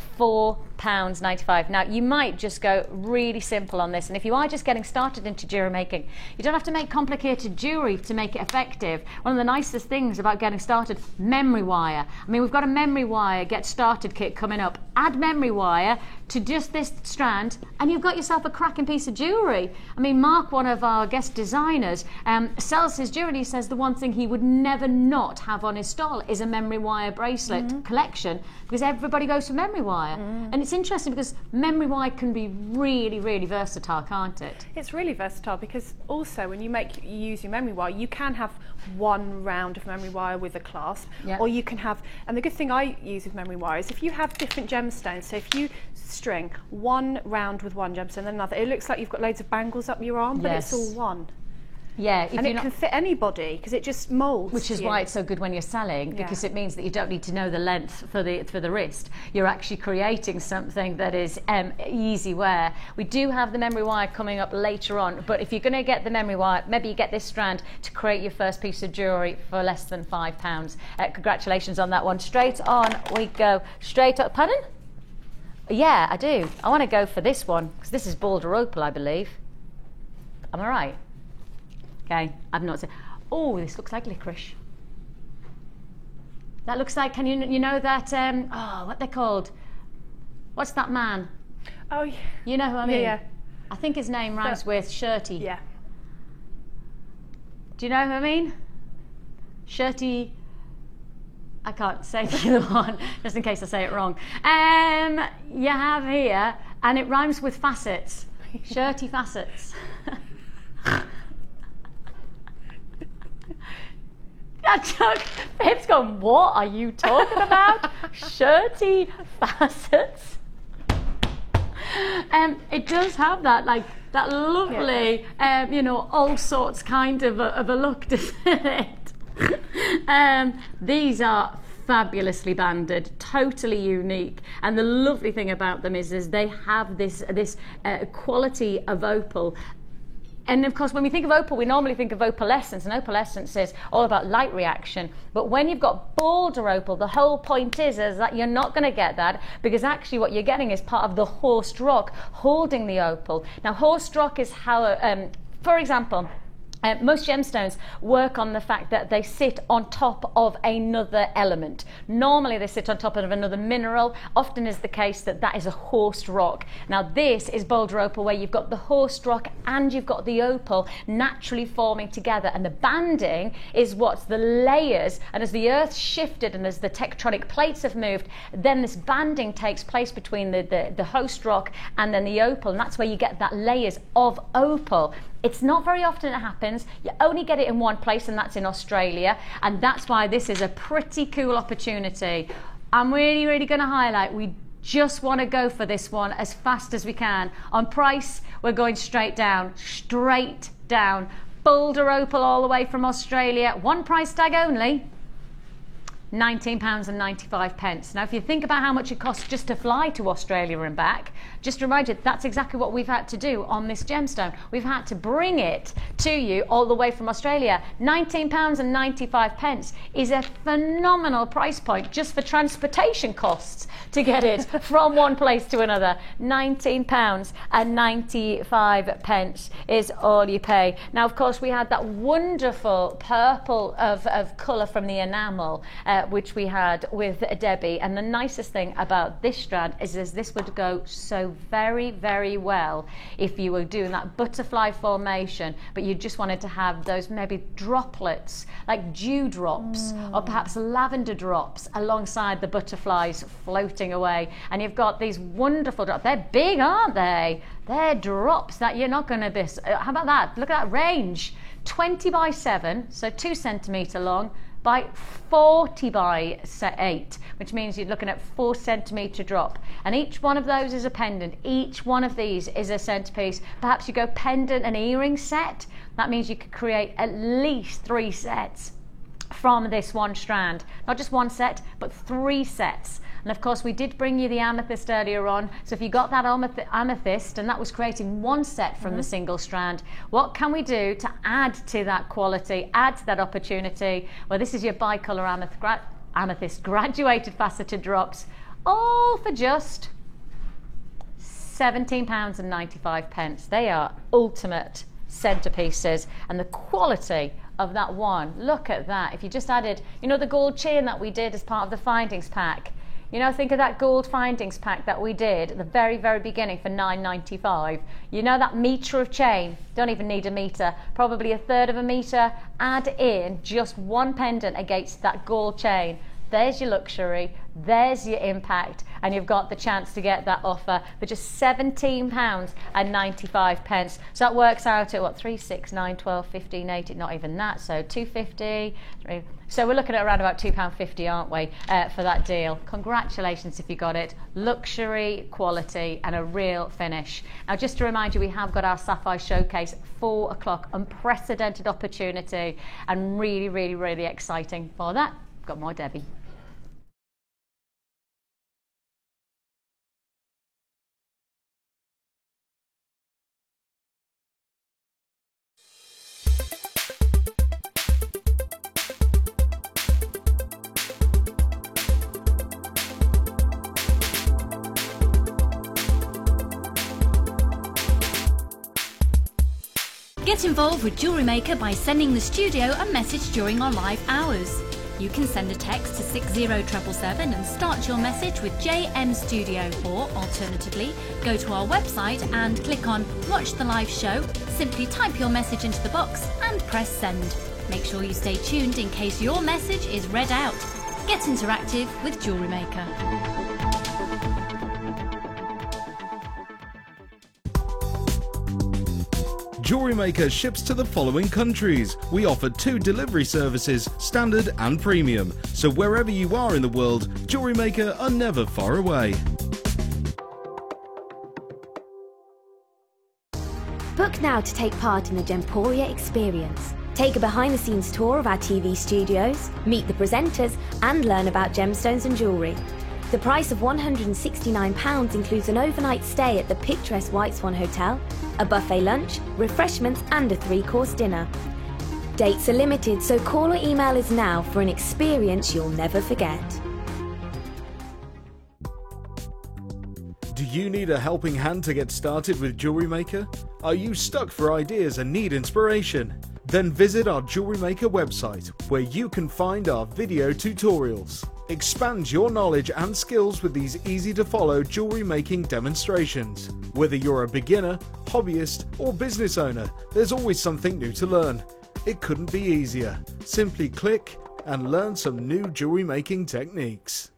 £4.95. Now, you might just go really simple on this, and if you are just getting started into jewellery making, you don't have to make complicated jewellery to make it effective. One of the nicest things about getting started, memory wire. I mean, we've got a memory wire get started kit coming up. Add memory wire to just this strand and you've got yourself a cracking piece of jewellery. I mean, Mark, one of our guest designers, sells his jewellery. He says the one thing he would never not have on his stall is a memory wire bracelet collection, because everybody goes for memory wire. And it's interesting because memory wire can be really, really versatile, can't it? It's really versatile because also when you use your memory wire, you can have one round of memory wire with a clasp, or you can have, and the good thing I use with memory wire is if you have different gemstones, so if you string one round with one gemstone and then another, it looks like you've got loads of bangles up your arm, but it's all one. Yeah, and it can fit anybody because it just moulds. Which is why it's so good when you're selling, because it means that you don't need to know the length for the wrist. You're actually creating something that is easy wear. We do have the memory wire coming up later on, but if you're going to get the memory wire, maybe you get this strand to create your first piece of jewellery for less than £5. Congratulations on that one. Straight on we go. Straight up. Pardon? Yeah, I do. I want to go for this one because this is Balder Opal, I believe. Am I right? Okay, I've not seen. Oh, this looks like licorice. That looks like, can you know that, what they're called? What's that man? Oh, yeah. You know who I mean? Yeah. I think his name rhymes with Shirty. Yeah. Do you know who I mean? Shirty, I can't say the other one, just in case I say it wrong. You have here, and it rhymes with facets. Shirty facets. Pip's gone, what are you talking about? Shirty facets. It does have that, like, that lovely, all sorts kind of a look, doesn't it? These are fabulously banded, totally unique, and the lovely thing about them is they have this quality of opal. And of course, when we think of opal, we normally think of opalescence, and opalescence is all about light reaction. But when you've got Balder Opal, the whole point is that you're not going to get that, because actually what you're getting is part of the horsed rock holding the opal. Now, horsed rock is how, for example, most gemstones work on the fact that they sit on top of another element. Normally they sit on top of another mineral. Often is the case that is a horsed rock. Now this is Balder Opal, where you've got the horsed rock and you've got the opal naturally forming together, and the banding is what's the layers, and as the earth shifted and as the tectonic plates have moved, then this banding takes place between the host rock and then the opal, and that's where you get that layers of opal. It's not very often it happens. You only get it in one place, and that's in Australia, and that's why this is a pretty cool opportunity. I'm really, really going to highlight, we just want to go for this one as fast as we can. On price, we're going straight down. Balder Opal all the way from Australia. One price tag only. £19.95. Now, if you think about how much it costs just to fly to Australia and back, just to remind you, that's exactly what we've had to do on this gemstone. We've had to bring it to you all the way from Australia. £19.95 is a phenomenal price point just for transportation costs to get it from one place to another. £19.95 is all you pay. Now, of course, we had that wonderful purple of colour from the enamel, which we had with Debbie, and the nicest thing about this strand is this would go so very, very well if you were doing that butterfly formation, but you just wanted to have those maybe droplets, like dew drops or perhaps lavender drops alongside the butterflies floating away, and you've got these wonderful drops. They're big, aren't they? They're drops that you're not going to miss. How about that? Look at that range. 20 by 7, so 2 centimetre long, by 40 by 8, which means you're looking at 4 centimetre drop, and each one of those is a pendant. Each one of these is a centerpiece. Perhaps you go pendant and earring set. That means you could create at least 3 sets from this one strand. Not just one set, but 3 sets. And of course, we did bring you the amethyst earlier on. So if you got that amethyst, and that was creating 1 set from the single strand, what can we do to add to that quality, add to that opportunity? Well, this is your bicolour amethyst graduated faceted drops, all for just £17.95. They are ultimate centerpieces, and the quality of that one, look at that. If you just added, the gold chain that we did as part of the findings pack, think of that gold findings pack that we did at the very, very beginning for £9.95. That metre of chain, don't even need a metre, probably 1/3 of a metre, add in just 1 pendant against that gold chain. there's your luxury, there's your impact, and you've got the chance to get that offer for just £17.95. So that works out at what, 3, 6, 9, 12, 15, 18, not even that, so £2.50. So we're looking at around about £2.50, aren't we, for that deal. Congratulations if you got it. Luxury, quality, and a real finish. Now, just to remind you, we have got our Sapphire Showcase, 4 o'clock, unprecedented opportunity, and really, really, really exciting. For that, got more Debbie. Get involved with Jewellery Maker by sending the studio a message during our live hours. You can send a text to 60777 and start your message with JM Studio, or alternatively, go to our website and click on Watch the Live Show, simply type your message into the box and press send. Make sure you stay tuned in case your message is read out. Get interactive with Jewellery Maker. Jewellery Maker ships to the following countries. We offer 2 delivery services, standard and premium. So wherever you are in the world, Jewellery Maker are never far away. Book now to take part in the Gemporia experience. Take a behind-the-scenes tour of our TV studios, meet the presenters, and learn about gemstones and jewellery. The price of £169 includes an overnight stay at the picturesque White Swan Hotel, a buffet lunch, refreshments, and a 3-course dinner. Dates are limited, so call or email us now for an experience you'll never forget. Do you need a helping hand to get started with Jewellery Maker? Are you stuck for ideas and need inspiration? Then visit our Jewellery Maker website, where you can find our video tutorials. Expand your knowledge and skills with these easy-to-follow jewellery making demonstrations. Whether you're a beginner, hobbyist, or business owner, there's always something new to learn. It couldn't be easier. Simply click and learn some new jewellery making techniques.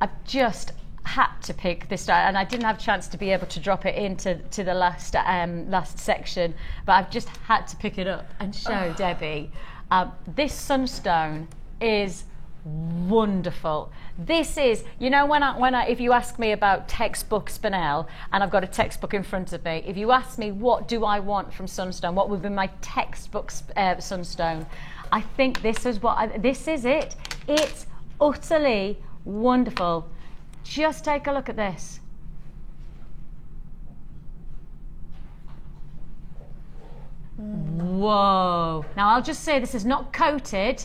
I've just had to pick this and I didn't have a chance to be able to drop it into the last section, but I've just had to pick it up and show Debbie. This sunstone is wonderful. This is, you know, when I if you ask me about textbook spinel, and I've got a textbook in front of me, if you ask me what do I want from sunstone, what would be my textbook sunstone, I think this is this is it. It's utterly wonderful. Just take a look at this. Whoa. Now I'll just say this is not coated.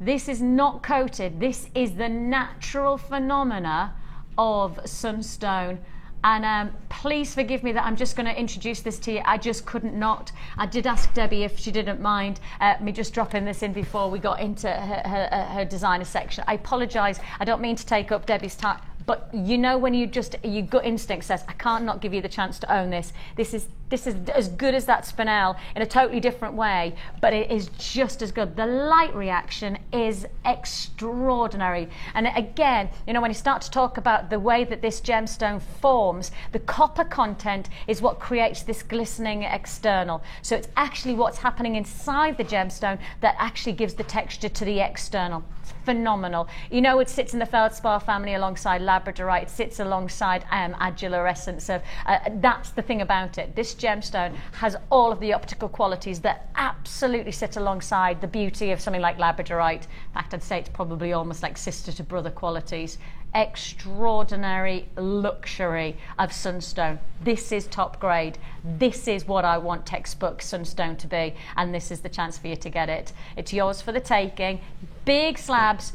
This is not coated. This is the natural phenomena of sunstone. And please forgive me that I'm just going to introduce this to you. I just couldn't not. I did ask Debbie if she didn't mind me just dropping this in before we got into her designer section. I apologise. I don't mean to take up Debbie's time. But you know when your gut instinct says, I can't not give you the chance to own this. This is as good as that spinel in a totally different way, but it is just as good. The light reaction is extraordinary. And again, you know, when you start to talk about the way that this gemstone forms, the copper content is what creates this glistening external. So it's actually what's happening inside the gemstone that actually gives the texture to the external. It's phenomenal. You know, it sits in the feldspar family alongside labradorite. It sits alongside adularescence. That's the thing about it. This gemstone has all of the optical qualities that absolutely sit alongside the beauty of something like labradorite. In fact, I'd say it's probably almost like sister to brother qualities. Extraordinary luxury of sunstone. this is top grade, this is what I want textbook Sunstone to be, and this is the chance for you to get it. It's yours for the taking. Big slabs,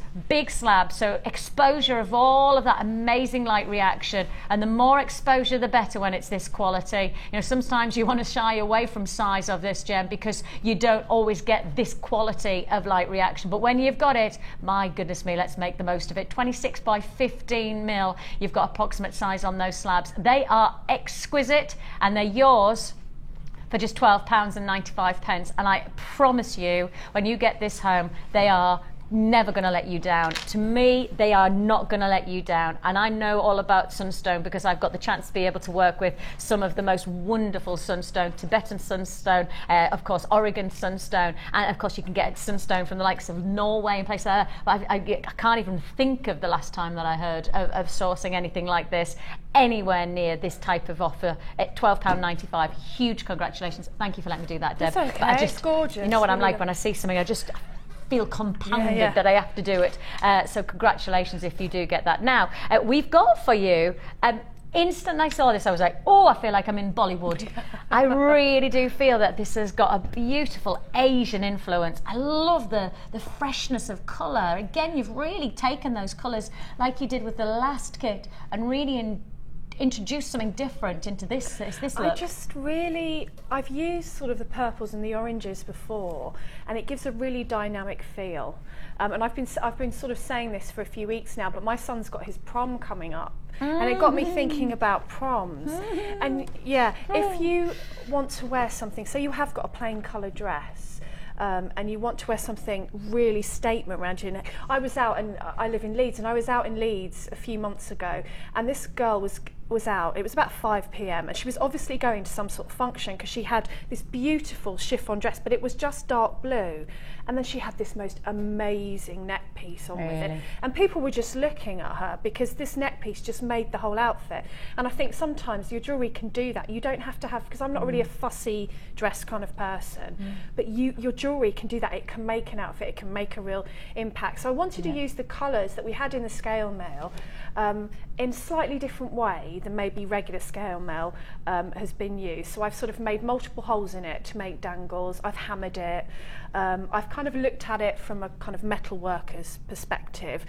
so exposure of all of that amazing light reaction, and the more exposure the better when it's this quality. You know, sometimes you want to shy away from size of this gem because you don't always get this quality of light reaction, but when you've got it, my goodness me, let's make the most of it. 26 by 15 mil, you've got approximate size on those slabs. They are exquisite and they're yours for just £12.95, and I promise you, when you get this home, they are never going to let you down. To me, they are not going to let you down, and I know all about Sunstone because I've got the chance to be able to work with some of the most wonderful Sunstone, Tibetan Sunstone, of course Oregon Sunstone, and of course you can get Sunstone from the likes of Norway and places like that. I can't even think of the last time that I heard of sourcing anything like this anywhere near this type of offer at £12.95. Huge congratulations. Thank you for letting me do that, Deb. It's okay, But it's gorgeous. You know what I'm like when I see something, I just feel compounded that I have to do it. So congratulations if you do get that. Now, we've got for you, instant I saw this, I was like, oh, I feel like I'm in Bollywood. I really do feel that this has got a beautiful Asian influence. I love the freshness of colour. Again, you've really taken those colours like you did with the last kit and really introduce something different into this look. I've used sort of the purples and the oranges before, and it gives a really dynamic feel. And I've been sort of saying this for a few weeks now, but my son's got his prom coming up, and it got me thinking about proms. And yeah, if you want to wear something, so you have got a plain colour dress, and you want to wear something really statement around your neck. I live in Leeds, and I was out in Leeds a few months ago, and this girl was out. It was about 5 p.m. and she was obviously going to some sort of function because she had this beautiful chiffon dress, but it was just dark blue, and then she had this most amazing neck piece on with it, and people were just looking at her because this neck piece just made the whole outfit. And I think sometimes your jewellery can do that. You don't have to have, because I'm not really a fussy dress kind of person, but your jewellery can do that. It can make an outfit, it can make a real impact. So I wanted to use the colours that we had in the scale mail in a slightly different way than maybe regular scale mail has been used. So I've sort of made multiple holes in it to make dangles. I've hammered it. I've kind of looked at it from a kind of metal worker's perspective,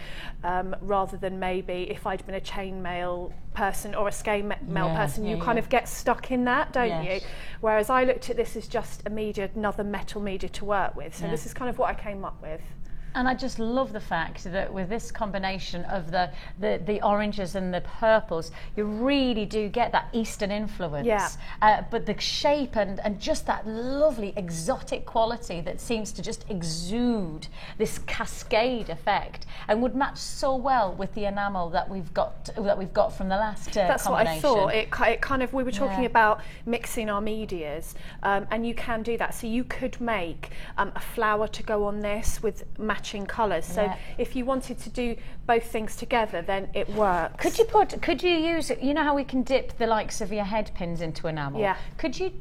rather than maybe if I'd been a chainmail person or a scale mail person, you kind of get stuck in that, don't you? Whereas I looked at this as just another metal media to work with. So this is kind of what I came up with. And I just love the fact that with this combination of the oranges and the purples, you really do get that Eastern influence. But the shape and just that lovely exotic quality that seems to just exude this cascade effect and would match so well with the enamel that we've got from the last That's combination. what I thought. It kind of, we were talking about mixing our medias, and you can do that. So you could make a flower to go on this with matching colours. So if you wanted to do both things together, then it works. Could you use, you know how we can dip the likes of your head pins into enamel? Yeah. Could you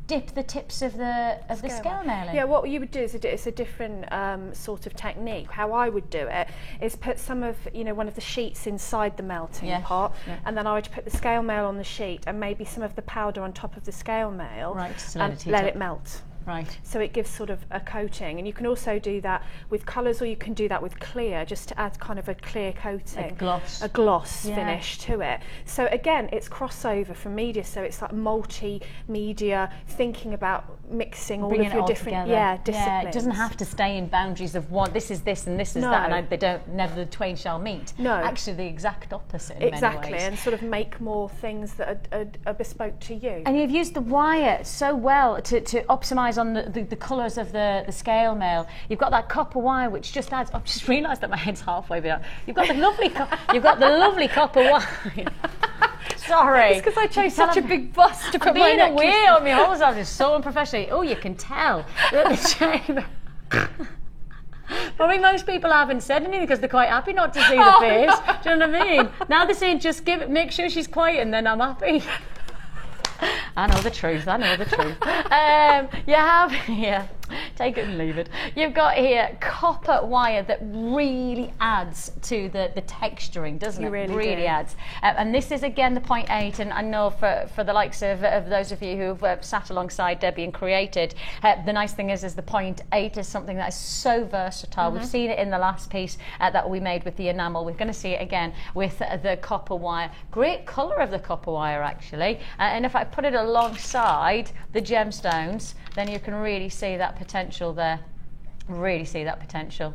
dip the tips of the scale mail in? Yeah, what you would do is it's a different sort of technique. How I would do it is put some of, one of the sheets inside the melting pot, and then I would put the scale mail on the sheet and maybe some of the powder on top of the scale mail, and let it melt. Right. So it gives sort of a coating, and you can also do that with colours, or you can do that with clear, just to add kind of a clear coating, a gloss finish to it. So again, it's crossover from media, so it's like multimedia, thinking about mixing all of your different disciplines. It doesn't have to stay in boundaries of one. This is this and this is that, and they don't. Never the twain shall meet. No, actually, the exact opposite. In many ways. And sort of make more things that are bespoke to you. And you've used the wire so well to optimise on the colours of the scale mail. You've got that copper wire which just adds. I've just realised that my head's halfway down. You've got the lovely copper wire. Sorry. It's because I chose such a big bust to put my necklace. Being away on my whole is so unprofessional. Oh, you can tell that the chamber. Probably most people haven't said anything because they're quite happy not to see the face. No. Do you know what I mean? Now they're saying just make sure she's quiet and then I'm happy. Take it and leave it. You've got here copper wire that really adds to the texturing, doesn't it? Really do. adds. And this is again the 0.8, and I know for the likes of those of you who've sat alongside Debbie and created, the nice thing is the 0.8 is something that is so versatile. We've seen it in the last piece that we made with the enamel. We're going to see it again with the copper wire. Great colour of the copper wire actually, and if I put it alongside the gemstones, then you can really see that potential there. Really see that potential.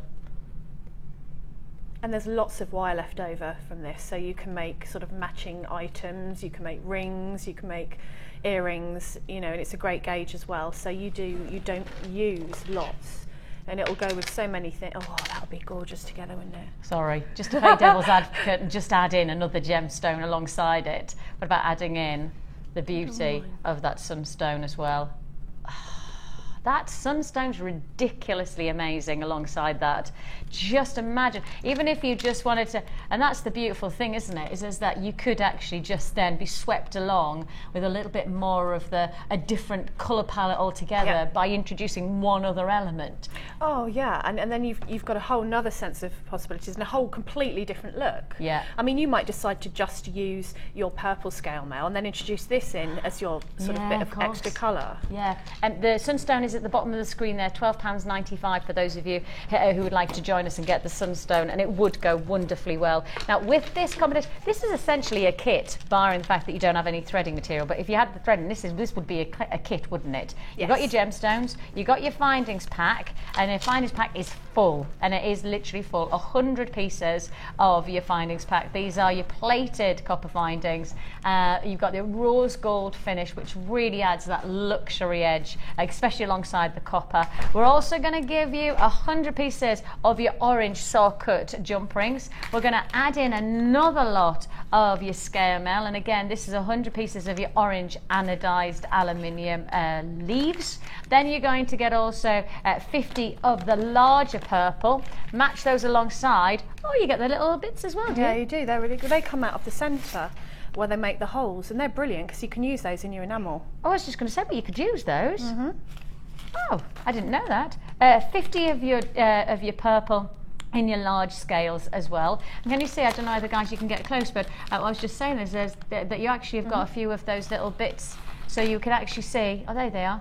And there's lots of wire left over from this, so you can make sort of matching items, you can make rings, you can make earrings, you know, and it's a great gauge as well. So you don't use lots, and it'll go with so many things. Oh, that would be gorgeous together, wouldn't it? Sorry, just to play devil's advocate and just add in another gemstone alongside it. What about adding in the beauty of that sunstone as well? That sunstone's ridiculously amazing alongside that. Just imagine, even if you just wanted to, and that's the beautiful thing, isn't it, is that you could actually just then be swept along with a little bit more of a different colour palette altogether by introducing one other element. Oh yeah, and then you've got a whole nother sense of possibilities and a whole completely different look. Yeah. I mean, you might decide to just use your purple scale mail and then introduce this in as your sort of bit of extra colour. Yeah, and the sunstone is at the bottom of the screen there, £12.95 for those of you who would like to join us and get the sunstone, and it would go wonderfully well. Now with this combination, this is essentially a kit, barring the fact that you don't have any threading material, but if you had the threading, this would be a kit, wouldn't it? Yes. You've got your gemstones, you've got your findings pack, and your findings pack is full, and it is literally full. 100 pieces of your findings pack. These are your plated copper findings. You've got the rose gold finish, which really adds that luxury edge, especially alongside the copper. We're also going to give you 100 pieces of your orange saw cut jump rings. We're going to add in another lot of your scale mail, and again this is 100 pieces of your orange anodized aluminium leaves. Then you're going to get also 50 of the larger purple. Match those alongside. Oh, you get the little bits as well, do you do. They're really good. They come out of the centre where they make the holes, and they're brilliant because you can use those in your enamel. I was just going to say, but you could use those. Oh, I didn't know that. 50 of your purple in your large scales as well. And can you see, I don't know either guys you can get close, but what I was just saying is that you actually have got a few of those little bits, so you can actually see, oh there they are.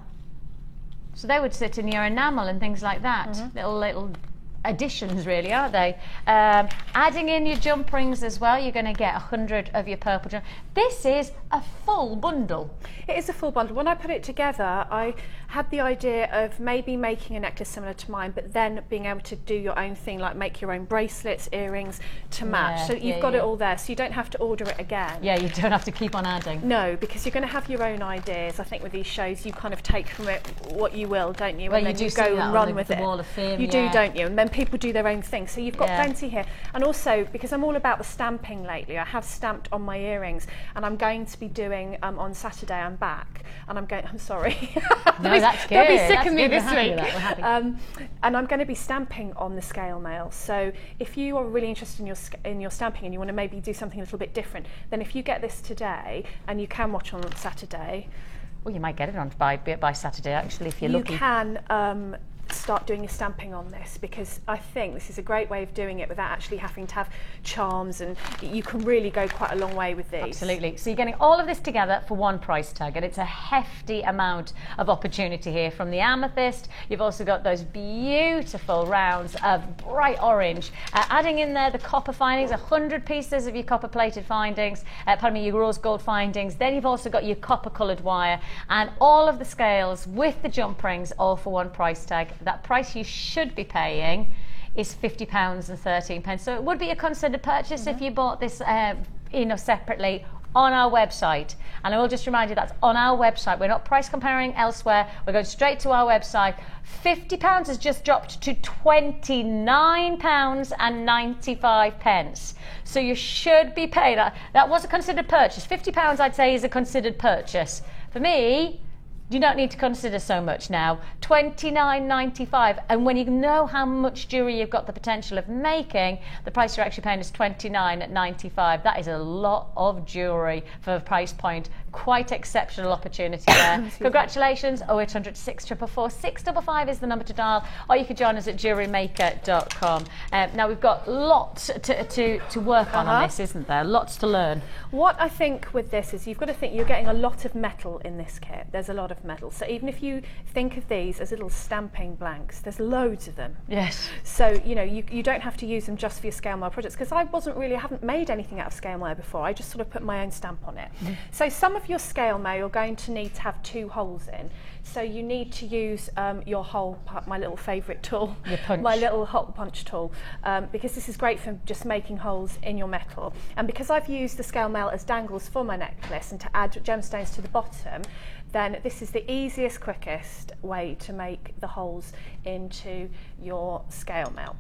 So they would sit in your enamel and things like that, little additions really, aren't they? Adding in your jump rings as well, you're going to get 100 of your purple jump. This is a full bundle. It is a full bundle. When I put it together, I had the idea of maybe making a necklace similar to mine, but then being able to do your own thing, like make your own bracelets, earrings to match. So you've got it all there, so you don't have to order it again. Yeah, you don't have to keep on adding. No, because you're going to have your own ideas. I think with these shows, you kind of take from it what you will, don't you? Well, and you then do you go and run with the it. Wall of Fame, you do, don't you? And then people do their own thing. So you've got plenty here. And also, because I'm all about the stamping lately, I have stamped on my earrings, and I'm going to be doing on Saturday. I'm back, and I'm sorry. No, that's good. They'll be sick of me good. this week. We're happy. And I'm going to be stamping on the scale mail. So if you are really interested in your stamping and you want to maybe do something a little bit different, then if you get this today, and you can watch on Saturday. Well, you might get it on by Saturday actually if you're lucky. You can start doing your stamping on this, because I think this is a great way of doing it without actually having to have charms, and you can really go quite a long way with these. Absolutely. So you're getting all of this together for one price tag, and it's a hefty amount of opportunity here. From the amethyst, you've also got those beautiful rounds of bright orange. Adding in there the copper findings, 100 pieces of your copper plated findings, your rose gold findings. Then you've also got your copper coloured wire, and all of the scales with the jump rings, all for one price tag. That price you should be paying is £50.13. So it would be a considered purchase if you bought this separately on our website. And I will just remind you that's on our website. We're not price comparing elsewhere. We're going straight to our website. £50 has just dropped to £29.95. So you should be paying that. That was a considered purchase. £50 I'd say is a considered purchase. For me, you don't need to consider so much now. $29.95, and when you know how much jewellery you've got the potential of making, the price you're actually paying is $29.95. That is a lot of jewellery for a price point Quite exceptional opportunity there. Congratulations. 0800 644 655 is the number to dial, or you could join us at jewelrymaker.com. Now we've got lots to work on this, isn't there? Lots to learn. What I think with this is you've got to think you're getting a lot of metal in this kit. There's a lot of metal. So even if you think of these as little stamping blanks, there's loads of them. Yes. So, you know, you don't have to use them just for your scale mail projects, because I haven't made anything out of scale mail before. I just sort of put my own stamp on it. So some of your scale mail you're going to need to have 2 holes in. So you need to use your hole, my little favourite tool, my little hole punch tool, because this is great for just making holes in your metal. And because I've used the scale mail as dangles for my necklace and to add gemstones to the bottom, then this is the easiest, quickest way to make the holes into your scale mail.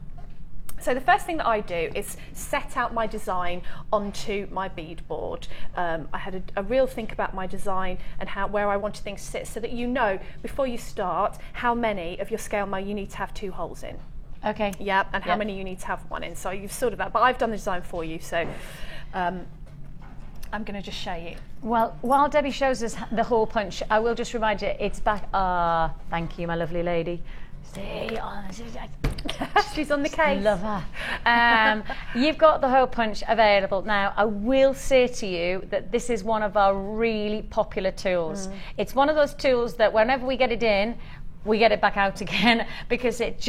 So the first thing that I do is set out my design onto my bead board. I had a real think about my design and where I wanted things to sit, so that you know before you start how many of your scale mail you need to have 2 holes in. Okay. Yeah, and how many you need to have 1 in. So you've sorted that, but I've done the design for you, so I'm going to just show you. Well, while Debbie shows us the hole punch, I will just remind you, it's back. Thank you, my lovely lady. She's on the case. Love her. You've got the hole punch available now. I will say to you that this is one of our really popular tools. It's one of those tools that whenever we get it in, we get it back out again, because it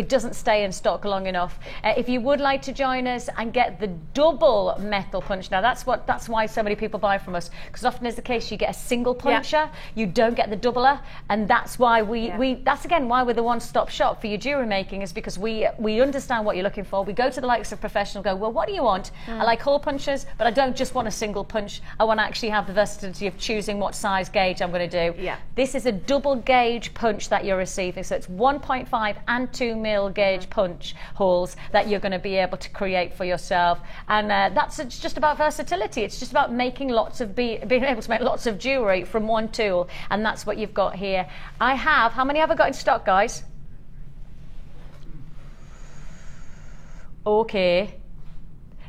doesn't stay in stock long enough. If you would like to join us and get the double metal punch, now that's why so many people buy from us, because often is the case you get a single puncher, you don't get the doubler, and that's why that's again why we're the one-stop shop for your jewelry making, is because we understand what you're looking for. We go to the likes of professional, go, well, what do you want? I like hole punches, but I don't just want a single punch. I want to actually have the versatility of choosing what size gauge I'm going to do. Yeah. This is a double gauge punch that you're receiving, so it's 1.5 and 2 mil gauge punch holes that you're going to be able to create for yourself, and it's just about versatility. It's just about making being able to make lots of jewelry from one tool, and that's what you've got here. How many have I got in stock, guys? Okay.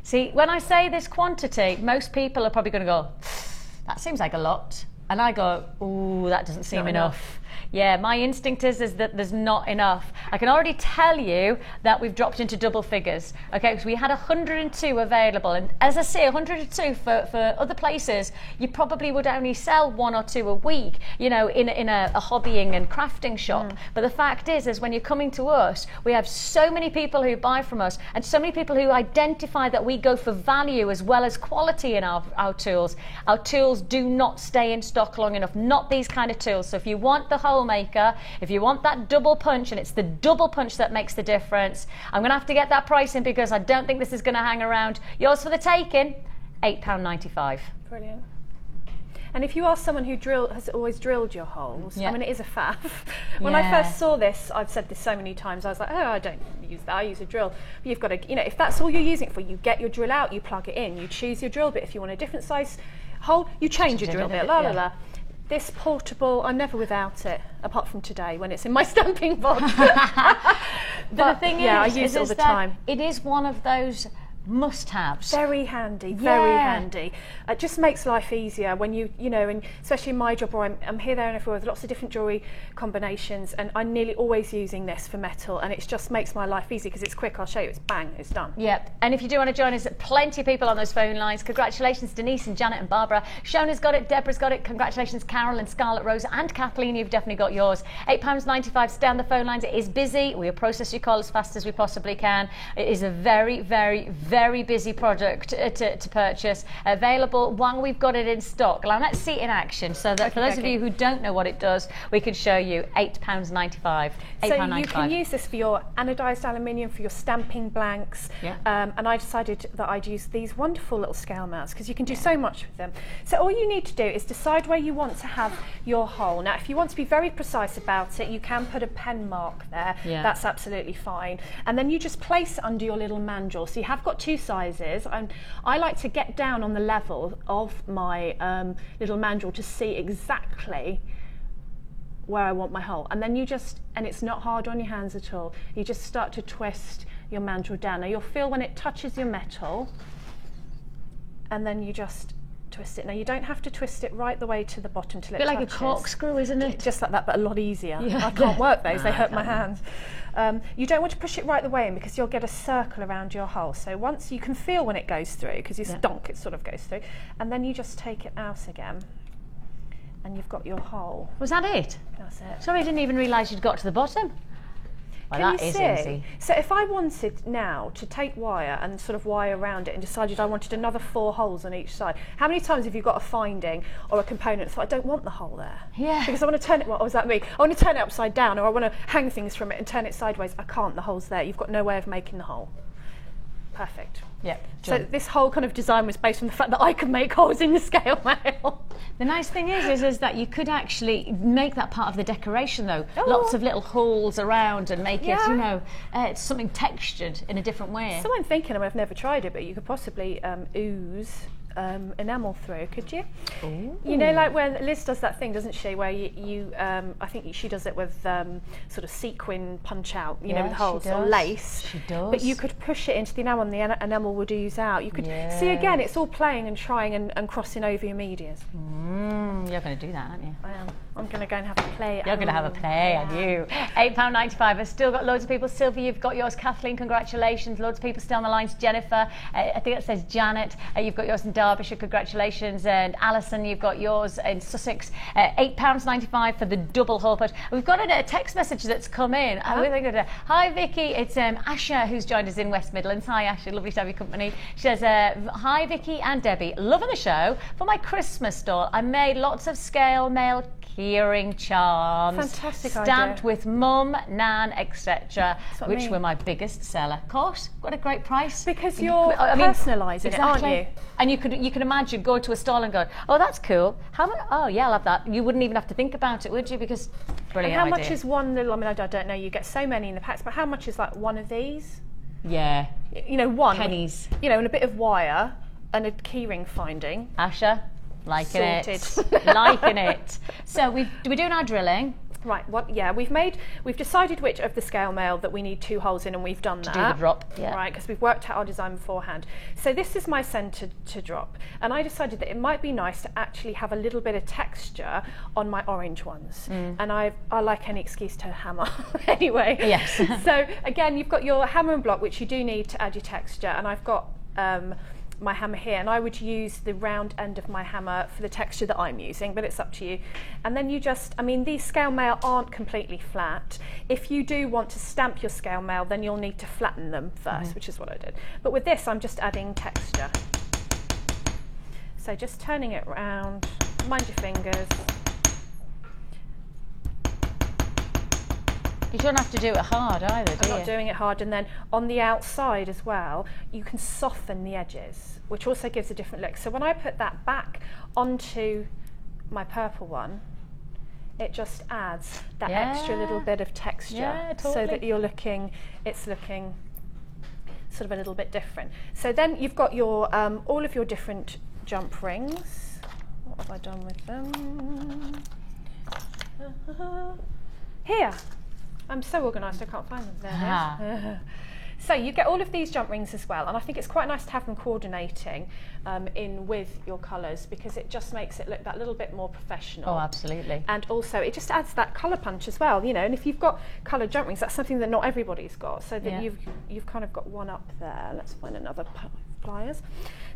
See, when I say this quantity, most people are probably going to go, that seems like a lot, and I go, ooh, that doesn't seem enough. Yeah, my instinct is that there's not enough. I can already tell you that we've dropped into double figures. Okay, because we had 102 available, and as I say, 102 for other places, you probably would only sell 1 or 2 a week, you know, in a hobbying and crafting shop. But the fact is when you're coming to us, we have so many people who buy from us, and so many people who identify that we go for value as well as quality in our tools. Our tools do not stay in stock long enough, not these kind of tools. So if you want the hole maker, if you want that double punch, and it's the double punch that makes the difference, I'm going to have to get that pricing, because I don't think this is going to hang around. Yours for the taking, £8.95. Brilliant. And if you are someone who has always drilled your holes, I mean, it is a faff. When I first saw this, I've said this so many times, I was like, oh, I don't use that, I use a drill. But you've got to, you know, if that's all you're using it for, you get your drill out, you plug it in, you choose your drill bit. If you want a different size hole, you change your drill bit, This portable, I'm never without it, apart from today when it's in my stamping box. The thing I use it all the time. It is one of those must-haves. Very handy, very handy. It just makes life easier when you know, and especially in my job where I'm here, there and everywhere with lots of different jewellery combinations, and I'm nearly always using this for metal, and it just makes my life easy because it's quick. I'll show you, it's bang, it's done. Yep, and if you do want to join us, plenty of people on those phone lines. Congratulations, Denise and Janet and Barbara. Shona's got it, Deborah's got it. Congratulations, Carol and Scarlett, Rosa and Kathleen, you've definitely got yours. £8.95, stay on the phone lines. It is busy. We'll process your call as fast as we possibly can. It is a very, very, very busy product to purchase, available while we've got it in stock. Now let's see it in action, so that for those of you who don't know what it does, we can show you. £8.95. So you can use this for your anodised aluminium, for your stamping blanks, and I decided that I'd use these wonderful little scale mounts because you can do so much with them. So all you need to do is decide where you want to have your hole. Now if you want to be very precise about it, you can put a pen mark there, that's absolutely fine, and then you just place it under your little mandrel. So you have got 2 sizes, and I like to get down on the level of my little mandrel to see exactly where I want my hole, and then and it's not hard on your hands at all, you just start to twist your mandrel down. Now you'll feel when it touches your metal, and then you just twist it. Now you don't have to twist it right the way to the bottom till it A bit like touches. a corkscrew, isn't it? Just like that, but a lot easier. Yeah. I can't work those, they No, hurt I my can't. hands. You don't want to push it right the way in because you'll get a circle around your hole. So once you can feel when it goes through, because you stonk, it sort of goes through, and then you just take it out again, and you've got your hole. Was that it? That's it. Sorry, I didn't even realise you'd got to the bottom. Well, Can that you is see? easy. So if I wanted now to take wire and sort of wire around it and decided I wanted another 4 holes on each side, how many times have you got a finding or a component so I don't want the hole there? Yeah. Because I want to turn it, what was that me? I want to turn it upside down, or I want to hang things from it and turn it sideways. I can't, the hole's there. You've got no way of making the hole. Perfect. Yep. So this whole kind of design was based on the fact that I could make holes in the scale mail. The nice thing is that you could actually make that part of the decoration, though. Oh. Lots of little holes around and make it, Yeah. you know, it's something textured in a different way. So I'm thinking, I've never tried it, but you could possibly ooze enamel through, could you? Ooh. You know, like when Liz does that thing, doesn't she, where you I think she does it with sort of sequin punch out, you know, with Yeah, holes she or does. lace. She does. But you could push it into the enamel and the enamel would ooze out. You could see, again, it's all playing and trying and crossing over your medias. You're going to do that, aren't you? I am. I'm going to go and have a play. You're going to have a play, aren't you? £8.95. I've still got loads of people. Sylvia, you've got yours. Kathleen, congratulations. Loads of people still on the lines. Jennifer, I think it says Janet. You've got yours in Derbyshire. Congratulations. And Alison, you've got yours in Sussex. £8.95 for the double hole punch. We've got a text message that's come in. Really good. Hi, Vicky. It's Asha who's joined us in West Midlands. Hi, Asha. Lovely to have your company. She says, hi, Vicky and Debbie. Loving the show. For my Christmas stall, I made lots of scale mail keyring charms. Fantastic stamped idea. with mum, nan, etc., what I which mean. were my biggest seller. Of course, got a great price. Because You you're could- I mean, personalising it, aren't exactly. you? And you can imagine going to a stall and going, oh, that's cool. How much? Oh, yeah, I'll have that. You wouldn't even have to think about it, would you? Because And brilliant how idea. much is one little, I mean, I don't know, you get so many in the packs, but how much is like one of these? Yeah, You know, one. pennies. You know, and a bit of wire and a keyring finding. Asha, liking Sorted. it, liking it. So we're doing our drilling. Right, yeah, we've decided which of the scale mail that we need 2 holes in, and we've done that. do the drop, yeah. Right, because we've worked out our design beforehand. So this is my centre to drop, and I decided that it might be nice to actually have a little bit of texture on my orange ones. And I like any excuse to hammer anyway. Yes. So again, you've got your hammer and block, which you do need to add your texture, and I've got my hammer here, and I would use the round end of my hammer for the texture that I'm using, but it's up to you. And then you just, I mean, these scale mail aren't completely flat. If you do want to stamp your scale mail, then you'll need to flatten them first, which is what I did. But with this, I'm just adding texture. So just turning it round, mind your fingers. You don't have to do it hard either, do I'm you? not doing it hard, and then on the outside as well, you can soften the edges, which also gives a different look. So when I put that back onto my purple one, it just adds that extra little bit of texture, Yeah, so that totally. it's looking sort of a little bit different. So then you've got your all of your different jump rings. What have I done with them? Here. I'm so organised I can't find them. There they are. So you get all of these jump rings as well, and I think it's quite nice to have them coordinating in with your colours, because it just makes it look that little bit more professional. Oh, absolutely. And also it just adds that colour punch as well, you know, and if you've got coloured jump rings, that's something that not everybody's got, so that Yeah. you've kind of got one up there. Let's find another pliers.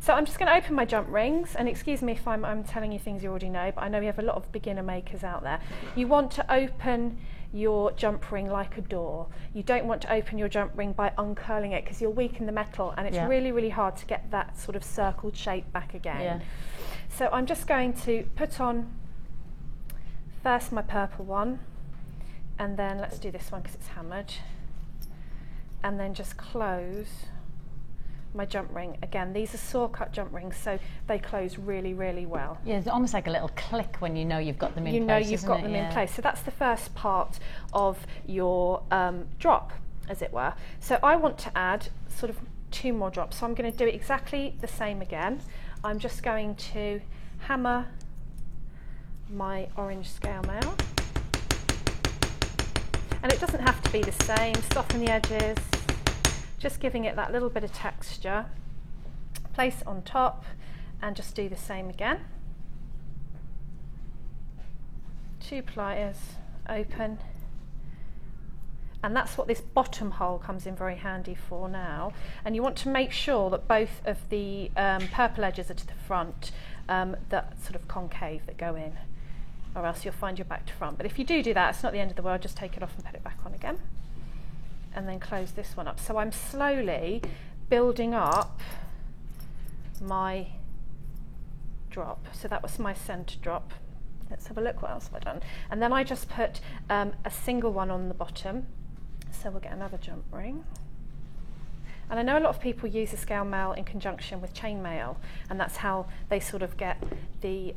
So I'm just going to open my jump rings, and excuse me if I'm telling you things you already know, but I know we have a lot of beginner makers out there. You want to open your jump ring like a door. You don't want to open your jump ring by uncurling it, because you'll weaken the metal, and it's really, really hard to get that sort of circled shape back again. Yeah. So I'm just going to put on first my purple one, and then let's do this one because it's hammered, and then just close my jump ring. Again, these are saw cut jump rings, so they close really, really well. Yeah, it's almost like a little click when you know you've got them in place. You know you've isn't got it? them Yeah. in place. So that's the first part of your drop, as it were. So I want to add sort of 2 more drops. So I'm going to do it exactly the same again. I'm just going to hammer my orange scale mail. And it doesn't have to be the same. Soften the edges. Just giving it that little bit of texture. Place it on top, and just do the same again. 2 pliers, open, and that's what this bottom hole comes in very handy for now. And you want to make sure that both of the purple edges are to the front, that sort of concave that go in, or else you'll find your back to front. But if you do that, it's not the end of the world. Just take it off and put it back on again, and then close this one up. So I'm slowly building up my drop. So that was my centre drop. Let's have a look, what else have I done? And then I just put a single one on the bottom. So we'll get another jump ring. And I know a lot of people use the scale mail in conjunction with chain mail, and that's how they sort of get the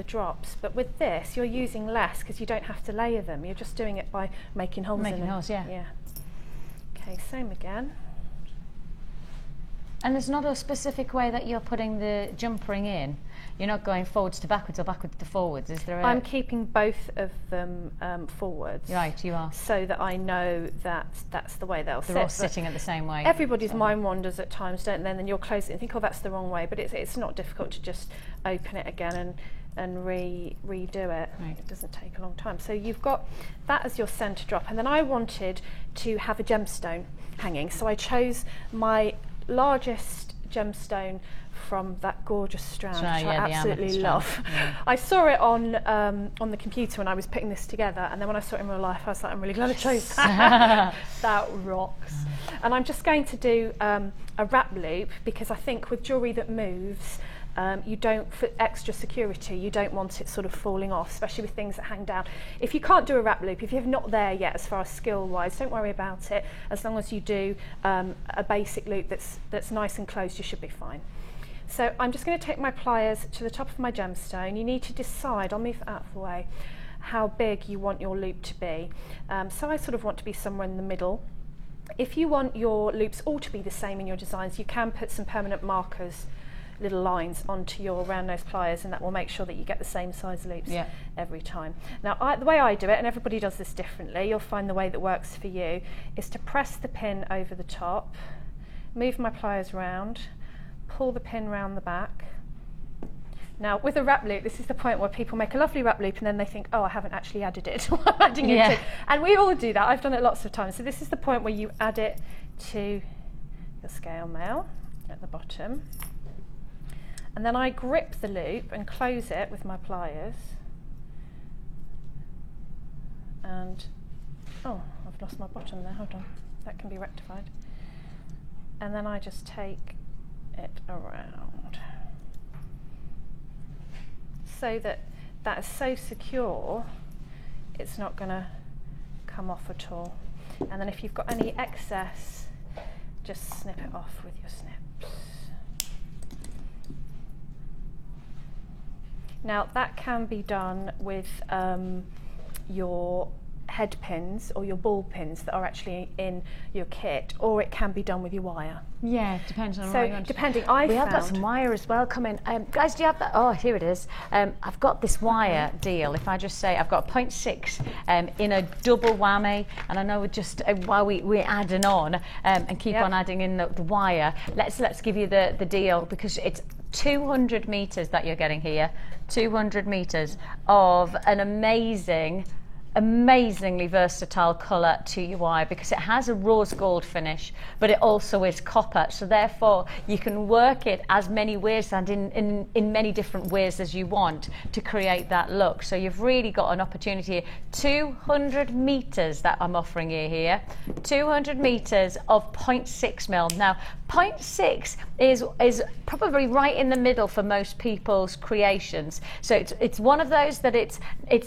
drops. But with this, you're using less because you don't have to layer them. You're just doing it by making holes in them. Making holes, yeah. Yeah. Okay, same again. And there's not a specific way that you're putting the jump ring in? You're not going forwards to backwards or backwards to forwards, is there? I'm keeping both of them forwards. Right, you are. So that I know that that's the way they'll sit. They're all sitting at the same way. Everybody's mind wanders at times, don't they? And then you'll close it and think, oh, that's the wrong way. But it's not difficult to just open it again and redo it. Right. It doesn't take a long time. So you've got that as your centre drop. And then I wanted to have a gemstone hanging. So I chose my largest gemstone from that gorgeous strand, which I absolutely love. Yeah. I saw it on the computer when I was putting this together, and then when I saw it in real life, I was like, I'm really glad I chose that. That rocks. And I'm just going to do a wrap loop, because I think with jewellery that moves, you don't, for extra security, you don't want it sort of falling off, especially with things that hang down. If you can't do a wrap loop, if you're not there yet as far as skill-wise, don't worry about it. As long as you do a basic loop that's nice and closed, you should be fine. So I'm just going to take my pliers to the top of my gemstone. You need to decide, I'll move it out of the way, how big you want your loop to be. So I sort of want to be somewhere in the middle. If you want your loops all to be the same in your designs, you can put some permanent markers, little lines, onto your round nose pliers, and that will make sure that you get the same size loops every time. Now the way I do it, and everybody does this differently, you'll find the way that works for you, is to press the pin over the top, move my pliers round, pull the pin round the back. Now with a wrap loop, this is the point where people make a lovely wrap loop and then they think, oh, I haven't actually added it. I'm adding it to. And we all do that. I've done it lots of times. So this is the point where you add it to your scale mail at the bottom. And then I grip the loop and close it with my pliers. And, oh, I've lost my bottom there, hold on. That can be rectified. And then I just take it around, so that that is so secure, it's not going to come off at all. And then if you've got any excess, just snip it off with your snips. Now that can be done with your head pins or your ball pins that are actually in your kit, or it can be done with your wire. Yeah, it depends on so what you want. Depending, we have got some wire as well coming. Guys, do you have that? Oh, here it is. I've got this wire deal. If I just say I've got 0.6 in a double whammy, and I know we're just while we're adding on and keep on adding in the wire. Let's give you the deal, because it's 200 meters that you're getting here. 200 meters of an amazingly versatile colour to your wire, because it has a rose gold finish, but it also is copper, so therefore you can work it as many ways and in many different ways as you want to create that look. So you've really got an opportunity. 200 meters that I'm offering you here, 200 meters of 0.6 mil. Now 0.6 is probably right in the middle for most people's creations, so it's one of those that it's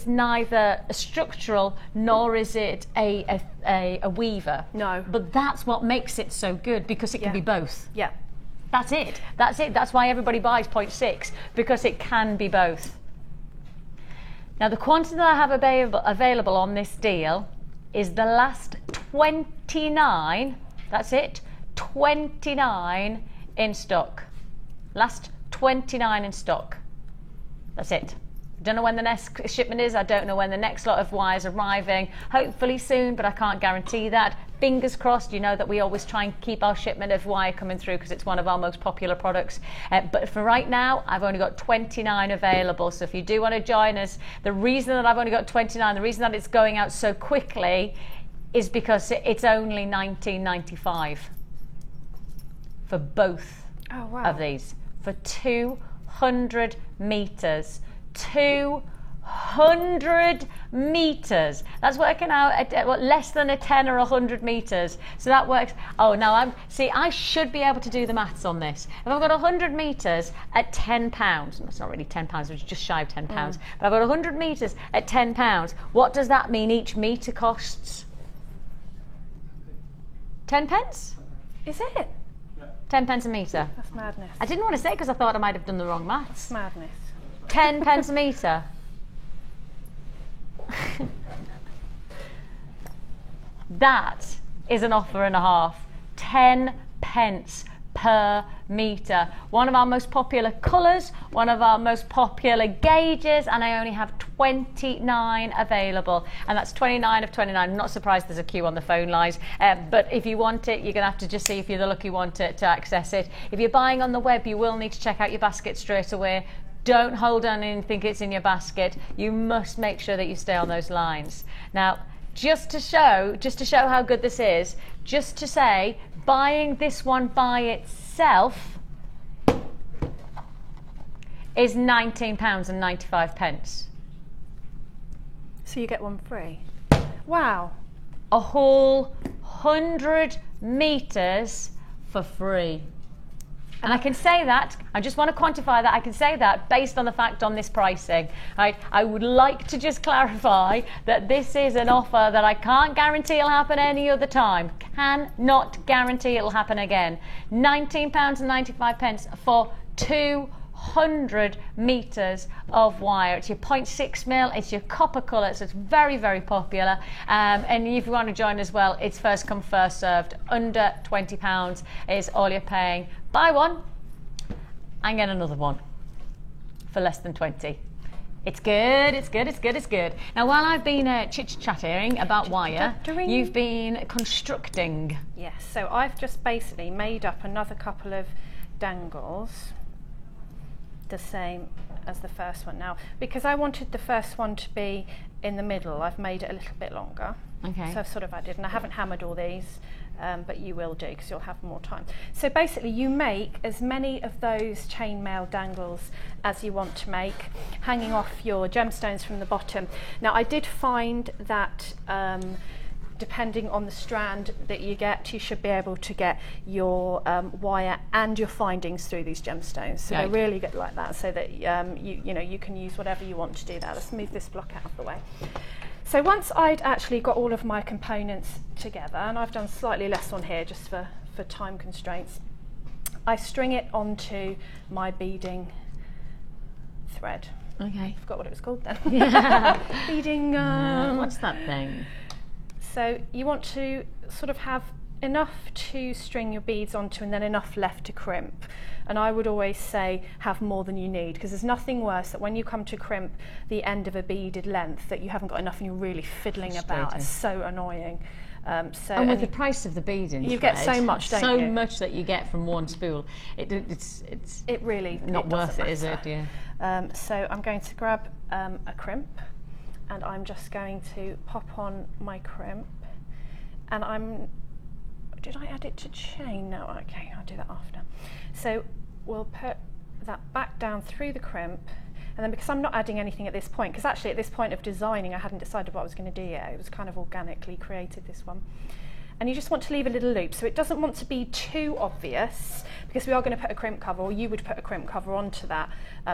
neither a structural nor is it a weaver. No. But that's what makes it so good, because it can be both. Yeah. That's it. That's why everybody buys 0.6, because it can be both. Now the quantity that I have available on this deal is the last 29. That's it. 29 in stock. Last 29 in stock. That's it. Don't know when the next shipment is. I don't know when the next lot of wire's arriving. Hopefully soon, but I can't guarantee that. Fingers crossed. You know that we always try and keep our shipment of wire coming through because it's one of our most popular products. But for right now, I've only got 29 available. So if you do want to join us, the reason that I've only got 29, the reason that it's going out so quickly is because it's only $19.95 for both of these. For 200 metres. 200 metres. That's working out at what, less than a 10 or 100 metres. So that works. Oh, now I should be able to do the maths on this. If I've got 100 metres at £10, it's not really £10, it's just shy of £10. But I've got 100 metres at £10. What does that mean each metre costs? 10 pence? Is it? 10 pence a metre. That's madness. I didn't want to say because I thought I might have done the wrong maths. That's madness. 10 pence a metre. That is an offer and a half. 10 pence per metre. One of our most popular colours, one of our most popular gauges, and I only have 29 available. And that's 29 of 29. I'm not surprised there's a queue on the phone lines. But if you want it, you're going to have to just see if you're the lucky one to access it. If you're buying on the web, you will need to check out your basket straight away. Don't hold on and think it's in your basket. You must make sure that you stay on those lines. Now, just to show how good this is, just to say, buying this one by itself is £19.95. So you get one free. Wow. A whole 100 metres for free. And I can say that, I just want to quantify that, I can say that based on the fact on this pricing. Right? I would like to just clarify that this is an offer that I can't guarantee it'll happen any other time. Cannot guarantee it'll happen again. £19.95 for 200 metres of wire. It's your 0.6 mil, it's your copper colour, so it's very, very popular. And if you want to join as well, it's first come, first served. Under £20 is all you're paying. Buy one and get another one for less than 20. It's good, it's good, it's good, it's good. Now, while I've been chit-chatting about wire, you've been constructing. Yes, so I've just basically made up another couple of dangles, the same as the first one. Now, because I wanted the first one to be in the middle, I've made it a little bit longer. Okay. So I've sort of added, and I haven't hammered all these, but you will do because you'll have more time. So basically you make as many of those chainmail dangles as you want to make, hanging off your gemstones from the bottom. Now, I did find that depending on the strand that you get, you should be able to get your wire and your findings through these gemstones. So they're really good like that, so that you can use whatever you want to do that. Let's move this block out of the way. So once I'd actually got all of my components together, and I've done slightly less on here just for time constraints, I string it onto my beading thread. Okay. I forgot what it was called then. Yeah. Beading. What's that thing? So you want to sort of have enough to string your beads onto and then enough left to crimp. And I would always say have more than you need, because there's nothing worse that when you come to crimp the end of a beaded length that you haven't got enough and you're really fiddling about. It's so annoying. And with the price of the beading you thread, get so much, don't so you? much that you get from one spool. It's really not worth it, is it? Yeah. So I'm going to grab a crimp, and I'm just going to pop on my crimp, and did I add it to chain? No, okay, I'll do that after. So we'll put that back down through the crimp, and then because I'm not adding anything at this point, because actually at this point of designing I hadn't decided what I was going to do yet, it was kind of organically created, this one. And you just want to leave a little loop, so it doesn't want to be too obvious, because we are going to put a crimp cover, or you would put a crimp cover onto that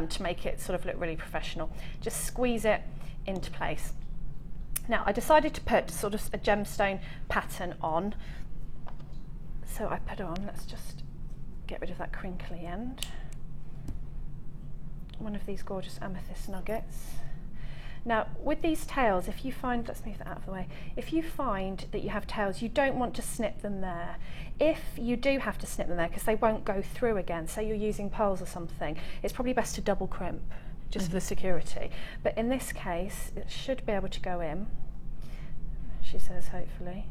to make it sort of look really professional. Just squeeze it into place. Now, I decided to put sort of a gemstone pattern on, so I put it on. Let's just get rid of that crinkly end. One of these gorgeous amethyst nuggets. Now, with these tails, if you find, let's move that out of the way, if you find that you have tails, you don't want to snip them there. If you do have to snip them there, because they won't go through again, say you're using pearls or something, it's probably best to double crimp, just for the security. But in this case, it should be able to go in, she says, hopefully.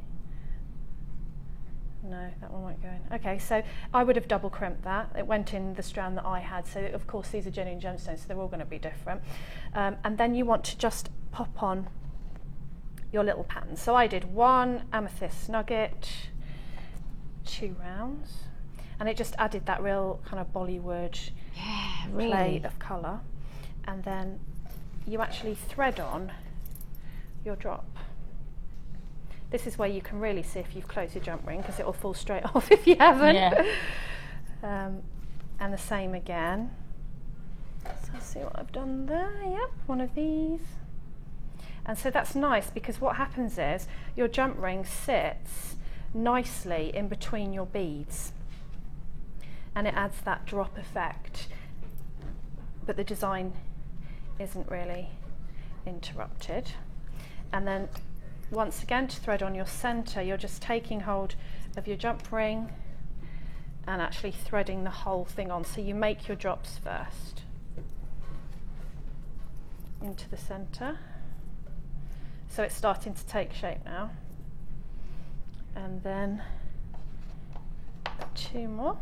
No, that one won't go in. Okay, so I would have double crimped that. It went in the strand that I had, so of course these are genuine gemstones, so they're all going to be different. And then you want to just pop on your little pattern. So I did 1 amethyst nugget, 2 rounds, and it just added that real kind of Bollywood play of colour. And then you actually thread on your drop. This is where you can really see if you've closed your jump ring, because it will fall straight off if you haven't. And the same again. So let's see what I've done there. Yep, one of these. And so that's nice, because what happens is your jump ring sits nicely in between your beads, and it adds that drop effect, but the design isn't really interrupted. And then once again, to thread on your centre, you're just taking hold of your jump ring and actually threading the whole thing on. So you make your drops first into the centre. So it's starting to take shape now. And then 2 more.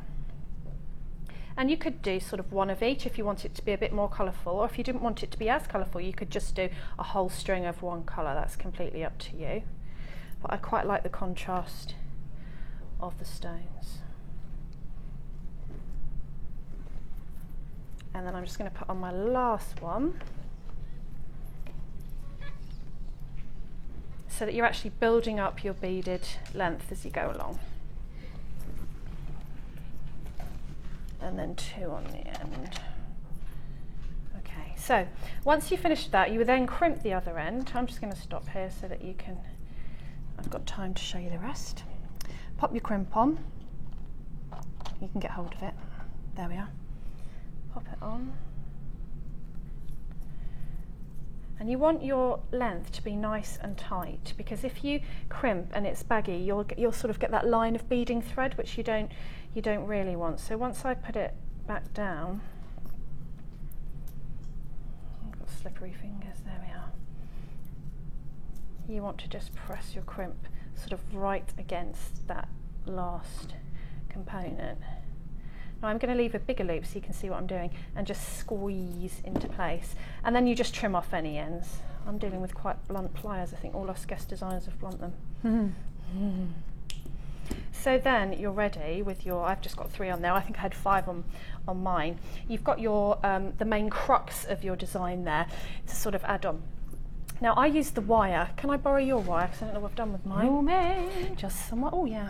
And you could do sort of 1 of each if you want it to be a bit more colourful, or if you didn't want it to be as colourful, you could just do a whole string of 1 colour. That's completely up to you. But I quite like the contrast of the stones. And then I'm just going to put on my last one, so that you're actually building up your beaded length as you go along. And then 2 on the end. Okay, so once you finish that, you would then crimp the other end. I'm just going to stop here so that you can, I've got time to show you the rest. Pop your crimp on. You can get hold of it. There we are. Pop it on. And you want your length to be nice and tight, because if you crimp and it's baggy, you'll sort of get that line of beading thread, which you don't really want. So once I put it back down, I've got slippery fingers, there we are. You want to just press your crimp sort of right against that last component. Now I'm going to leave a bigger loop so you can see what I'm doing, and just squeeze into place. And then you just trim off any ends. I'm dealing with quite blunt pliers. I think all us guest designers have blunt them. So then you're ready with your, I've just got 3 on there, I think I had 5 on mine. You've got your the main crux of your design there to sort of add on. Now I use the wire. Can I borrow your wire? Because I don't know what I've done with mine. You may. Just somewhat, oh yeah.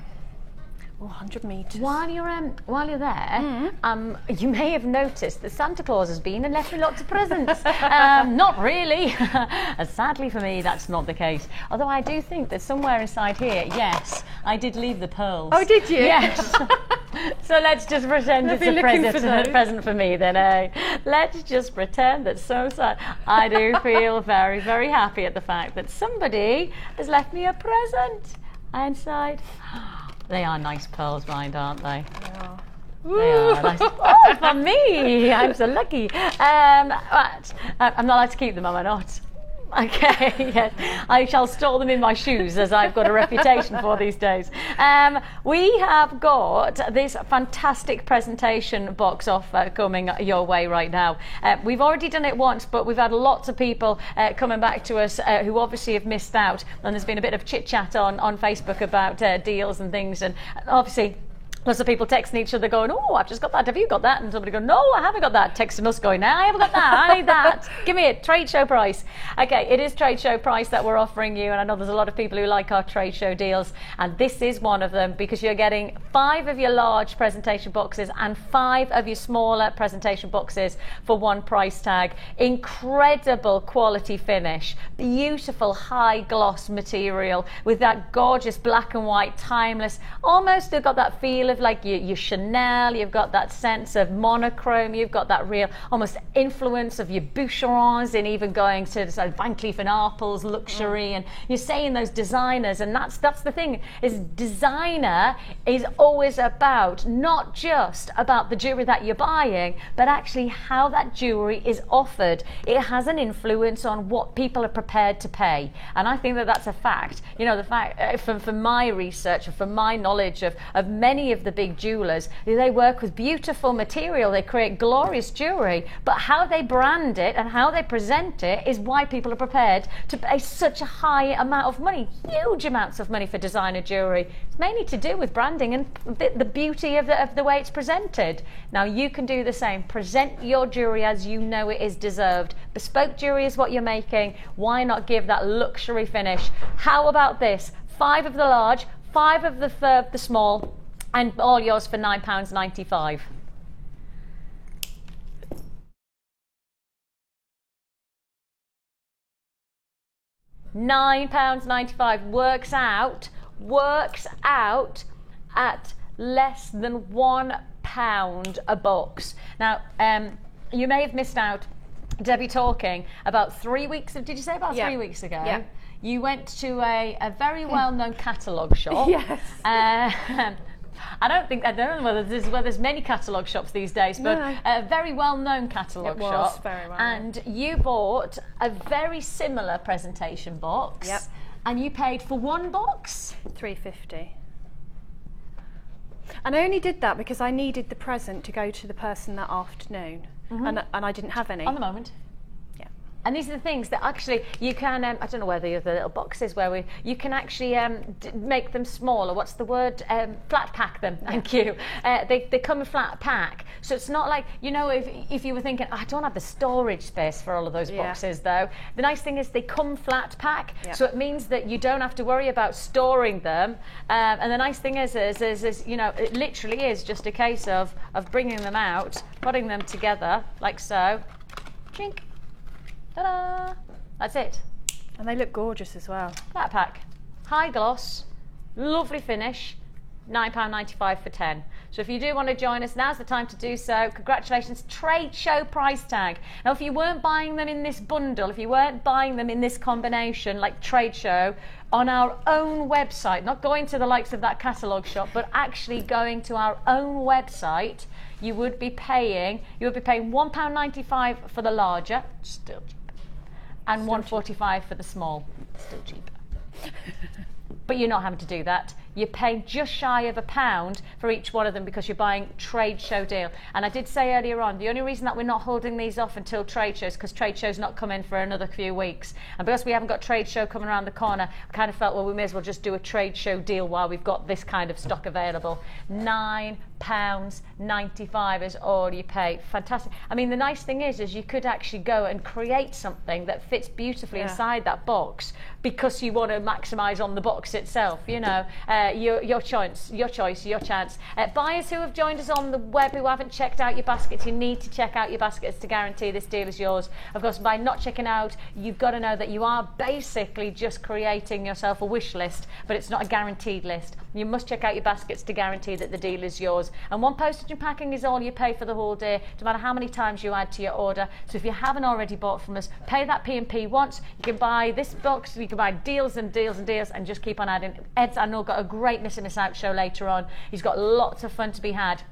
100 metres. While you're there, you may have noticed that Santa Claus has been and left me lots of presents. Not really. Sadly for me, that's not the case. Although I do think that somewhere inside here, yes, I did leave the pearls. Oh, did you? Yes. So let's just pretend it's a present for me then, eh? Let's just pretend that so sad. I do feel very, very happy at the fact that somebody has left me a present inside. They are nice pearls, mind, aren't they? Yeah. They are nice. Oh, for me! I'm so lucky. But I'm not allowed to keep them, am I not? Okay, yes. I shall store them in my shoes, as I've got a reputation for these days. We have got this fantastic presentation box offer coming your way right now. We've already done it once, but we've had lots of people coming back to us who obviously have missed out, and there's been a bit of chit-chat on Facebook about deals and things, and obviously lots of people texting each other going, oh, I've just got that, have you got that? And somebody going, no, I haven't got that. Texting us going, no, I haven't got that, I need that. Give me it, trade show price. Okay, it is trade show price that we're offering you, and I know there's a lot of people who like our trade show deals, and this is one of them, because you're getting 5 of your large presentation boxes and 5 of your smaller presentation boxes for one price tag. Incredible quality finish, beautiful high gloss material with that gorgeous black and white, timeless, almost got that feel of like your Chanel, you've got that sense of monochrome, you've got that real almost influence of your Boucherons in even going to sort of Van Cleef & Arpels luxury, and you're saying those designers, and that's the thing, is designer is always about not just about the jewelry that you're buying, but actually how that jewelry is offered. It has an influence on what people are prepared to pay, and I think that that's a fact. You know, the fact from my research, from my knowledge of many of the big jewelers, they work with beautiful material, they create glorious jewelry, but how they brand it and how they present it is why people are prepared to pay such a high amount of money, huge amounts of money for designer jewelry. It's mainly to do with branding and the beauty of the way it's presented. Now you can do the same. Present your jewelry as you know it is deserved. Bespoke jewelry is what you're making. Why not give that luxury finish? How about this? 5 of the large, 5 of the small, and all yours for £9.95. £9.95 works out at less than £1 a box. Now, you may have missed out, Debbie, talking about 3 weeks of, did you say about 3 weeks ago? Yeah. You went to a very well-known catalogue shop. Yes. I don't know whether there's many catalogue shops these days, but No. a very well-known catalogue shop. Very well and you bought a very similar presentation box. Yep. And you paid for one box? £3.50. And I only did that because I needed the present to go to the person that afternoon, and I didn't have any. On the moment. Yeah. And these are the things that actually you can, I don't know whether you have the little boxes where you can actually make them smaller. What's the word? Flat pack them, thank you. They come in flat pack. So it's not like, you know, if you were thinking, I don't have the storage space for all of those boxes though. The nice thing is they come flat pack. Yeah. So it means that you don't have to worry about storing them. And the nice thing is, you know, it literally is just a case of bringing them out, putting them together like so. Chink. Ta-da! That's it. And they look gorgeous as well. Flat pack. High gloss. Lovely finish. £9.95 for 10. So if you do want to join us, now's the time to do so. Congratulations. Trade show price tag. Now if you weren't buying them in this bundle, if you weren't buying them in this combination like trade show, on our own website, not going to the likes of that catalogue shop, but actually going to our own website, you would be paying £1.95 for the larger, still cheap, and £1.45 for the small, still cheap. But you're not having to do that. You're paying just shy of £1 for each one of them because you're buying trade show deal. And I did say earlier on, the only reason that we're not holding these off until trade shows, because trade show's not coming for another few weeks. And because we haven't got trade show coming around the corner, I kind of felt, well, we may as well just do a trade show deal while we've got this kind of stock available. £9.95 is all you pay. Fantastic. I mean, the nice thing is you could actually go and create something that fits beautifully inside that box because you want to maximise on the box itself, you know. Your choice, your chance. Buyers who have joined us on the web who haven't checked out your baskets, you need to check out your baskets to guarantee this deal is yours. Of course, by not checking out, you've got to know that you are basically just creating yourself a wish list, but it's not a guaranteed list. You must check out your baskets to guarantee that the deal is yours. And one postage and packing is all you pay for the whole day, no matter how many times you add to your order. So if you haven't already bought from us, pay that P&P once. You can buy this box, you can buy deals and deals and deals, and just keep on adding. Ed's, I know, got a great Miss and Miss Out show later on. He's got lots of fun to be had.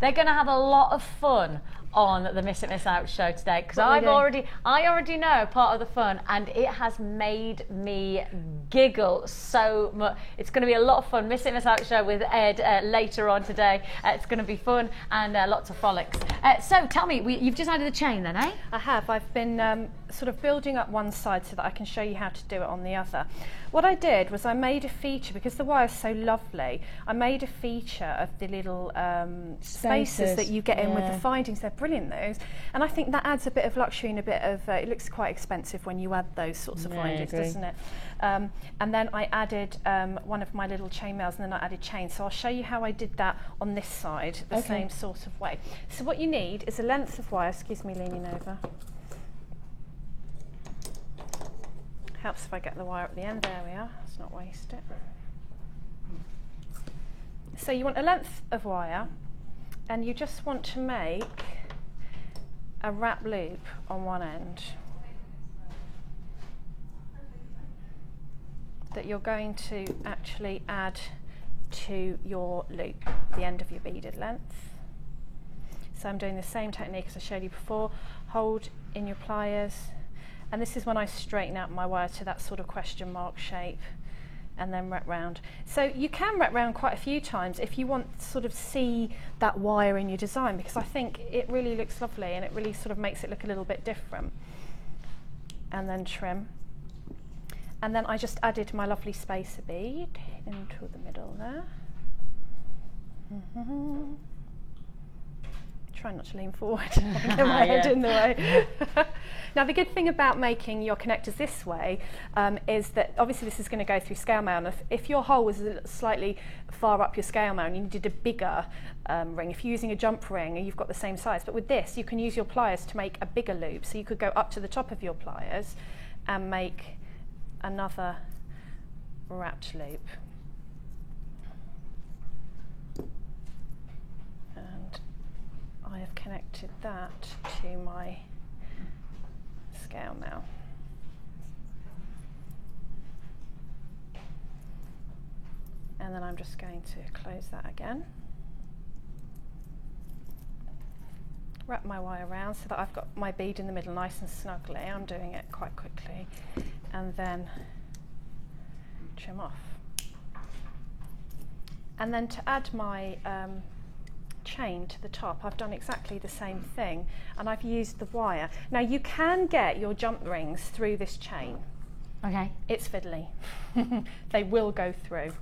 They're going to have a lot of fun on the Miss It Miss Out show today because I already know part of the fun, and it has made me giggle so much. It's going to be a lot of fun. Miss It Miss Out show with Ed later on today. It's going to be fun and lots of frolics. So tell me, you've just added the chain then, eh? I have. I've been sort of building up one side so that I can show you how to do it on the other. What I did was I made a feature, because the wire is so lovely, I made a feature of the little spaces that you get in with the findings. They're brilliant, those. And I think that adds a bit of luxury and a bit of, it looks quite expensive when you add those sorts of findings, doesn't it? And then I added one of my little chainmails, and then I added chains. So I'll show you how I did that on this side, the same sort of way. So what you need is a length of wire, excuse me leaning over. Helps if I get the wire at the end. There we are. Let's not waste it. So you want a length of wire, and you just want to make a wrap loop on one end that you're going to actually add to your loop, the end of your beaded length. So I'm doing the same technique as I showed you before. Hold in your pliers, and this is when I straighten out my wire to that sort of question mark shape, and then wrap round. So you can wrap round quite a few times if you want to sort of see that wire in your design, because I think it really looks lovely and it really sort of makes it look a little bit different. And then trim. And then I just added my lovely spacer bead into the middle there. Try not to lean forward and get my head in the way. Now the good thing about making your connectors this way is that obviously this is going to go through scale mail, and if your hole was slightly far up your scale mail and you needed a bigger ring, if you're using a jump ring and you've got the same size, but with this you can use your pliers to make a bigger loop, so you could go up to the top of your pliers and make another wrapped loop. And I have connected that to my scale mail. And then I'm just going to close that again. Wrap my wire around so that I've got my bead in the middle nice and snugly. I'm doing it quite quickly. And then trim off. And then to add my chain to the top, I've done exactly the same thing, and I've used the wire. Now you can get your jump rings through this chain. Okay. It's fiddly. They will go through.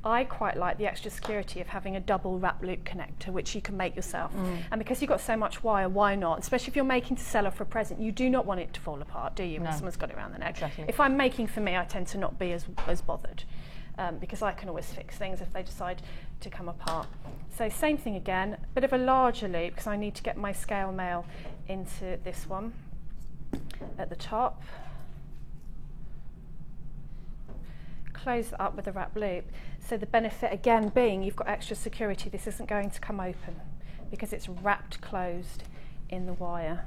I quite like the extra security of having a double wrap loop connector, which you can make yourself. And because you've got so much wire, why not? Especially if you're making to sell or for a present, you do not want it to fall apart, do you? No. When someone's got it around the neck. Exactly. If I'm making for me, I tend to not be as bothered. Because I can always fix things if they decide to come apart. So same thing again, a bit of a larger loop because I need to get my scale mail into this one at the top. Close that up with a wrap loop. So the benefit again being you've got extra security. This isn't going to come open because it's wrapped closed in the wire.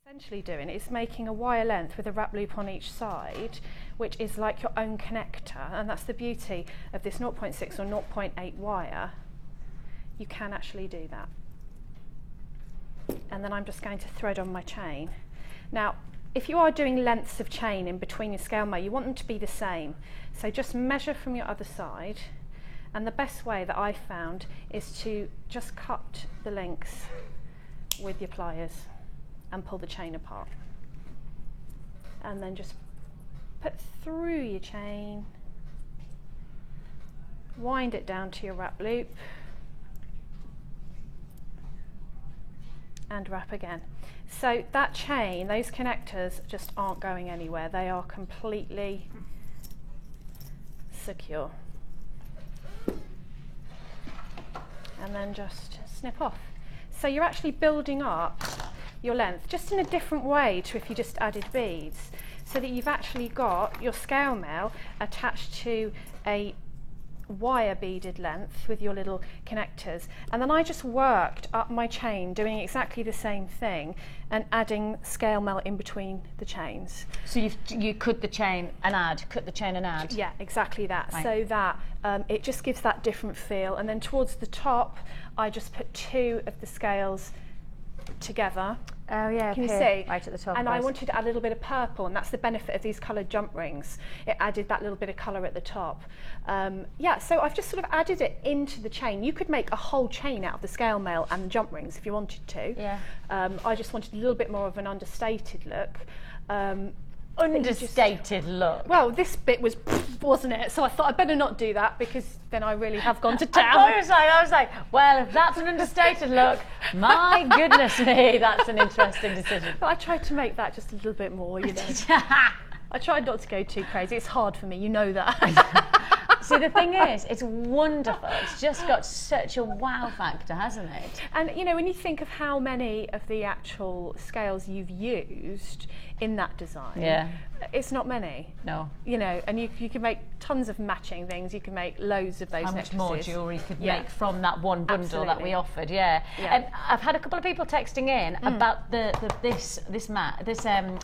Essentially doing is making a wire length with a wrap loop on each side, which is like your own connector, and that's the beauty of this 0.6 or 0.8 wire. You can actually do that. And then I'm just going to thread on my chain. Now if you are doing lengths of chain in between your scale mail, you want them to be the same, so just measure from your other side, and the best way that I've found is to just cut the links with your pliers and pull the chain apart, and then just put through your chain, wind it down to your wrap loop, and wrap again. So that chain, those connectors just aren't going anywhere, they are completely secure. And then just snip off. So you're actually building up your length just in a different way to if you just added beads, so that you've actually got your scale mail attached to a wire beaded length with your little connectors, and then I just worked up my chain doing exactly the same thing and adding scale mail in between the chains. So you cut the chain and add, cut the chain and add? Yeah, exactly that. Right. So that it just gives that different feel, and then towards the top I just put two of the scales together. Oh yeah, can you see? Right at the top. And I wanted to add a little bit of purple, and that's the benefit of these coloured jump rings. It added that little bit of colour at the top. Yeah, so I've just sort of added it into the chain. You could make a whole chain out of the scale mail and the jump rings if you wanted to. Yeah. I just wanted a little bit more of an understated look. Understated look. Well, this bit was, wasn't it? So I thought I'd better not do that, because then I really have gone to town. I was like, well, if that's an understated look, my goodness me, that's an interesting decision. But I tried to make that just a little bit more, you know. I tried not to go too crazy. It's hard for me, you know that. See, the thing is, it's wonderful. It's just got such a wow factor, hasn't it? And, you know, when you think of how many of the actual scales you've used in that design, yeah, it's not many. No. You know, and you can make tons of matching things. You can make loads of those How much necklaces. more jewellery could Yeah. make from that one bundle that we Absolutely. offered? Yeah. Yeah. I've had a couple of people texting in about this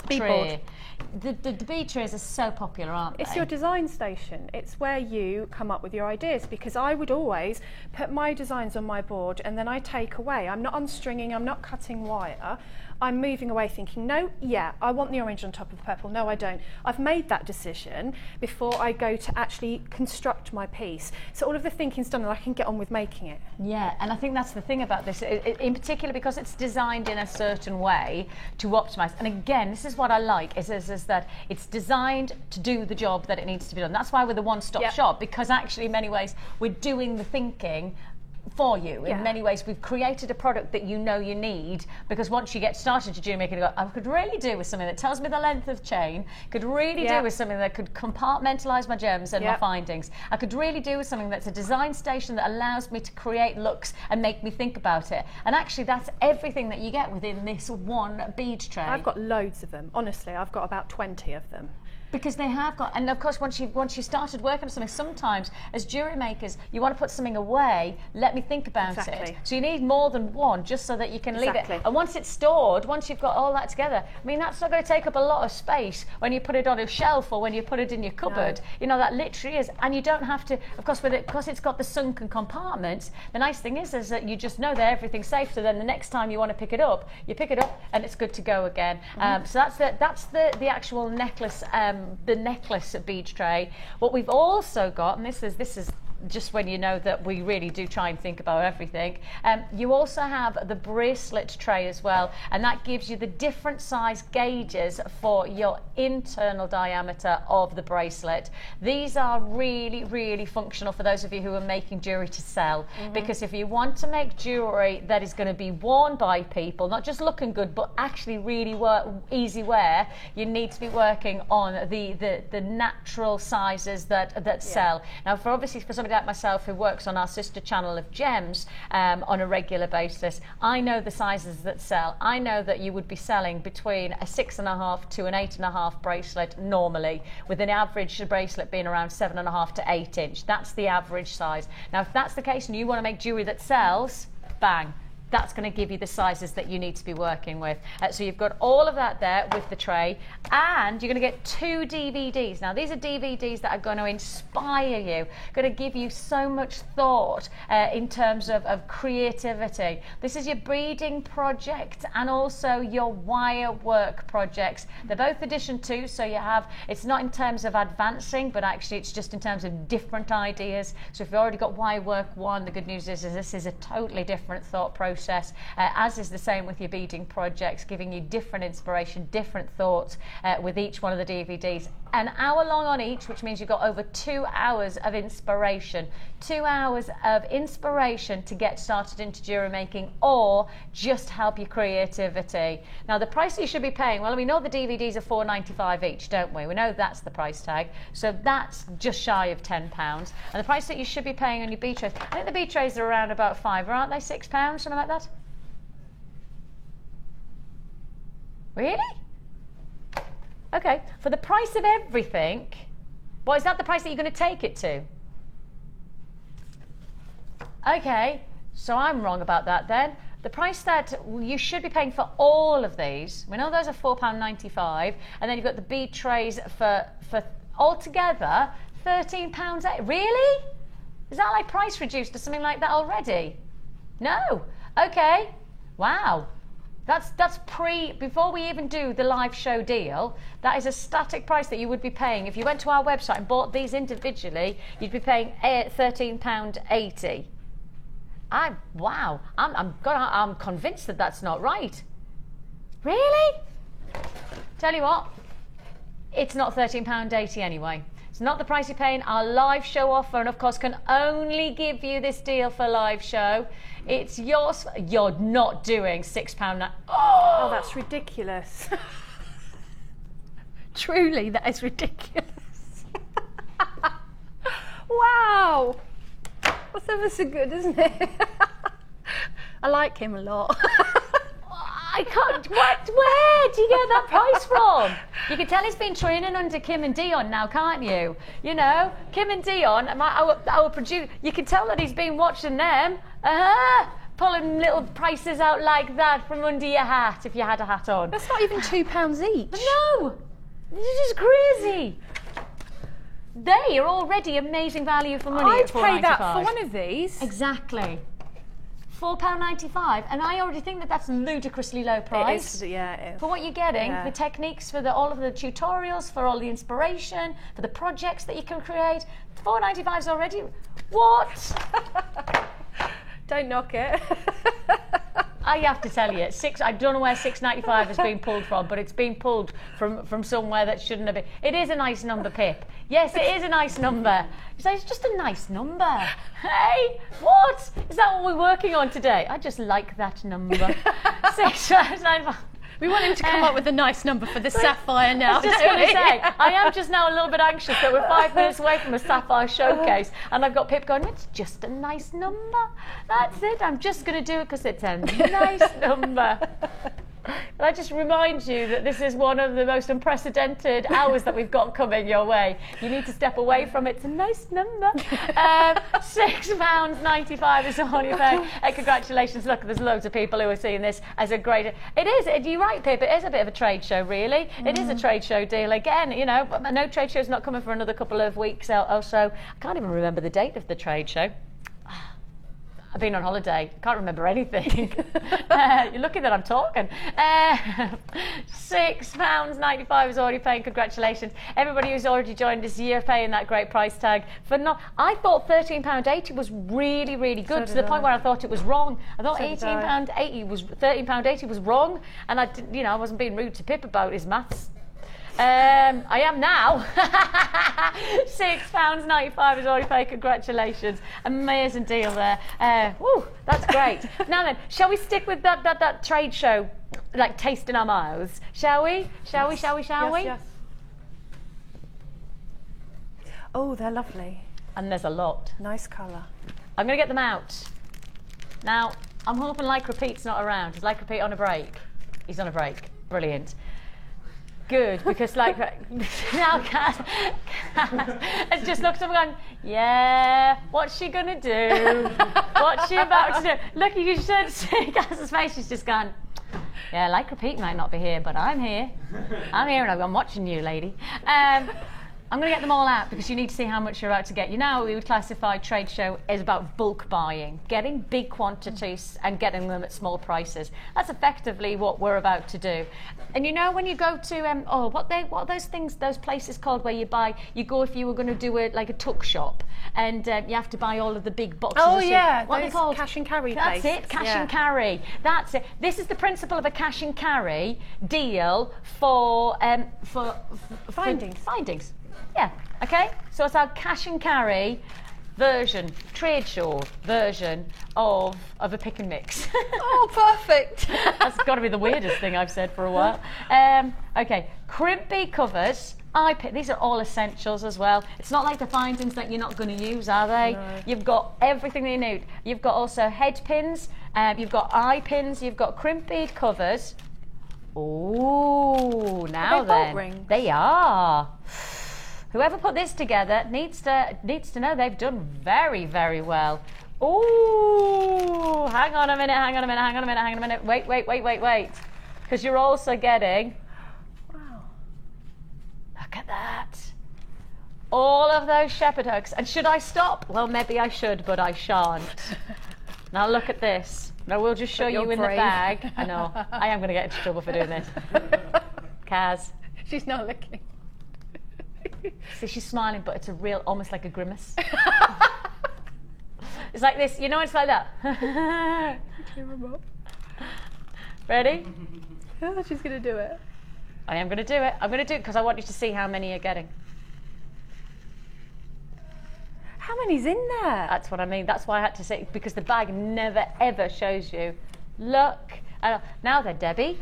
Bead tray. The bead trays are so popular, aren't they? It's your design station. It's where you come up with your ideas, because I would always put my designs on my board and then I take away. I'm not unstringing, I'm not cutting wire. I'm moving away thinking, no, yeah, I want the orange on top of the purple. No, I don't. I've made that decision before I go to actually construct my piece. So all of the thinking's done and I can get on with making it. Yeah, and I think that's the thing about this, in particular because it's designed in a certain way to optimise. And again, this is what I like, is that it's designed to do the job that it needs to be done. That's why we're the one-stop Yep. shop, because actually in many ways we're doing the thinking for you. Yeah. In many ways we've created a product that you know you need, because once you get started to jewelry making, you go, I could really do with something that tells me the length of chain, could really Yeah. do with something that could compartmentalise my gems and my Yeah. findings. I could really do with something that's a design station that allows me to create looks and make me think about it. And actually that's everything that you get within this one bead tray. I've got loads of them. Honestly, I've got about 20 of them. Because they have got, and of course once you started working on something, sometimes as jewellery makers you want to put something away, let me think about Exactly. it. So you need more than one, just so that you can leave Exactly. it. And once it's stored, once you've got all that together, I mean that's not going to take up a lot of space when you put it on a shelf or when you put it in your cupboard. No. You know, that literally is, and you don't have to, of course with it, because it's got the sunken compartments, the nice thing is that you just know that everything's safe, so then the next time you want to pick it up, you pick it up and it's good to go again. So that's the actual necklace, the necklace bead tray. What we've also got, and this is just when you know that we really do try and think about everything, you also have the bracelet tray as well, and that gives you the different size gauges for your internal diameter of the bracelet. These are really, really functional for those of you who are making jewellery to sell, because if you want to make jewellery that is going to be worn by people, not just looking good but actually really easy wear, you need to be working on the natural sizes that sell. Now for somebody like myself who works on our sister channel of Gems on a regular basis, I know the sizes that sell. I know that you would be selling between a 6.5 to an 8.5 bracelet normally, with an average bracelet being around 7.5 to 8 inch. That's the average size. Now if that's the case and you want to make jewellery that sells, bang, that's going to give you the sizes that you need to be working with. So you've got all of that there with the tray, and you're going to get 2 DVDs. Now these are DVDs that are going to inspire you, going to give you so much thought in terms of creativity. This is your beading project and also your wire work projects. They're both edition 2, so you have, it's not in terms of advancing, but actually it's just in terms of different ideas. So if you've already got wire work 1, the good news is this is a totally different thought process. As is the same with your beading projects, giving you different inspiration, different thoughts with each one of the DVDs. An hour long on each, which means you've got over 2 hours of inspiration. 2 hours of inspiration to get started into jewellery making or just help your creativity. Now the price that you should be paying, well, we know the DVDs are £4.95 each, don't we? We know that's the price tag. So that's just shy of £10. And the price that you should be paying on your bead trays, I think the bead trays are around about £5, aren't they? £6, something like that? Really? Okay, for the price of everything, well, is that the price that you're going to take it to? Okay, so I'm wrong about that then. The price that you should be paying for all of these, we know those are £4.95, and then you've got the bead trays for altogether £13. Really? Is that like price reduced or something like that already? No. Okay. Wow. That's before we even do the live show deal, that is a static price that you would be paying. If you went to our website and bought these individually, you'd be paying £13.80. Wow, I'm convinced that that's not right. Really? Tell you what, it's not £13.80 anyway. It's not the price you're paying. Our live show offer, and of course, can only give you this deal for live show. It's yours. You're not doing £6. Oh, that's ridiculous. Truly, that is ridiculous. Wow. That's ever so good, isn't it? I like him a lot. I can't. What? Where do you get that price from? You can tell he's been training under Kim and Dion now, can't you? You know, Kim and Dion, our producer. You can tell that he's been watching them. Pulling little prices out like that from under your hat if you had a hat on. That's not even £2 each. No, this is crazy. They are already amazing value for money. I'd at pay that £4.95. for one of these. Exactly. £4.95, and I already think that that's ludicrously low price. It is, yeah, it is. For what you're getting, Yeah. the techniques, for all of the tutorials, for all the inspiration, for the projects that you can create, £4.95 is already. What? Don't knock it. I have to tell you, I don't know where £6.95 has been pulled from, but it's been pulled from somewhere that shouldn't have been. It is a nice number, Pip. Yes, it is a nice number. You say it's just a nice number. Hey, what? Is that what we're working on today? I just like that number. 6.95. We want him to come up with a nice number for the sapphire now. I was just don't going to we? say, I am just now a little bit anxious that we're 5 minutes away from a sapphire showcase, and I've got Pip going, it's just a nice number. That's it. I'm just going to do it because it's a nice number. And I just remind you that this is one of the most unprecedented hours that we've got coming your way. You need to step away from it. It's a nice number. £6.95 is all you pay. Congratulations. Look, there's loads of people who are seeing this as a great... It is. You're right, Pip. It is a bit of a trade show, really. It is a trade show deal. Again, you know, no trade show's not coming for another couple of weeks or so. I can't even remember the date of the trade show. I've been on holiday. Can't remember anything. You're lucky that I'm talking. £6.95 is already paying. Congratulations. Everybody who's already joined this year paying that great price tag. I thought £13.80 was really, really good, to the point where I thought it was wrong. I thought £13.80 was wrong, and I didn't, I wasn't being rude to Pip about his maths. I am now. £6.95 is already paid. Congratulations. Amazing deal there. Woo, that's great. Now then, shall we stick with that trade show, like taste in our mouths? Shall we? Shall we? Yes. Oh, they're lovely. And there's a lot. Nice colour. I'm going to get them out. Now, I'm hoping Lycra Pete's not around. Is Lycra Pete on a break? He's on a break. Brilliant. Good, because now Kaz has just looked up and gone, yeah, what's she going to do? What's she about to do? Look, you should see Kaz's face. She's just gone, yeah, Lycra Pete might not be here, but I'm here. I'm here and I'm watching you, lady. I'm going to get them all out because you need to see how much you're about to get. You know, we would classify trade show as about bulk buying, getting big quantities and getting them at small prices. That's effectively what we're about to do. And you know, when you go to what are those things, those places called where you go if you were going to do a tuck shop, and you have to buy all of the big boxes. Oh of yeah, what are they called? Cash and carry. That's places. it, cash and carry. That's it. This is the principle of a cash and carry deal for findings. Yeah, okay? So it's our cash and carry version, trade show version of a pick and mix. Oh, perfect. That's got to be the weirdest thing I've said for a while. Okay, crimpy covers. These are all essentials as well. It's not like the findings that you're not going to use, are they? No. You've got everything that you need. You've got also head pins, you've got eye pins, you've got crimpy covers. Oh, now then. Rings? They are. Whoever put this together needs to know they've done very, very well. Ooh, hang on a minute. Wait. Because you're also getting, wow, look at that. All of those shepherd hooks. And should I stop? Well, maybe I should, but I shan't. Now look at this. Now we'll just show you in the bag. I know, I am going to get into trouble for doing this. Kaz. She's not looking. See, she's smiling, but it's a real, almost like a grimace. It's like this, it's like that. Ready? Oh, she's going to do it. I am going to do it. I'm going to do it because I want you to see how many you're getting. How many's in there? That's what I mean. That's why I had to say, because the bag never, ever shows you. Look. Now then, Debbie.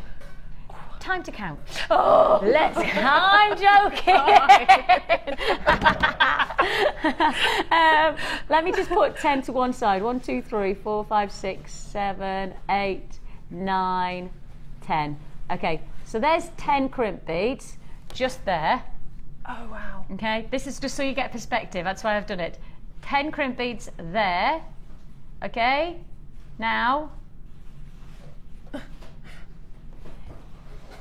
Time to count. Oh, I'm joking. Let me just put 10 to one side. 1, 2, 3, 4, 5, 6, 7, 8, 9, 10. Okay, so there's 10 crimp beads just there. Oh, wow. Okay, this is just so you get perspective. That's why I've done it. 10 crimp beads there. Okay, now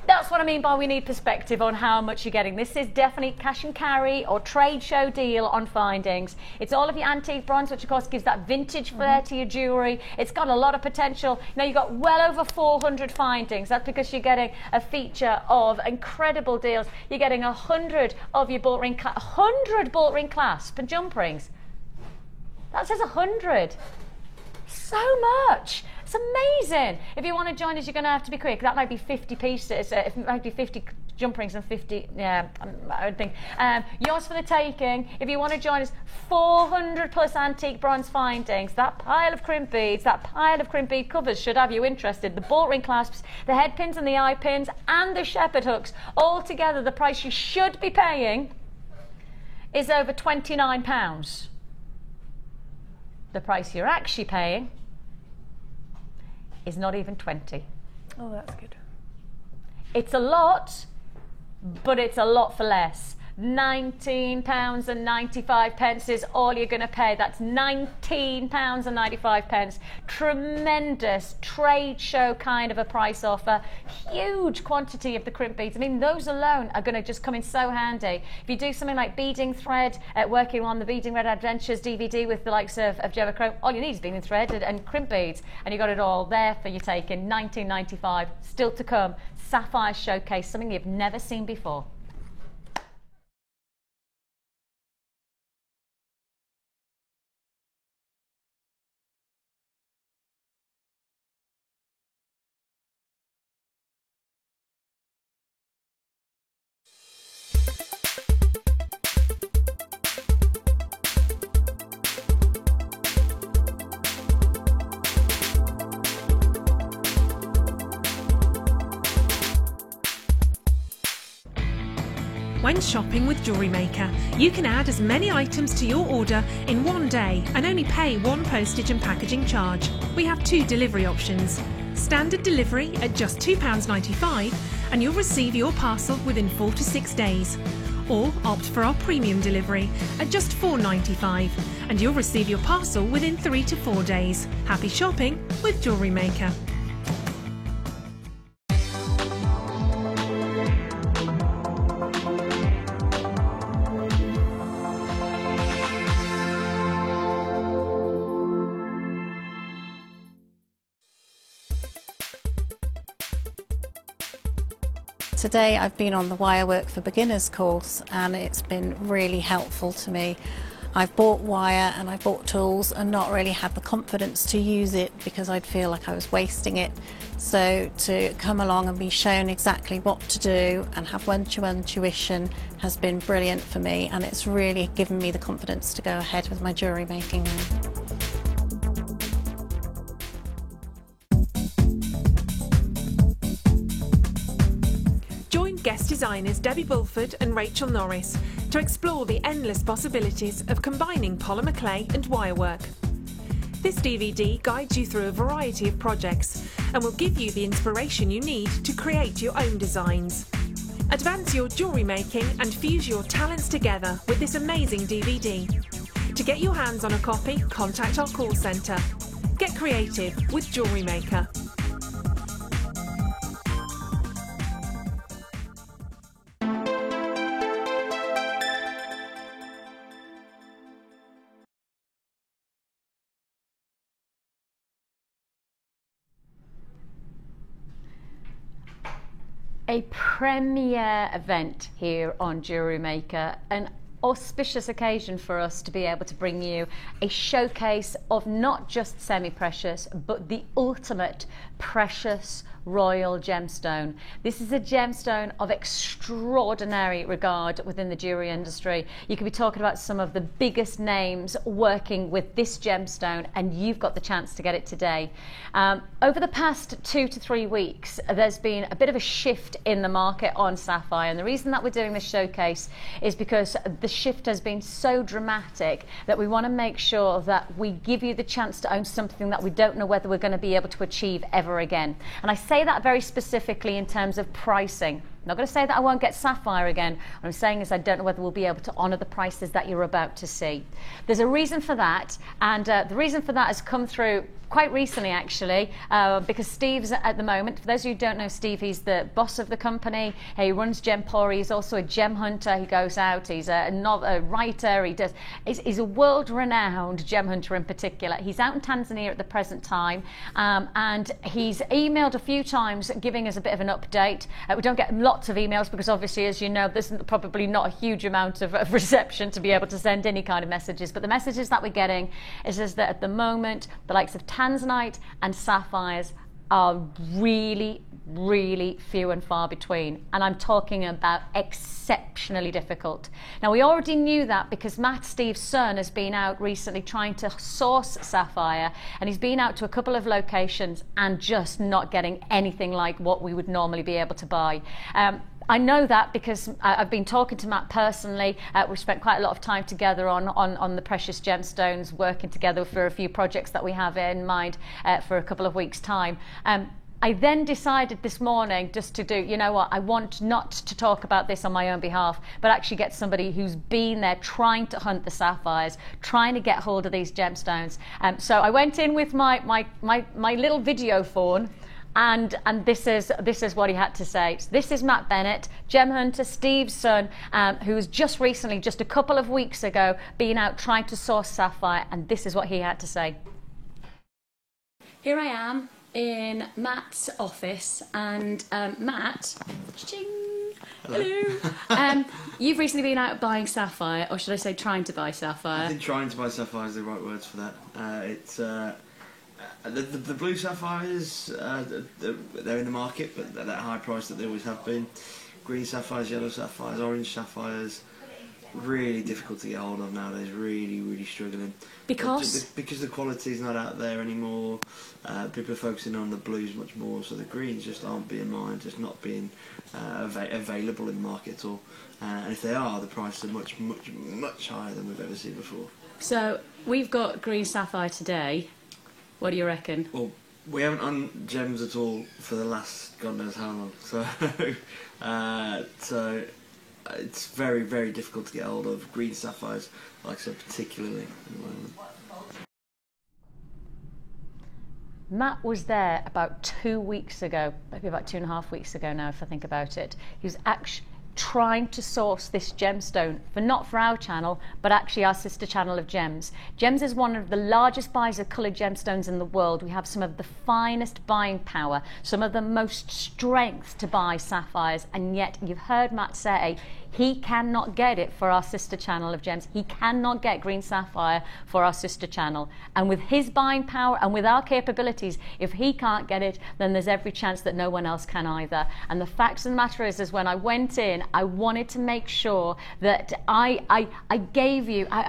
that's what I mean by we need perspective on how much you're getting. This is definitely cash and carry or trade show deal on findings. It's all of your antique bronze, which of course gives that vintage flair to your jewellery. It's got a lot of potential. Now you've got well over 400 findings. That's because you're getting a feature of incredible deals. You're getting 100 of your bolt ring, 100 bolt ring clasp and jump rings. That says 100. So much. It's amazing. If you want to join us, you're going to have to be quick. That might be 50 pieces. It might be 50 jump rings and 50. Yeah, I would think. Yours for the taking. If you want to join us, 400 plus antique bronze findings. That pile of crimp beads, that pile of crimp bead covers should have you interested. The bolt ring clasps, the head pins and the eye pins, and the shepherd hooks. All together, the price you should be paying is over £29. The price you're actually paying is not even 20. Oh, that's good. It's a lot, but it's a lot for less. £19.95 is all you're going to pay. That's £19.95. Tremendous trade show kind of a price offer. Huge quantity of the crimp beads. I mean, those alone are going to just come in so handy. If you do something like beading thread, working on the Beading Red Adventures DVD with the likes of Gemma Crow, all you need is beading thread and crimp beads, and you got it all there for your taking. $19.95. Still to come. Sapphire Showcase, something you've never seen before. When shopping with Jewellery Maker, you can add as many items to your order in one day and only pay one postage and packaging charge. We have two delivery options. Standard delivery at just £2.95 and you'll receive your parcel within 4 to 6 days. Or opt for our premium delivery at just £4.95 and you'll receive your parcel within 3 to 4 days. Happy shopping with Jewellery Maker. Today I've been on the Wirework for Beginners course and it's been really helpful to me. I've bought wire and I've bought tools and not really had the confidence to use it because I'd feel like I was wasting it. So to come along and be shown exactly what to do and have one-to-one tuition has been brilliant for me, and it's really given me the confidence to go ahead with my jewellery making now. Guest designers Debbie Bulford and Rachel Norris to explore the endless possibilities of combining polymer clay and wirework. This DVD guides you through a variety of projects and will give you the inspiration you need to create your own designs. Advance your jewellery making and fuse your talents together with this amazing DVD. To get your hands on a copy, contact our call centre. Get creative with Jewellery Maker. A premier event here on Jewellery Maker, an auspicious occasion for us to be able to bring you a showcase of not just semi-precious but the ultimate precious royal gemstone. This is a gemstone of extraordinary regard within the jewellery industry. You could be talking about some of the biggest names working with this gemstone, and you've got the chance to get it today. Over the past 2 to 3 weeks, there's been a bit of a shift in the market on sapphire, and the reason that we're doing this showcase is because the shift has been so dramatic that we want to make sure that we give you the chance to own something that we don't know whether we're going to be able to achieve ever again. And I say that very specifically in terms of pricing. I'm not going to say that I won't get sapphire again. What I'm saying is I don't know whether we'll be able to honour the prices that you're about to see. There's a reason for that, and the reason for that has come through quite recently, actually, because Steve's at the moment, for those of you who don't know Steve, he's the boss of the company. He runs Gemporium. He's also a gem hunter. He goes out. He's a writer. He's a world-renowned gem hunter in particular. He's out in Tanzania at the present time, and he's emailed a few times giving us a bit of an update. We don't get lots of emails because obviously, as you know, there's probably not a huge amount of reception to be able to send any kind of messages. But the messages that we're getting is that at the moment, the likes of Tanzanite and sapphires are really, really few and far between, and I'm talking about exceptionally difficult. Now, we already knew that because Matt, Steve's son, has been out recently trying to source sapphire, and he's been out to a couple of locations and just not getting anything like what we would normally be able to buy. I know that because I've been talking to Matt personally. We've spent quite a lot of time together on the precious gemstones, working together for a few projects that we have in mind for a couple of weeks' time. I then decided this morning just to do, you know what, I want not to talk about this on my own behalf, but actually get somebody who's been there trying to hunt the sapphires, trying to get hold of these gemstones. So I went in with my little video phone, and this is what he had to say. So this is Matt Bennett, gem hunter, Steve's son, who was just recently, just a couple of weeks ago, been out trying to source sapphire, and this is what he had to say. Here I am in Matt's office, and Matt, ching, hello. You've recently been out buying sapphire, or should I say trying to buy sapphire? I think trying to buy sapphire is the right words for that. It's the blue sapphires, they're in the market, but at that high price that they always have been. Green sapphires, yellow sapphires, orange sapphires, really difficult to get hold of nowadays, really struggling. Because the quality's not out there anymore. People are focusing on the blues much more, so the greens just aren't being mined, just not being available in the market at all. And if they are, the prices are much higher than we've ever seen before. So we've got green sapphire today. What do you reckon? Well, we haven't on gems at all for the last God knows how long. So it's very difficult to get hold of green sapphires, like I said, particularly at the moment. Matt was there about 2 weeks ago, maybe about 2.5 weeks ago now, if I think about it. He was actually trying to source this gemstone not for our channel, but actually our sister channel of Gems. Gems is one of the largest buyers of coloured gemstones in the world. We have some of the finest buying power, some of the most strength to buy sapphires, and yet you've heard Matt say he cannot get it for our sister channel of Gems. He cannot get green sapphire for our sister channel. And with his buying power and with our capabilities, if he can't get it, then there's every chance that no one else can either. And the fact of the matter is when I went in, I wanted to make sure that I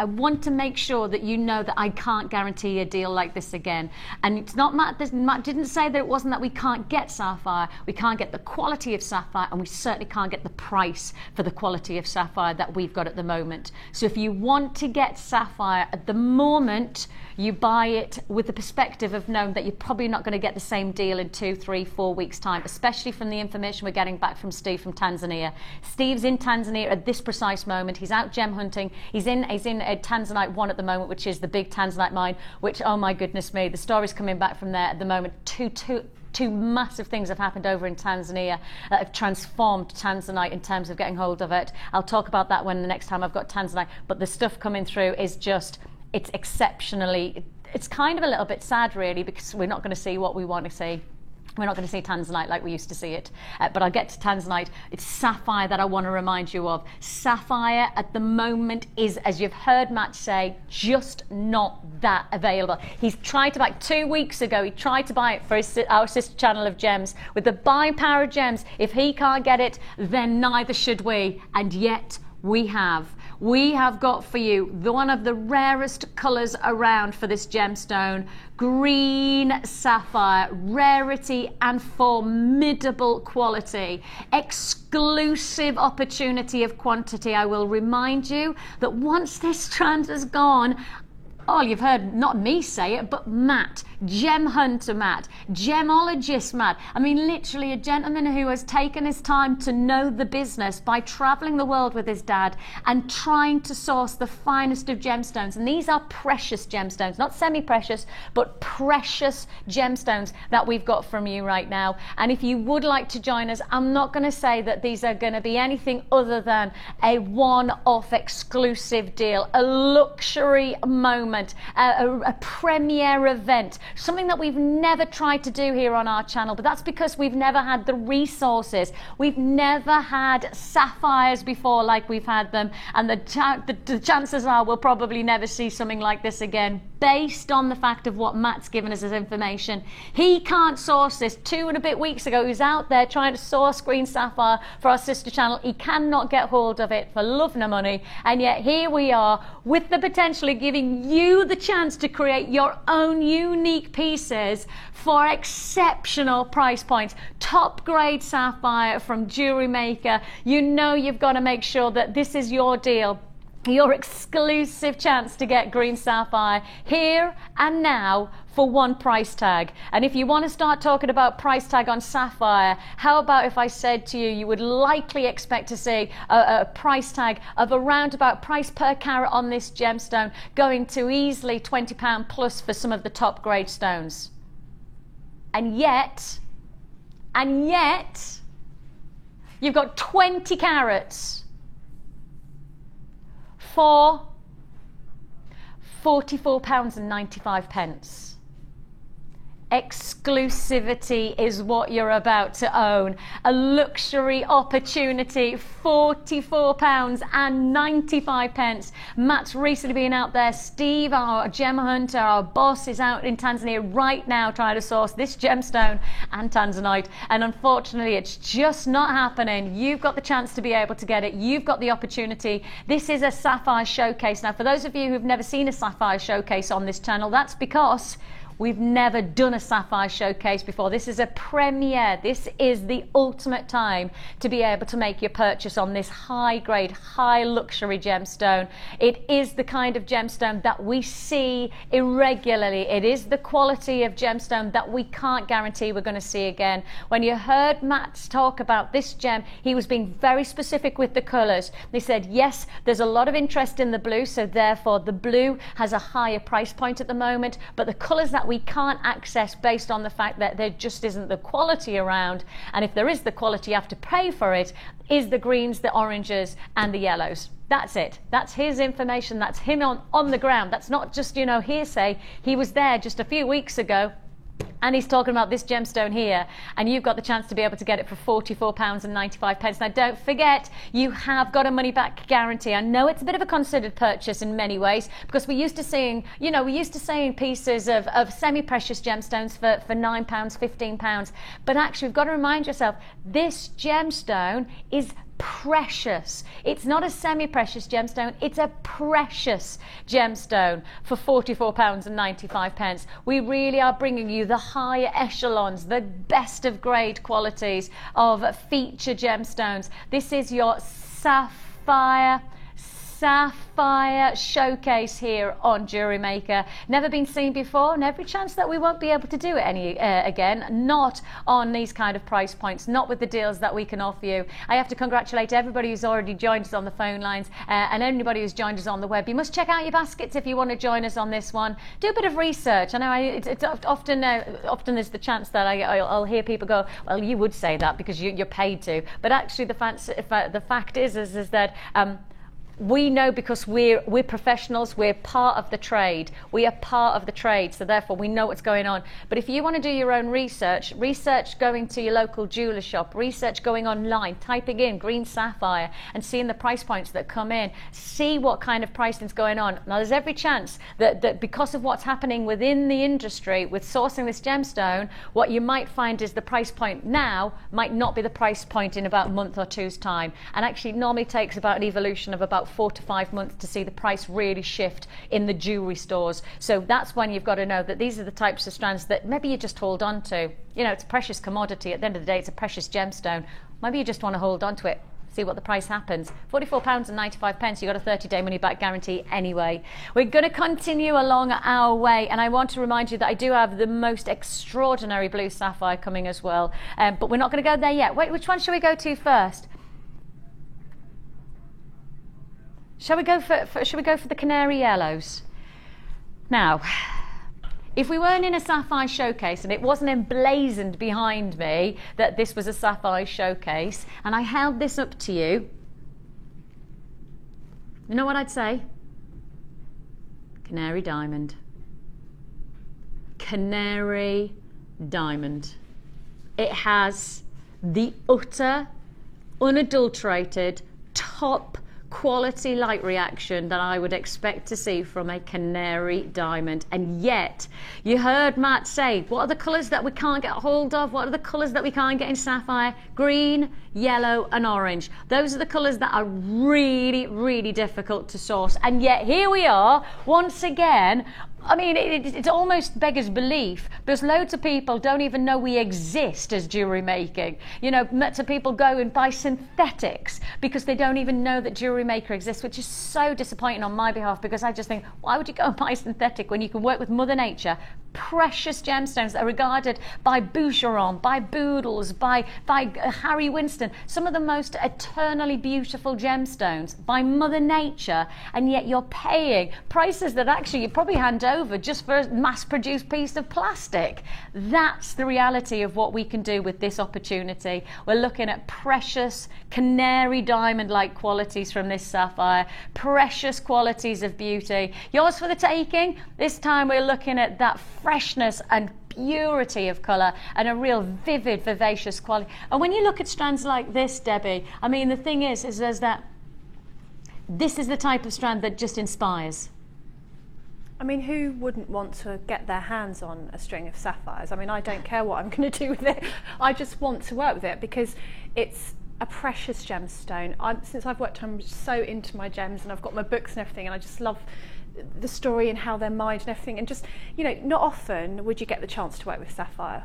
want to make sure that you know that I can't guarantee a deal like this again. And it's not Matt didn't say that it wasn't that we can't get sapphire. We can't get the quality of sapphire, and we certainly can't get the price for the quality of sapphire that we've got at the moment. So if you want to get sapphire at the moment, you buy it with the perspective of knowing that you're probably not going to get the same deal in 2, 3, 4 weeks time, especially from the information we're getting back from Steve from Tanzania. Steve's in Tanzania at this precise moment. He's out gem hunting. He's in Tanzanite 1 at the moment, which is the big Tanzanite mine, which, oh my goodness me, the story's coming back from there at the moment. Two massive things have happened over in Tanzania that have transformed Tanzanite in terms of getting hold of it. I'll talk about that when the next time I've got Tanzanite, but the stuff coming through is just, it's exceptionally, it's kind of a little bit sad really, because we're not going to see what we want to see. We're not going to see Tanzanite like we used to see it, but I'll get to Tanzanite. It's sapphire that I want to remind you of. Sapphire at the moment is, as you've heard Matt say, just not that available. He's tried to buy it 2 weeks ago. He tried to buy it for our sister channel of Gems. With the buying power of Gems, if he can't get it, then neither should we. And yet we have. We have got for you one of the rarest colours around for this gemstone, green sapphire, rarity and formidable quality, exclusive opportunity of quantity. I will remind you that once this trend has gone, Oh, you've heard not me say it, but Matt, gem hunter Matt, gemologist Matt. I mean, literally a gentleman who has taken his time to know the business by traveling the world with his dad and trying to source the finest of gemstones. And these are precious gemstones, not semi-precious, but precious gemstones that we've got from you right now. And if you would like to join us, I'm not going to say that these are going to be anything other than a one-off exclusive deal, a luxury moment, a premiere event, something that we've never tried to do here on our channel, but that's because we've never had the resources. We've never had sapphires before like we've had them, and the chances are we'll probably never see something like this again, based on the fact of what Matt's given us as information. He can't source this. 2 and a bit weeks ago, he was out there trying to source green sapphire for our sister channel. He cannot get hold of it for love nor money, and yet here we are with the potential of giving you the chance to create your own unique pieces for exceptional price points. Top grade sapphire from Jewelry Maker. You know you've got to make sure that this is your deal, your exclusive chance to get green sapphire here and now for one price tag. And if you want to start talking about price tag on sapphire, how about if I said to you, you would likely expect to see a price tag of around about price per carat on this gemstone going to easily £20 plus for some of the top grade stones. And yet, you've got 20 carats for £44.95. Exclusivity is what you're about to own. A luxury opportunity, £44.95. Matt's recently been out there. Steve, our gem hunter, our boss, is out in Tanzania right now trying to source this gemstone and tanzanite. And unfortunately, it's just not happening. You've got the chance to be able to get it. You've got the opportunity. This is a sapphire showcase. Now, for those of you who've never seen a sapphire showcase on this channel, that's because we've never done a sapphire showcase before. This is a premiere. This is the ultimate time to be able to make your purchase on this high grade, high luxury gemstone. It is the kind of gemstone that we see irregularly. It is the quality of gemstone that we can't guarantee we're going to see again. When you heard Matt talk about this gem, he was being very specific with the colours. He said, yes, there's a lot of interest in the blue, so therefore the blue has a higher price point at the moment, but the colours that we can't access based on the fact that there just isn't the quality around, and if there is the quality you have to pay for it, is the greens, the oranges and the yellows. That's it. That's his information. That's him on the ground. That's not just, you know, hearsay. He was there just a few weeks ago and he's talking about this gemstone here, and you've got the chance to be able to get it for £44.95. Now don't forget, you have got a money back guarantee. I know it's a bit of a considered purchase in many ways, because we're used to seeing, you know, pieces of semi-precious gemstones for £9, £15, but actually we've got to remind yourself, this gemstone is precious. It's not a semi-precious gemstone, it's a precious gemstone for £44.95. We really are bringing you the higher echelons, the best of grade qualities of feature gemstones. This is your sapphire showcase here on Jewelry Maker. Never been seen before, and every chance that we won't be able to do it again, not on these kind of price points, not with the deals that we can offer you. I have to congratulate everybody who's already joined us on the phone lines and anybody who's joined us on the web. You must check out your baskets if you want to join us on this one. Do a bit of research. I know it's often there's the chance that I'll hear people go, well, you would say that because you're paid to, but actually the fact is that we know, because we're professionals, we're part of the trade. We are part of the trade, so therefore we know what's going on. But if you want to do your own research going to your local jeweller shop, research going online, typing in green sapphire and seeing the price points that come in, see what kind of pricing's going on. Now there's every chance that because of what's happening within the industry with sourcing this gemstone, what you might find is the price point now might not be the price point in about a month or two's time. And actually it normally takes about an evolution of about 4 to 5 months to see the price really shift in the jewelry stores. So that's when you've got to know that these are the types of strands that maybe you just hold on to. You know, it's a precious commodity. At the end of the day, it's a precious gemstone. Maybe you just want to hold on to it see what the price happens. £44.95, you've got a 30-day money-back guarantee anyway. We're going to continue along our way, and I want to remind you that I do have the most extraordinary blue sapphire coming as well, but we're not going to go there yet. Wait, which one shall we go to first? Shall we go for the canary yellows? Now, if we weren't in a sapphire showcase and it wasn't emblazoned behind me that this was a sapphire showcase, and I held this up to you, you know what I'd say? Canary diamond. Canary diamond. It has the utter, unadulterated, top quality light reaction that I would expect to see from a canary diamond. And yet, you heard Matt say, what are the colours that we can't get hold of? What are the colours that we can't get in sapphire? Green, yellow and orange. Those are the colours that are really, really difficult to source. And yet here we are, once again. I mean, it almost beggars belief, because loads of people don't even know we exist as jewellery making. You know, lots of people go and buy synthetics because they don't even know that jewellery maker exists, which is so disappointing on my behalf, because I just think, why would you go and buy synthetic when you can work with Mother Nature? Precious gemstones that are regarded by Boucheron, by Boodles, by Harry Winston, some of the most eternally beautiful gemstones by Mother Nature, and yet you're paying prices that actually you probably hand over just for a mass-produced piece of plastic. That's the reality of what we can do with this opportunity. We're looking at precious canary diamond-like qualities from this sapphire, precious qualities of beauty. Yours for the taking. This time we're looking at that freshness and purity of colour and a real vivid, vivacious quality. And when you look at strands like this, Debbie, I mean, the thing is there's that, this is the type of strand that just inspires. I mean, who wouldn't want to get their hands on a string of sapphires? I mean, I don't care what I'm going to do with it. I just want to work with it because it's a precious gemstone. Since I've worked, I'm so into my gems, and I've got my books and everything, and I just love the story and how they're mined and everything. And just, you know, not often would you get the chance to work with sapphire.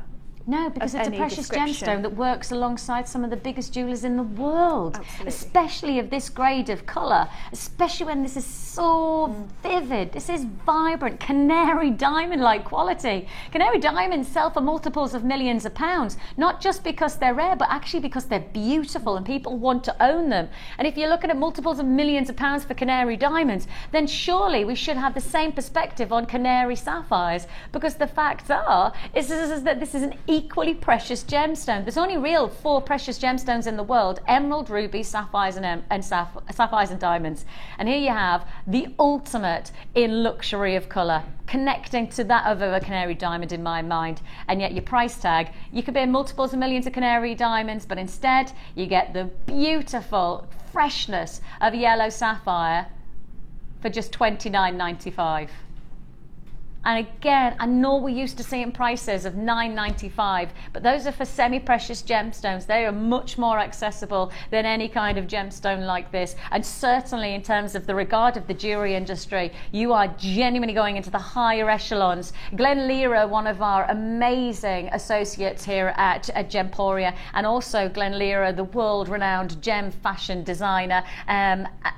No, because it's a precious gemstone that works alongside some of the biggest jewellers in the world. Absolutely. Especially of this grade of colour, especially when this is so vivid. This is vibrant, canary diamond-like quality. Canary diamonds sell for multiples of millions of pounds, not just because they're rare, but actually because they're beautiful and people want to own them. And if you're looking at multiples of millions of pounds for canary diamonds, then surely we should have the same perspective on canary sapphires, because the facts are is that this is an equally precious gemstone. There's only real 4 precious gemstones in the world: emerald, rubies, sapphires and diamonds. And here you have the ultimate in luxury of colour, connecting to that of a canary diamond in my mind. And yet your price tag, you could be in multiples of millions of canary diamonds, but instead you get the beautiful freshness of yellow sapphire for just $29.95. And again, I know we used to see in prices of $9.95, but those are for semi-precious gemstones. They are much more accessible than any kind of gemstone like this. And certainly in terms of the regard of the jewellery industry, you are genuinely going into the higher echelons. Glenn Lira, one of our amazing associates here at Gemporia, and also Glenn Lira, the world-renowned gem fashion designer,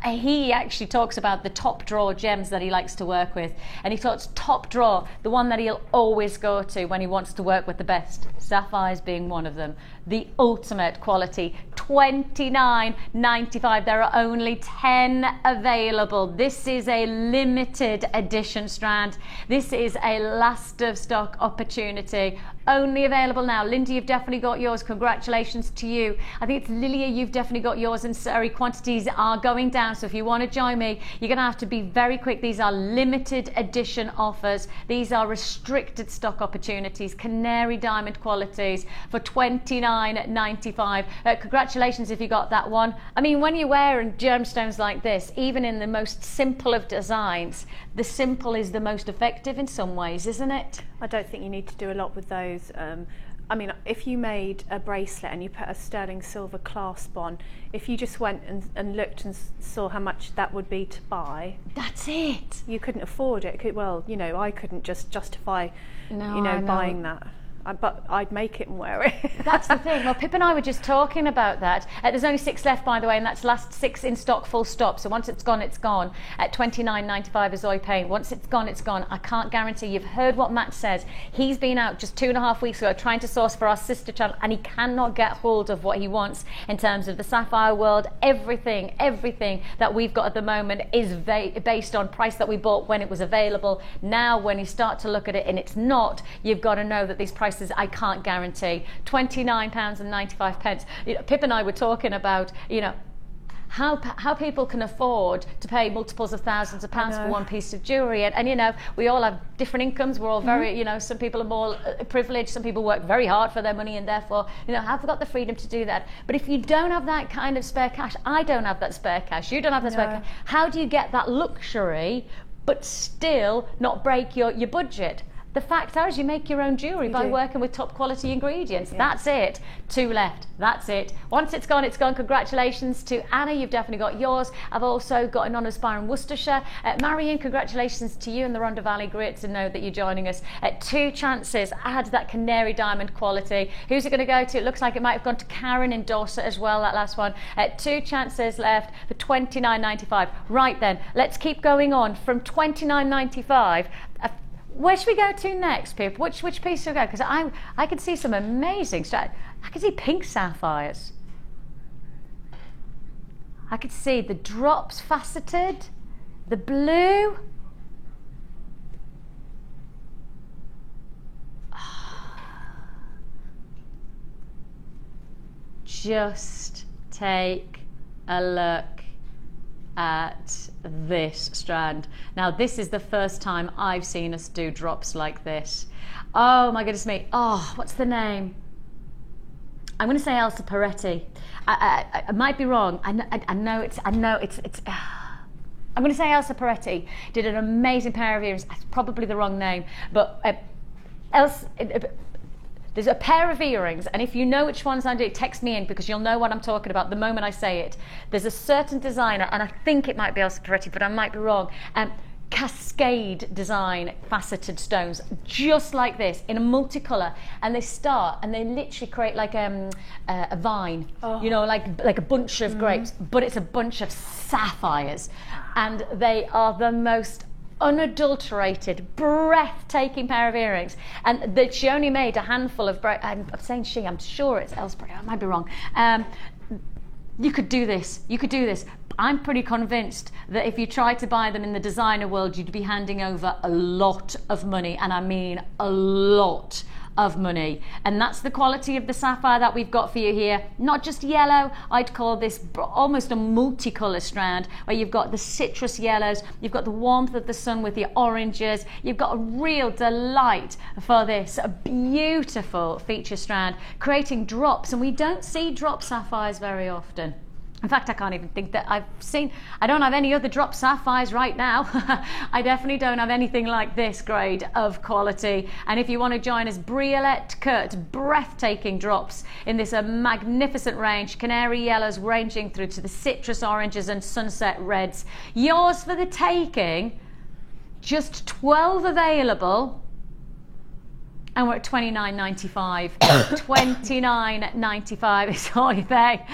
he actually talks about the top drawer gems that he likes to work with. And he talks top drawer, the one that he'll always go to when he wants to work with the best, sapphires being one of them. The ultimate quality, $29.95. There are only 10 available. This is a limited edition strand. This is a last of stock opportunity. Only available now. Linda, you've definitely got yours. Congratulations to you. I think it's Lilia, you've definitely got yours, and Sari, quantities are going down. So if you want to join me, you're going to have to be very quick. These are limited edition offers. These are restricted stock opportunities, canary diamond qualities for $29.95. Congratulations if you got that one. I mean, when you're wearing gemstones like this, even in the most simple of designs, the simple is the most effective in some ways, isn't it? I don't think you need to do a lot with those. I mean, if you made a bracelet and you put a sterling silver clasp on, if you just went and looked and saw how much that would be to buy, that's it. You couldn't afford it. Well, you know, I couldn't just justify, buying that. but I'd make it and wear it. That's the thing. Well, Pip and I were just talking about that. There's only 6 left, by the way, and that's last 6 in stock, full stop. So once it's gone, it's gone. At £29.95 is Zoe Payne. Once it's gone, it's gone. I can't guarantee. You've heard what Matt says. He's been out just 2.5 weeks ago trying to source for our sister channel, and he cannot get hold of what he wants in terms of the Sapphire world. Everything that we've got at the moment is based on price that we bought when it was available. Now, when you start to look at it and it's not, you've got to know that these prices I can't guarantee. £29.95. You know, Pip and I were talking about, you know, how people can afford to pay multiples of thousands of pounds for one piece of jewellery, and you know, we all have different incomes. We're all very, you know, some people are more privileged, some people work very hard for their money and therefore, you know, have got the freedom to do that. But if you don't have that kind of spare cash, I don't have that spare cash, you don't have that spare cash, how do you get that luxury but still not break your budget? The fact is, you make your own jewellery by working with top quality ingredients. That's it. 2 left. That's it. Once it's gone, it's gone. Congratulations to Anna. You've definitely got yours. I've also got an Honors Bar in Worcestershire. Marion, congratulations to you in the Rhondda Valley. Great to know that you're joining us. 2 chances. Add that canary diamond quality. Who's it going to go to? It looks like it might have gone to Karen in Dorset as well, that last one. 2 chances left for £29.95. Right then, let's keep going on from £29.95. Where should we go to next, Pip? Which piece should we go? Because I can see some amazing stuff. I can see pink sapphires. I could see the drops faceted, the blue. Just take a look at this strand. Now, this is the first time I've seen us do drops like this. Oh my goodness me. Oh, what's the name? I'm going to say Elsa Peretti. I might be wrong. I know it's I'm going to say Elsa Peretti did an amazing pair of earrings. That's probably the wrong name, but there's a pair of earrings, and if you know which ones I do, text me in because you'll know what I'm talking about the moment I say it. There's a certain designer, and I think it might be Elsa Peretti, but I might be wrong. Cascade design faceted stones, just like this, in a multicolour, and they start and they literally create like a vine, you know, like a bunch of grapes, but it's a bunch of sapphires, and they are the most unadulterated, breathtaking pair of earrings, and that she only made a handful of. I'm saying she. I'm sure it's Elsbury. I might be wrong. You could do this. You could do this. I'm pretty convinced that if you tried to buy them in the designer world, you'd be handing over a lot of money, and I mean a lot of money. And that's the quality of the sapphire that we've got for you here. Not just yellow, I'd call this almost a multicolour strand, where you've got the citrus yellows, you've got the warmth of the sun with your oranges, you've got a real delight for this beautiful feature strand, creating drops, and we don't see drop sapphires very often. In fact, I can't even think that I don't have any other drop sapphires right now. I definitely don't have anything like this grade of quality. And if you want to join us, Briolette Kurt, breathtaking drops in this magnificent range. Canary yellows ranging through to the citrus oranges and sunset reds. Yours for the taking. Just 12 available. And we're at £29.95. £29.95 is all you pay.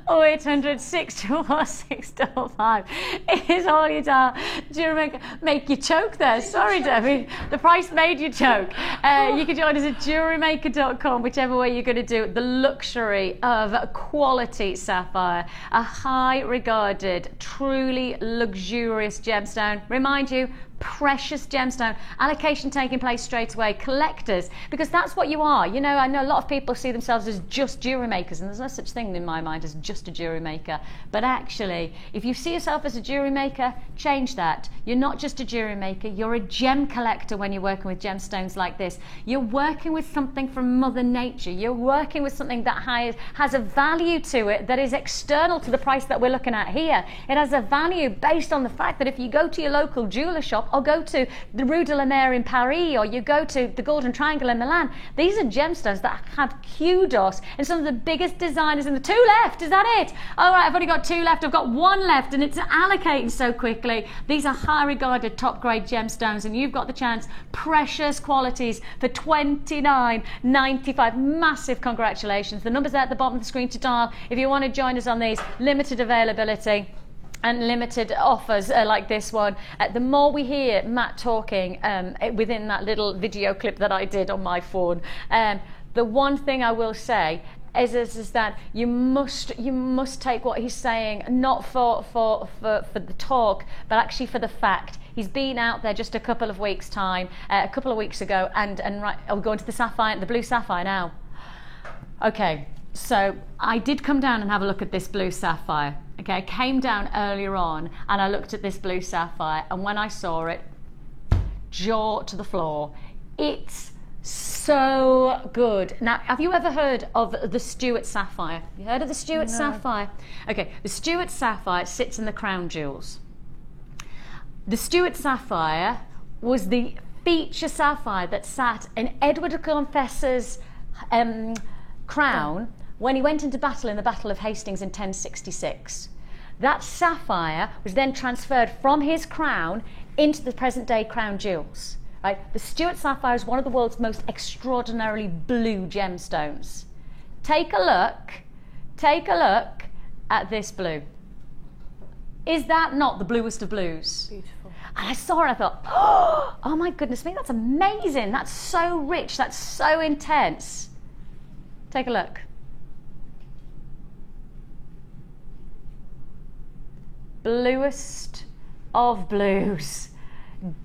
0800 624 655 is all you tell. Do you make you choke there? Sorry, Debbie. The price made you choke. You can join us at jewelrymaker.com, whichever way you're going to do it. The luxury of quality sapphire, a high regarded, truly luxurious gemstone. Remind you, precious gemstone. Allocation taking place straight away. Collectors, because that's what you are. You know, I know a lot of people see themselves as just jewellery makers, and there's no such thing in my mind as just a jewellery maker. But actually, if you see yourself as a jewellery maker, change that. You're not just a jewellery maker, you're a gem collector when you're working with gemstones like this. You're working with something from Mother Nature. You're working with something that has a value to it that is external to the price that we're looking at here. It has a value based on the fact that if you go to your local jeweller shop, or go to the Rue de la Mer in Paris, or you go to the Golden Triangle in Milan. These are gemstones that have kudos and some of the biggest designers in the 2 left. Is that it? All right, I've only got 2 left. I've got 1 left, and it's allocating so quickly. These are high regarded, top grade gemstones, and you've got the chance. Precious qualities for $29.95. Massive congratulations. The number's there at the bottom of the screen to dial if you want to join us on these. Limited availability and limited offers like this one. The more we hear Matt talking within that little video clip that I did on my phone, the one thing I will say is that you must take what he's saying not for the talk, but actually for the fact. He's been out there just a couple of weeks' time, a couple of weeks ago, and right, we're going to the sapphire, the blue sapphire now. Okay, so I did come down and have a look at this blue sapphire. Okay, I came down earlier on and I looked at this blue sapphire, and when I saw it, jaw to the floor. It's so good. Now, have you ever heard of the Stuart sapphire? You heard of the Stuart sapphire? Okay, the Stuart sapphire sits in the crown jewels. The Stuart sapphire was the feature sapphire that sat in Edward the Confessor's crown when he went into battle in the Battle of Hastings in 1066. That sapphire was then transferred from his crown into the present day crown jewels. Right? The Stuart sapphire is one of the world's most extraordinarily blue gemstones. Take a look at this blue. Is that not the bluest of blues? Beautiful. And I saw it and I thought, oh my goodness me, that's amazing. That's so rich, that's so intense. Take a look. Bluest of blues.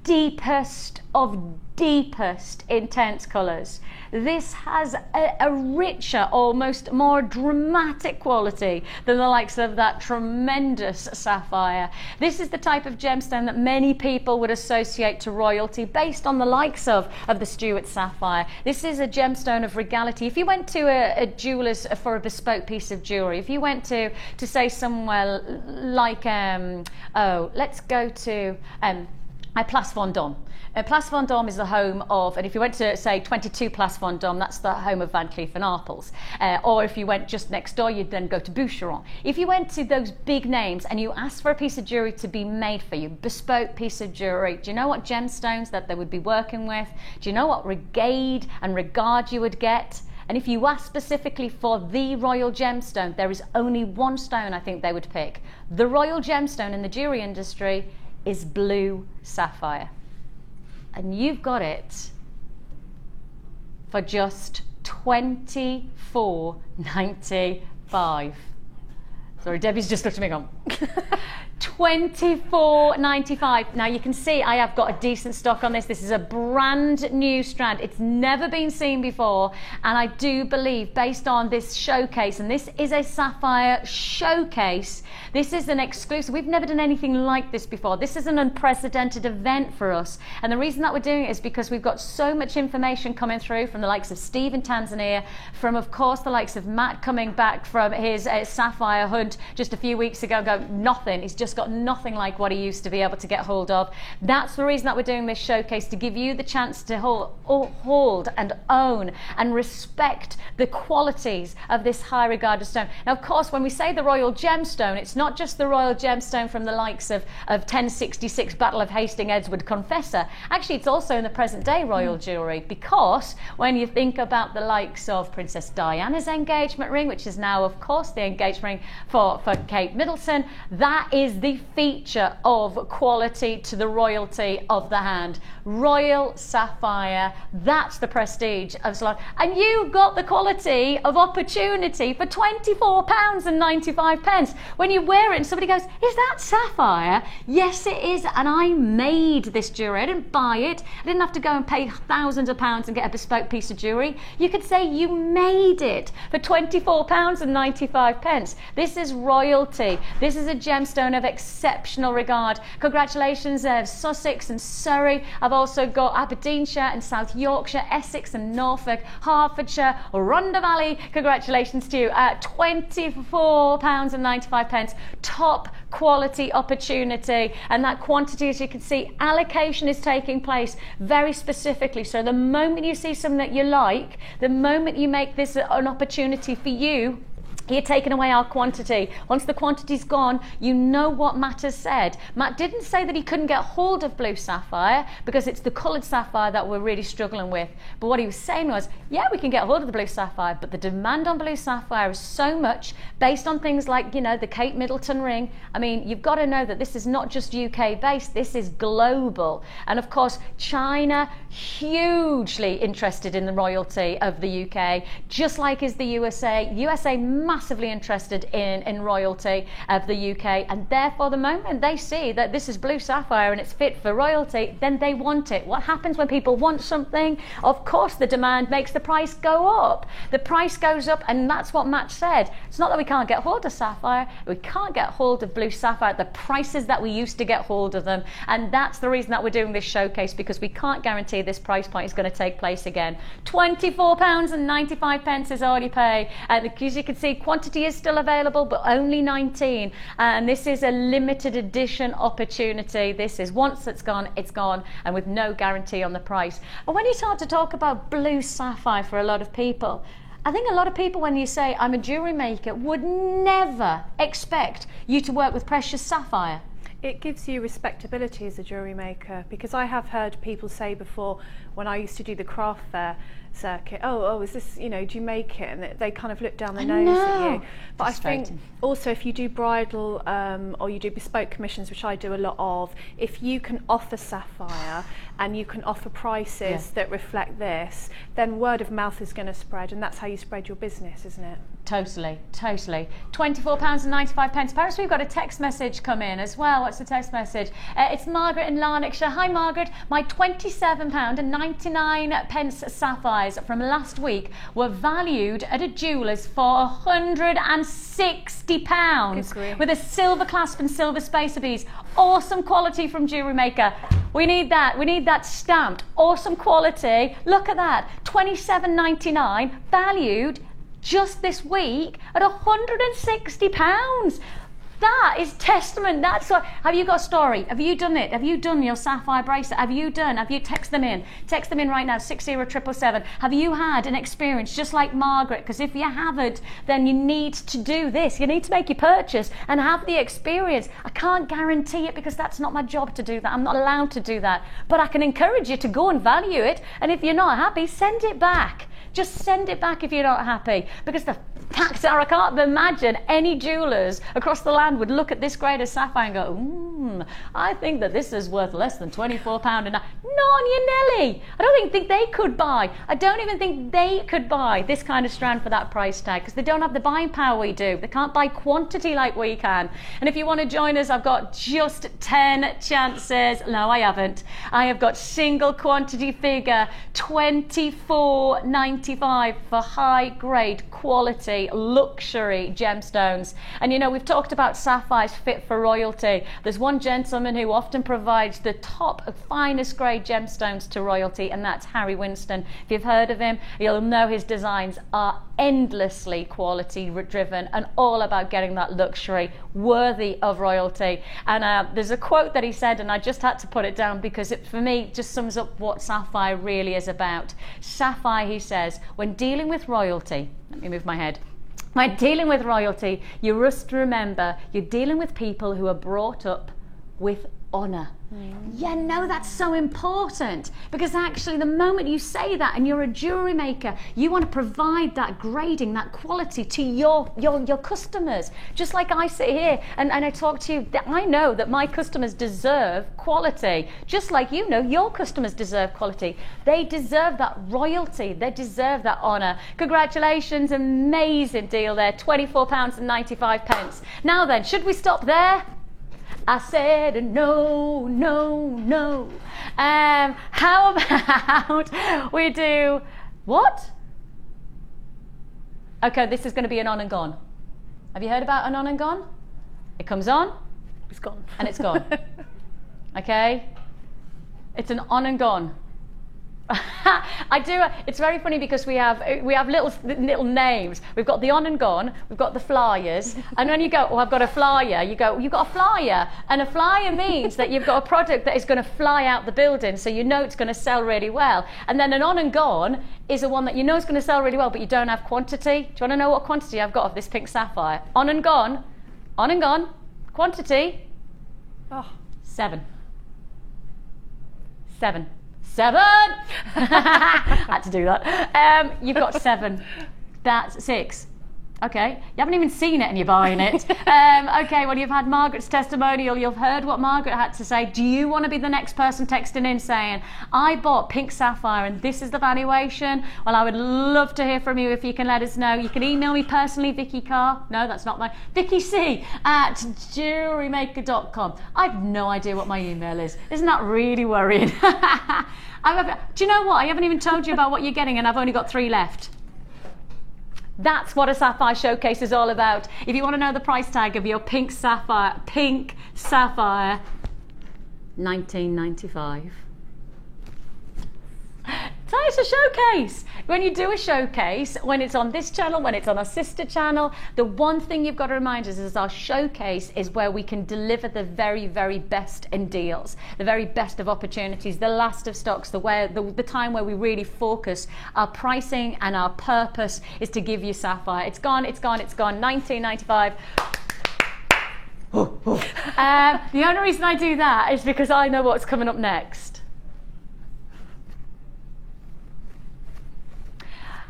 Deepest of deepest intense colours. This has a richer, almost more dramatic quality than the likes of that tremendous sapphire. This is the type of gemstone that many people would associate to royalty based on the likes of the Stuart sapphire. This is a gemstone of regality. If you went to a jeweller's for a bespoke piece of jewellery, if you went to say somewhere like, let's go to Place Vendôme. Place Vendôme is the home of, and if you went to, say, 22 Place Vendôme, that's the home of Van Cleef & Arpels. Or if you went just next door, you'd then go to Boucheron. If you went to those big names and you asked for a piece of jewellery to be made for you, bespoke piece of jewellery, do you know what gemstones that they would be working with? Do you know what regard and regard you would get? And if you ask specifically for the royal gemstone, there is only one stone I think they would pick. The royal gemstone in the jewellery industry is blue sapphire. And you've got it for just $24.95. Sorry, Debbie's just looked at me and gone. $24.95. Now you can see I have got a decent stock on this. This is a brand new strand. It's never been seen before, and I do believe, based on this showcase, and this is a sapphire showcase, this is an exclusive. We've never done anything like this before. This is an unprecedented event for us, and the reason that we're doing it is because we've got so much information coming through from the likes of Steve in Tanzania, from of course the likes of Matt coming back from his sapphire hunt just a few weeks ago. Nothing. He's just got nothing like what he used to be able to get hold of. That's the reason that we're doing this showcase, to give you the chance to hold and own and respect the qualities of this high regarded stone. Now, of course, when we say the royal gemstone, it's not just the royal gemstone from the likes of 1066 Battle of Hastings, Edward Confessor. Actually, it's also in the present day royal jewellery, because when you think about the likes of Princess Diana's engagement ring, which is now, of course, the engagement ring for Kate Middleton, that is the feature of quality to the royalty of the hand. Royal sapphire, that's the prestige of Salon. And you've got the quality of opportunity for £24.95. When you wear it and somebody goes, is that sapphire? Yes, it is. And I made this jewellery. I didn't buy it. I didn't have to go and pay thousands of pounds and get a bespoke piece of jewellery. You could say you made it for £24.95. This is royalty. This is a gemstone of exceptional regard. Congratulations, Sussex and Surrey. I've also got Aberdeenshire and South Yorkshire, Essex and Norfolk, Hertfordshire, Rhondda Valley. Congratulations to you. £24.95. Top quality opportunity, and that quantity, as you can see, allocation is taking place very specifically. So the moment you see something that you like, the moment you make this an opportunity for you, you're taking away our quantity. Once the quantity's gone, you know what Matt has said. Matt didn't say that he couldn't get hold of blue sapphire because it's the coloured sapphire that we're really struggling with. But what he was saying was, yeah, we can get hold of the blue sapphire, but the demand on blue sapphire is so much based on things like, you know, the Kate Middleton ring. I mean, you've got to know that this is not just UK based, this is global. And of course, China, hugely interested in the royalty of the UK, just like is the USA. USA massively interested in royalty of the UK, and therefore the moment they see that this is blue sapphire and it's fit for royalty, then they want it. What happens when people want something? Of course the demand makes the price go up. The price goes up, and that's what Matt said. It's not that we can't get hold of sapphire, we can't get hold of blue sapphire at the prices that we used to get hold of them, and that's the reason that we're doing this showcase, because we can't guarantee this price point is going to take place again. £24.95 is all you pay, and as you can see, quantity is still available, but only 19, and this is a limited edition opportunity. This is once it's gone, and with no guarantee on the price. And when you start to talk about blue sapphire for a lot of people, I think a lot of people, when you say I'm a jewellery maker, would never expect you to work with precious sapphire. It gives you respectability as a jewellery maker, because I have heard people say before, when I used to do the craft fair circuit, oh, is this, you know, do you make it? And they kind of look down their nose at you. But I think also if you do bridal or you do bespoke commissions, which I do a lot of, if you can offer sapphire and you can offer prices that reflect this, then word of mouth is going to spread, and that's how you spread your business, isn't it? Totally. £24.95. Perhaps we've got a text message come in as well. What's the text message? It's Margaret in Lanarkshire. Hi Margaret, my £27.99 sapphires from last week were valued at a jeweller's for £160 with a silver clasp and silver spacer beads. Awesome quality from Jewellery Maker. We need that stamped. Awesome quality. Look at that. £27.99 valued just this week at £160. That is testament. That's what. Have you got a story? Have you done it? Have you done your sapphire bracelet? Have you text them in? Text them in right now, 60777. Have you had an experience just like Margaret? Because if you haven't, then you need to do this. You need to make your purchase and have the experience. I can't guarantee it because that's not my job to do that. I'm not allowed to do that. But I can encourage you to go and value it. And if you're not happy, send it back. Just send it back if you're not happy, because the facts are, I can't imagine any jewellers across the land would look at this grade of sapphire and go, I think that this is worth less than £24 a night. Not on your Nelly. I don't even think they could buy. I don't even think they could buy this kind of strand for that price tag, because they don't have the buying power we do. They can't buy quantity like we can. And if you want to join us, I've got just 10 chances. No, I haven't. I have got single quantity figure, £24.95 for high grade quality luxury gemstones. And you know, we've talked about sapphires fit for royalty. There's one gentleman who often provides the top finest grade gemstones to royalty, and that's Harry Winston. If you've heard of him, you'll know his designs are endlessly quality driven and all about getting that luxury worthy of royalty. And there's a quote that he said, and I just had to put it down because it for me just sums up what sapphire really is about. Sapphire, he says, when dealing with royalty, let me move my head. When dealing with royalty, you must remember you're dealing with people who are brought up with honour. You know, that's so important, because actually the moment you say that and you're a jewellery maker, you want to provide that grading, that quality to your customers. Just like I sit here and I talk to you, I know that my customers deserve quality, just like you know your customers deserve quality. They deserve that royalty, they deserve that honour. Congratulations, amazing deal there, £24.95. Now then, should we stop there? I said no. How about we do what? Okay, this is going to be an on and gone. Have you heard about an on and gone? It comes on, it's gone, and it's gone. Okay, it's an on and gone. I do. It's very funny because we have little names. We've got the On and Gone, we've got the flyers, and when you go, oh, I've got a flyer, you go, you've got a flyer, and a flyer means that you've got a product that is going to fly out the building, so you know it's going to sell really well. And then an On and Gone is the one that you know is going to sell really well, but you don't have quantity. Do you want to know what quantity I've got of this pink sapphire? On and Gone, quantity. Oh, 7. Had to do that. You've got 7. That's 6. Okay, you haven't even seen it and you're buying it. Okay, well, you've had Margaret's testimonial. You've heard what Margaret had to say. Do you want to be the next person texting in saying, I bought pink sapphire and this is the valuation? Well, I would love to hear from you if you can let us know. You can email me personally, Vicky Carr. No, that's not my... Vicky C at jewelrymaker.com. I've no idea what my email is. Isn't that really worrying? Do you know what? I haven't even told you about what you're getting and I've only got 3 left. That's what a sapphire showcase is all about. If you want to know the price tag of your pink sapphire, $19.95. So it's a showcase. When you do a showcase, when it's on this channel, when it's on our sister channel, the one thing you've got to remind us is our showcase is where we can deliver the very, very best in deals, the very best of opportunities, the last of stocks, the time where we really focus our pricing and our purpose is to give you sapphire. It's gone, $19.95. The only reason I do that is because I know what's coming up next.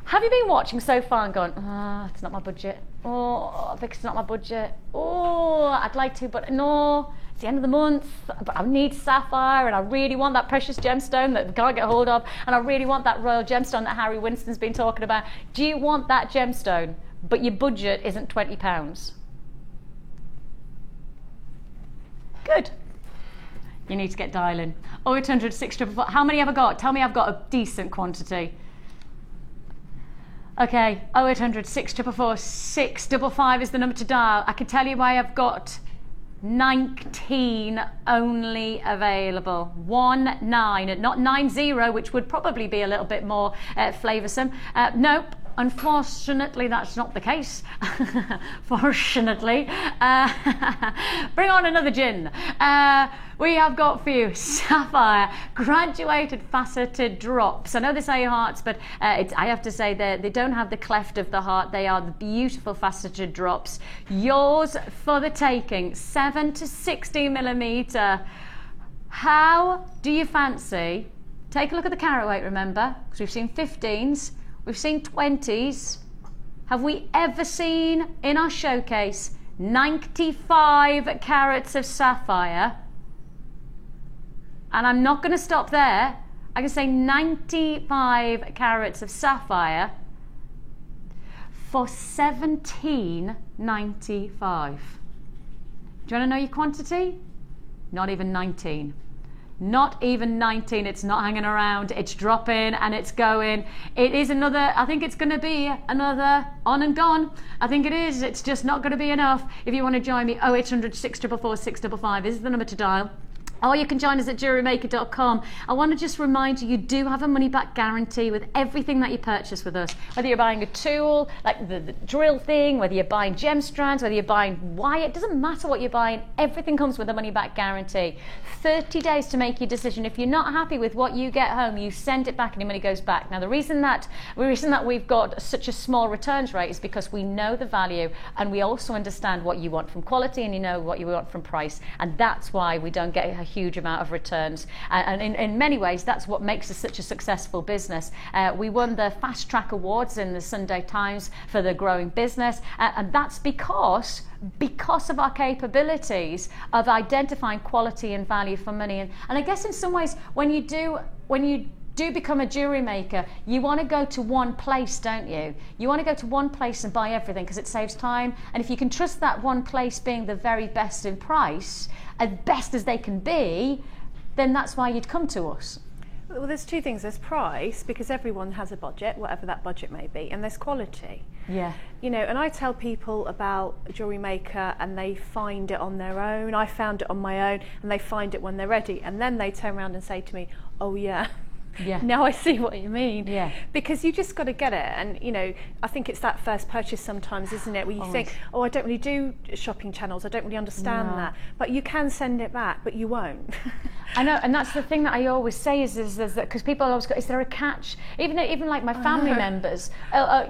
Have you been watching so far and gone, it's not my budget. Oh, it's not my budget. Oh, I'd like to, but no, it's the end of the month, but I need sapphire and I really want that precious gemstone that we can't get hold of, and I really want that royal gemstone that Harry Winston's been talking about. Do you want that gemstone, but your budget isn't £20? Good. You need to get dialing. 0800 644. How many have I got? Tell me I've got a decent quantity. Okay, 0800 644 655 is the number to dial. I can tell you why I've got 19 only available. 19, not 90, which would probably be a little bit more flavoursome. Nope. Unfortunately, that's not the case. Fortunately. Bring on another gin. We have got for you Sapphire Graduated Faceted Drops. I know they say hearts, but I have to say they don't have the cleft of the heart. They are the beautiful faceted drops. Yours for the taking. 7 to 60 millimetre. How do you fancy? Take a look at the carat weight, remember, because we've seen 15s. We've seen 20s. Have we ever seen in our showcase 95 carats of sapphire? And I'm not going to stop there. I can say 95 carats of sapphire for $17.95. Do you want to know your quantity? Not even 19. Not even 19. It's not hanging around. It's dropping and it's going. It is another, I think it's going to be another On and Gone. I think it is. It's just not going to be enough. If you want to join me, 0800 644 655 is the number to dial. Or you can join us at jewelrymaker.com. I want to just remind you, you do have a money back guarantee with everything that you purchase with us. Whether you're buying a tool, like the drill thing, whether you're buying gem strands, whether you're buying wire, it doesn't matter what you're buying, everything comes with a money back guarantee. 30 days to make your decision. If you're not happy with what you get home, you send it back and your money goes back. Now the reason that we've got such a small returns rate is because we know the value and we also understand what you want from quality and you know what you want from price, and that's why we don't get a huge amount of returns, and in many ways that's what makes us such a successful business. We won the Fast Track Awards in the Sunday Times for the growing business, and that's because of our capabilities of identifying quality and value for money. And I guess in some ways when you do become a jewelry maker, you want to go to one place, don't you? You want to go to one place and buy everything because it saves time, and if you can trust that one place being the very best in price, as best as they can be, then that's why you'd come to us. Well, there's two things. There's price, because everyone has a budget, whatever that budget may be, and there's quality. Yeah. You know, and I tell people about a jewelry maker and they find it on their own. I found it on my own, and they find it when they're ready, and then they turn around and say to me, oh yeah, Yeah. Now I see what you mean. Yeah. Because you just got to get it. And, you know, I think it's that first purchase sometimes, isn't it? Where you think, oh, I don't really do shopping channels. I don't really understand that. But you can send it back, but you won't. I know, and that's the thing that I always say is that because people always go, is there a catch? Even like my family members,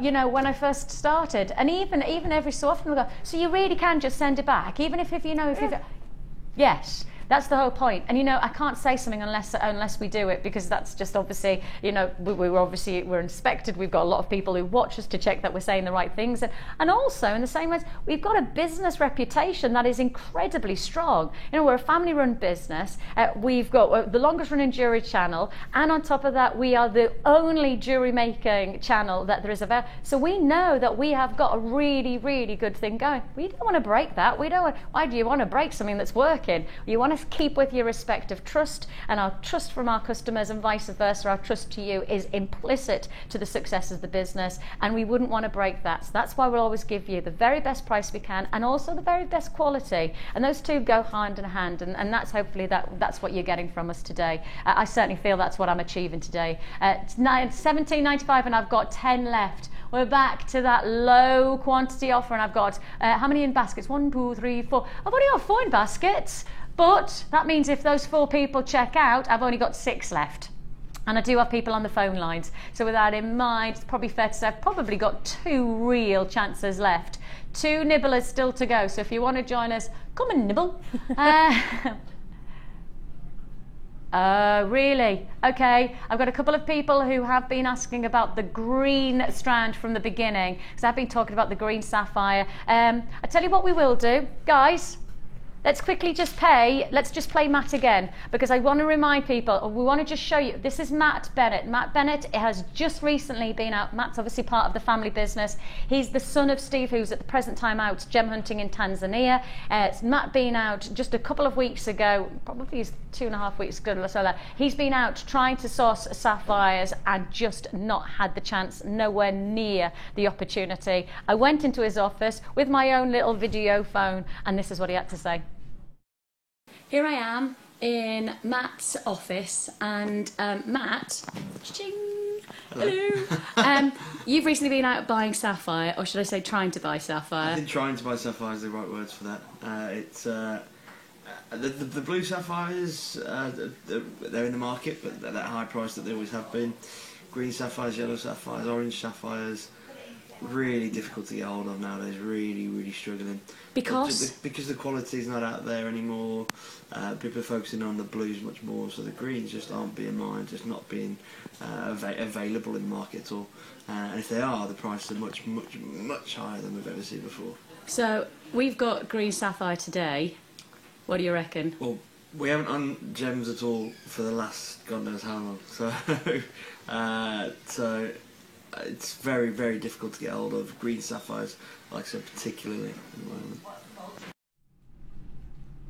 you know, when I first started, and even every so often we go, so you really can just send it back, even if you know, if you've... Yes. That's the whole point. And, you know, I can't say something unless we do it, because that's just obviously, you know, we're inspected. We've got a lot of people who watch us to check that we're saying the right things. And also, in the same way, we've got a business reputation that is incredibly strong. You know, we're a family-run business. We've got the longest-running jewellery channel. And on top of that, we are the only jewellery-making channel that there is available. So we know that we have got a really, really good thing going. We don't want to break that. Why do you want to break something that's working? You want to keep with your respect of trust, and our trust from our customers and vice versa. Our trust to you is implicit to the success of the business, and we wouldn't want to break that. So that's why we'll always give you the very best price we can, and also the very best quality, and those two go hand in hand, and that's hopefully that's what you're getting from us today. I certainly feel that's what I'm achieving today. It's $17.95 and I've got 10 left. We're back to that low quantity offer, and I've got how many in baskets? 1, 2, 3, 4. I've only got 4 in baskets. But that means if those 4 people check out, I've only got 6 left. And I do have people on the phone lines. So with that in mind, it's probably fair to say I've probably got 2 real chances left. 2 nibblers still to go. So if you want to join us, come and nibble. Really? Okay, I've got a couple of people who have been asking about the green strand from the beginning, because I've been talking about the green sapphire. I tell you what we will do, guys. Let's quickly just let's just play Matt again, because I want to remind people, we want to just show you, this is Matt Bennett. Matt Bennett has just recently been out. Matt's obviously part of the family business. He's the son of Steve, who's at the present time out gem hunting in Tanzania. It's Matt been out just a couple of weeks ago, probably 2.5 weeks ago or so. He's been out trying to source sapphires and just not had the chance, nowhere near the opportunity. I went into his office with my own little video phone, and this is what he had to say. Here I am in Matt's office, and Matt, hello. You've recently been out buying sapphire, or should I say trying to buy sapphire? I think trying to buy sapphire is the right words for that. It's the blue sapphires, they're in the market, but they're that high price that they always have been. Green sapphires, yellow sapphires, orange sapphires, really difficult to get hold of nowadays, really struggling. Because the quality's not out there anymore. People are focusing on the blues much more, so the greens just aren't being mined, just not being available in the market at all. And if they are, the prices are much higher than we've ever seen before. So we've got green sapphire today. What do you reckon? Well, we haven't on gems at all for the last God knows how long. So it's very difficult to get hold of green sapphires, like I said, particularly at the moment.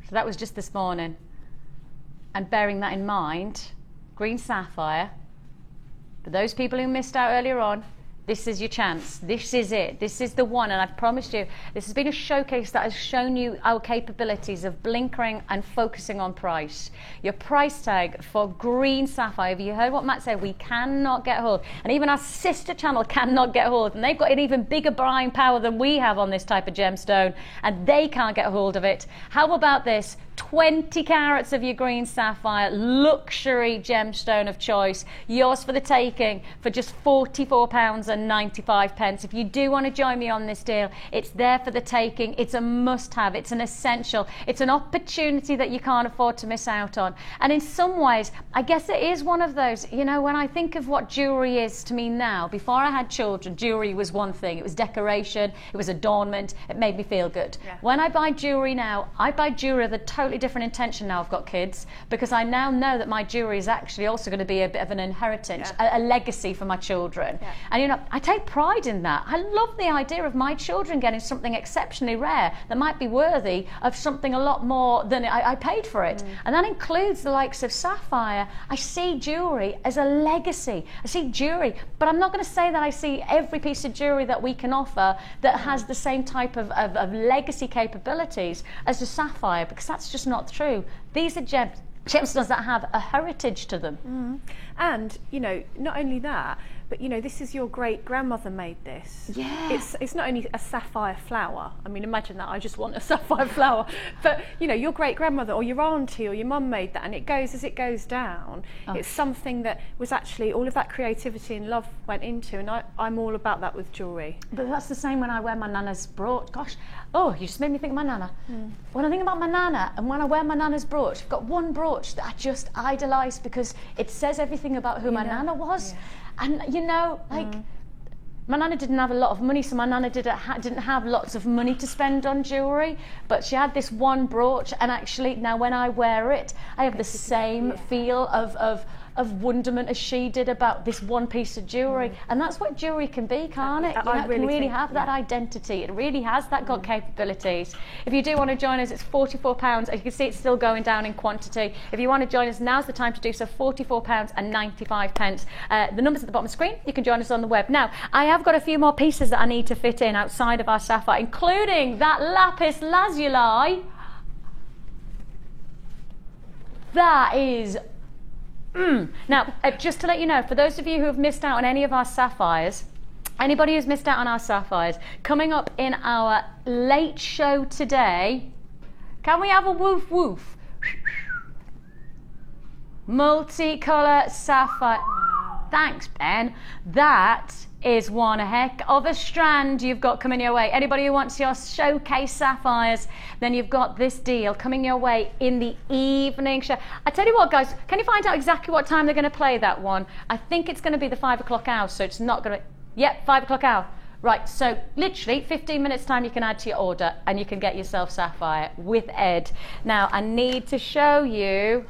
So that was just this morning. And bearing that in mind, green sapphire, for those people who missed out earlier on, this is your chance. This is it. This is the one, and I've promised you, this has been a showcase that has shown you our capabilities of blinkering and focusing on price. Your price tag for green sapphire, have you heard what Matt said? We cannot get hold, and even our sister channel cannot get hold, and they've got an even bigger buying power than we have on this type of gemstone, and they can't get hold of it. How about this? 20 carats of your green sapphire, luxury gemstone of choice, yours for the taking for just £44.95. If you do want to join me on this deal, it's there for the taking. It's a must-have. It's an essential. It's an opportunity that you can't afford to miss out on. And in some ways, I guess it is one of those, you know, when I think of what jewellery is to me now, before I had children, jewellery was one thing. It was decoration. It was adornment. It made me feel good. Yeah. When I buy jewellery now, I buy jewellery with a totally different intention now I've got kids, because I now know that my jewellery is actually also going to be a bit of an inheritance, a legacy for my children. Yeah. And you know, I take pride in that. I love the idea of my children getting something exceptionally rare that might be worthy of something a lot more than I paid for it. And that includes the likes of sapphire. I see jewellery as a legacy. I see jewellery, but I'm not going to say that I see every piece of jewellery that we can offer that has the same type of legacy capabilities as the sapphire, because that's just not true. These are gems. gemstones that have a heritage to them. And, you know, not only that, but, you know, this is your great-grandmother made this. Yeah. It's not only a sapphire flower. I mean, imagine that. I just want a sapphire flower. But, you know, your great-grandmother or your auntie or your mum made that, and it goes as it goes down. It's something that was actually all of that creativity and love went into, and I'm all about that with jewellery. But that's the same when I wear my nana's brooch. Gosh, oh, you just made me think of my nana. When I think about my nana and when I wear my nana's brooch, I've got one brooch that I just idolise because it says everything about who my nana was. Yeah. And, you know, like, my nana didn't have a lot of money, so my nana didn't have lots of money to spend on jewellery, but she had this one brooch, and actually now when I wear it, I have the same feel of wonderment as she did about this one piece of jewellery. And that's what jewellery can be, can't it? You know, it can really have that identity. It really has that got capabilities. If you do want to join us, it's £44. As you can see, it's still going down in quantity. If you want to join us, now's the time to do so. £44.95. The number's at the bottom of the screen. You can join us on the web. Now, I have got a few more pieces that I need to fit in outside of our sapphire, including that lapis lazuli. That is Now, just to let you know, for those of you who have missed out on any of our sapphires, anybody who's missed out on our sapphires, coming up in our late show today, can we have a woof woof? Multicolour sapphire. Thanks, Ben. That is one heck of a strand you've got coming your way. Anybody who wants your showcase sapphires, then you've got this deal coming your way in the evening show. I tell you what, guys, can you find out exactly what time they're going to play that one? I think it's going to be the 5 o'clock hour, so it's not going to... Yep, 5 o'clock hour. Right, so literally 15 minutes time you can add to your order and you can get yourself sapphire with Ed. Now, I need to show you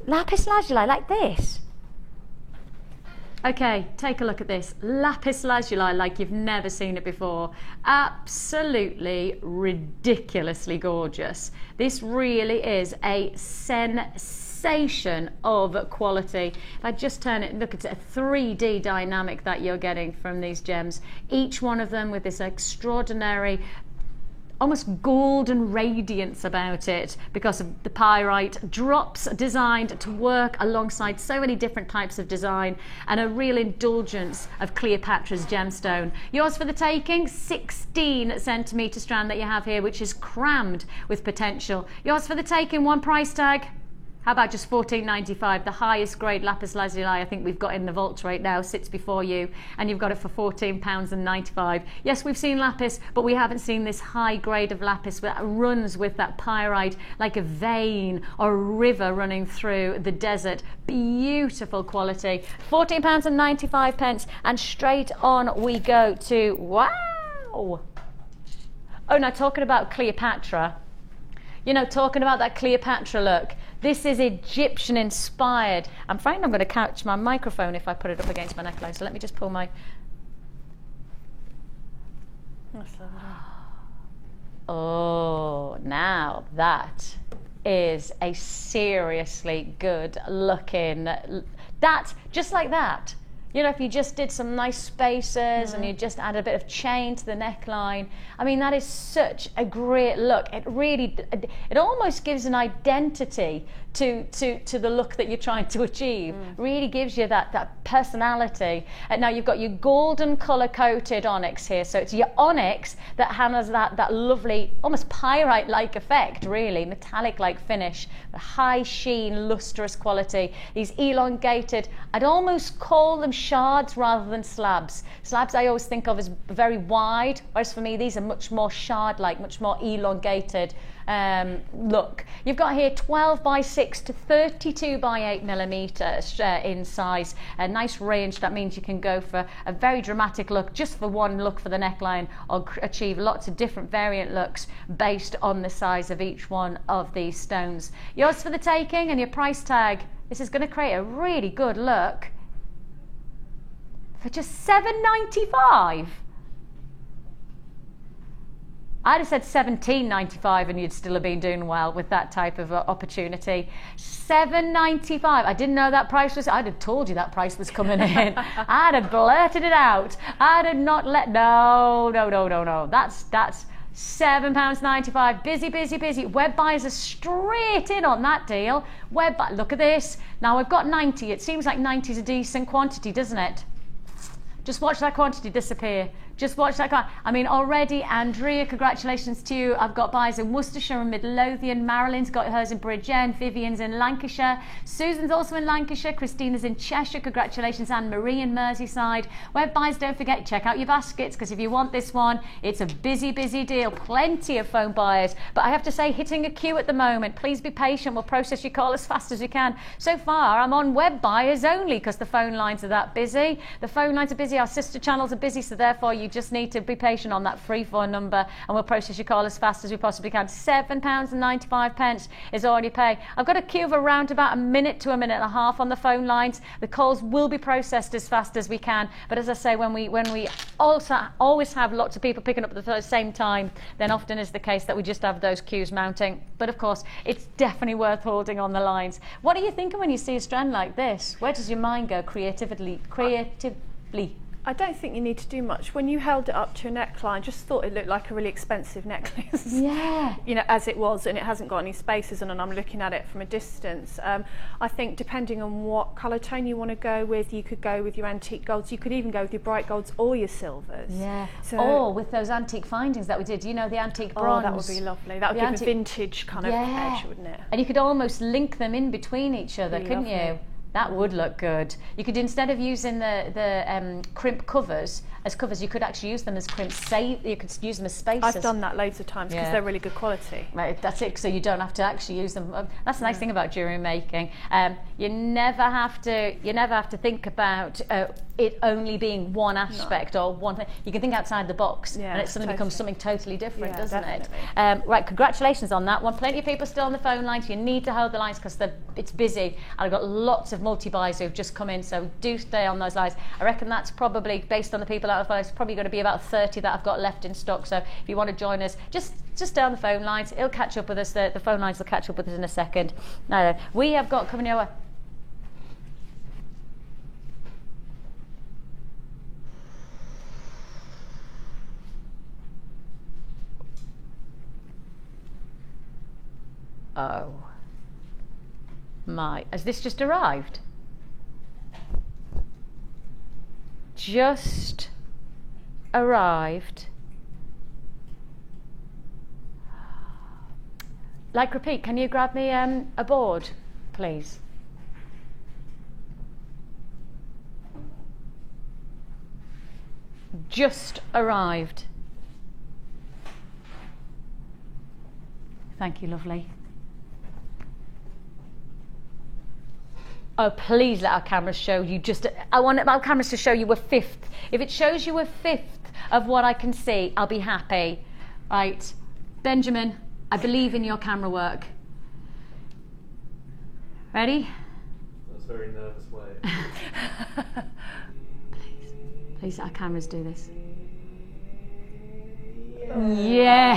lapis lazuli like this. Okay, take a look at this. Lapis lazuli like you've never seen it before. Absolutely ridiculously gorgeous. This really is a sensation of quality. If I just turn it, look, it's a 3D dynamic that you're getting from these gems. Each one of them with this extraordinary almost golden radiance about it because of the pyrite drops designed to work alongside so many different types of design, and a real indulgence of Cleopatra's gemstone. Yours for the taking, 16 centimetre strand that you have here, which is crammed with potential. Yours for the taking, one price tag. How about just $14.95? The highest grade lapis lazuli I think we've got in the vault right now sits before you, and you've got it for £14.95. Yes, we've seen lapis, but we haven't seen this high grade of lapis that runs with that pyrite like a vein or a river running through the desert. Beautiful quality. £14.95, and straight on we go to, wow! Oh, now talking about Cleopatra, you know, talking about that Cleopatra look, this is Egyptian inspired. I'm frightened I'm going to catch my microphone if I put it up against my neckline, so let me just pull my... Oh, now that is a seriously good looking... That, just like that. You know, if you just did some nice spaces and you just add a bit of chain to the neckline, I mean, that is such a great look. It really, it almost gives an identity to the look that you're trying to achieve. Really gives you that personality. And now you've got your golden colour coated onyx here, so it's your onyx that has that lovely, almost pyrite-like effect, really, metallic-like finish, the high sheen, lustrous quality. These elongated, I'd almost call them shards rather than slabs. Slabs I always think of as very wide, whereas for me these are much more shard-like, much more elongated look. You've got here 12 by 6 to 32 by 8 millimeters in size. A nice range. That means you can go for a very dramatic look just for one look for the neckline, or achieve lots of different variant looks based on the size of each one of these stones. Yours for the taking, and your price tag. This is going to create a really good look for just $7.95. I'd have said $17.95 and you'd still have been doing well with that type of opportunity. $7.95. I didn't know that price was... I'd have told you that price was coming in. I'd have blurted it out. I'd have not let... No. That's £7.95. Busy, busy, busy. Web buyers are straight in on that deal. Look at this. Now I've got 90. It seems like 90 is a decent quantity, doesn't it? Just watch that quantity disappear. Just watch that. I mean, already, Andrea, congratulations to you. I've got buyers in Worcestershire and Midlothian. Marilyn's got hers in Bridgend. Vivian's in Lancashire. Susan's also in Lancashire. Christina's in Cheshire. Congratulations, Anne-Marie in Merseyside. Web buyers, don't forget, check out your baskets, because if you want this one, it's a busy, busy deal. Plenty of phone buyers. But I have to say, hitting a queue at the moment. Please be patient. We'll process your call as fast as we can. So far, I'm on web buyers only because the phone lines are that busy. The phone lines are busy. Our sister channels are busy, so therefore you just need to be patient on that free phone number, and we'll process your call as fast as we possibly can. £7.95 is all you pay. I've got a queue of around about a minute to a minute and a half on the phone lines. The calls will be processed as fast as we can, but as I say, when we also always have lots of people picking up at the same time, then often is the case that we just have those queues mounting. But of course, it's definitely worth holding on the lines. What are you thinking when you see a strand like this? Where does your mind go creatively? I don't think you need to do much. When you held it up to a neckline, just thought it looked like a really expensive necklace. Yeah. You know, as it was, and it hasn't got any spaces on, and I'm looking at it from a distance. I think depending on what colour tone you want to go with, you could go with your antique golds. You could even go with your bright golds or your silvers. Yeah. So, or with those antique findings that we did, you know, the antique bronze. Oh, that would be lovely. That would give a vintage kind of edge, wouldn't it? And you could almost link them in between each other, couldn't you? That would look good. You could, instead of using the crimp covers as covers, you could actually use them as crimp. You could use them as spaces. I've done that loads of times because they're really good quality. Right, that's it. So you don't have to actually use them. That's the nice thing about jewellery making. You never have to think about it only being one aspect or one thing. You can think outside the box, and it suddenly becomes something totally different, doesn't it? Right, congratulations on that one. Plenty of people still on the phone lines. You need to hold the lines because it's busy. And I've got lots of multi-buys who've just come in, so do stay on those lines. I reckon that's probably, based on the people out of phone, it's probably going to be about 30 that I've got left in stock. So if you want to join us, just stay on the phone lines. It'll catch up with us. The phone lines will catch up with us in a second. Now, we have got coming over. Oh my, has this just arrived? Just arrived. Like, repeat, can you grab me a board, please? Just arrived. Thank you, lovely. Oh, please let our cameras show you I want our cameras to show you a fifth. If it shows you a fifth of what I can see, I'll be happy. Right, Benjamin, I believe in your camera work. Ready? That's a very nervous way. Please let our cameras do this. Yay!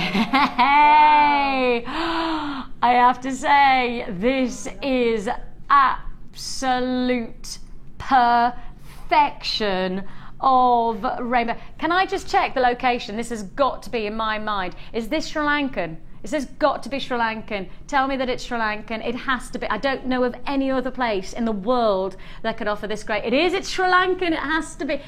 I have to say, this is absolute perfection of rainbow. Can I just check the location? This has got to be, in my mind, is this Sri Lankan? This has got to be Sri Lankan. Tell me that it's Sri Lankan. It has to be. I don't know of any other place in the world that could offer this great. It's Sri Lankan. It has to be.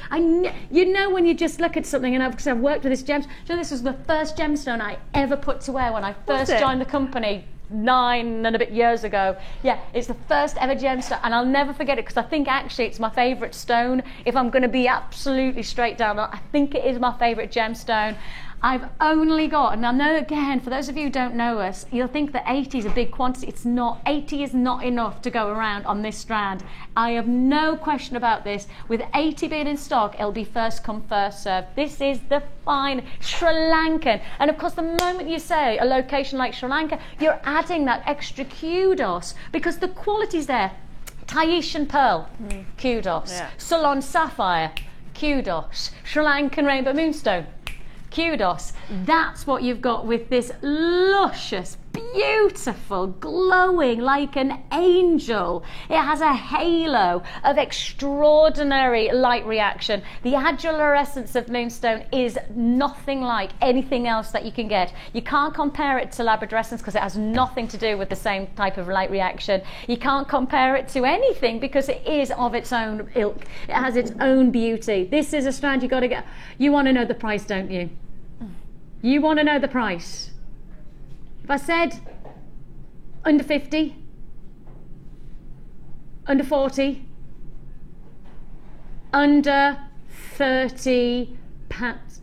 You know when you just look at something, and because I've worked with this gem. So this was the first gemstone I ever put to wear when I first joined the company 9 and a bit years ago. Yeah, it's the first ever gemstone, and I'll never forget it because I think actually it's my favourite stone. If I'm going to be absolutely straight down, I think it is my favourite gemstone. I've only got, and I know again, for those of you who don't know us, you'll think that 80 is a big quantity. It's not. 80 is not enough to go around on this strand. I have no question about this. With 80 being in stock, it'll be first come, first served. This is the fine Sri Lankan. And of course, the moment you say a location like Sri Lanka, you're adding that extra kudos because the quality's there. Tahitian pearl, kudos. Yeah. Ceylon sapphire, kudos. Sri Lankan rainbow moonstone, kudos. That's what you've got with this luscious, beautiful, glowing like an angel. It has a halo of extraordinary light reaction. The adulorescence of Moonstone is nothing like anything else that you can get. You can't compare it to labradorescence because it has nothing to do with the same type of light reaction. You can't compare it to anything because it is of its own ilk. It has its own beauty. This is a strand you got to get. You want to know the price, don't you? You want to know the price. If I said under 50, under 40, under 30 pounds,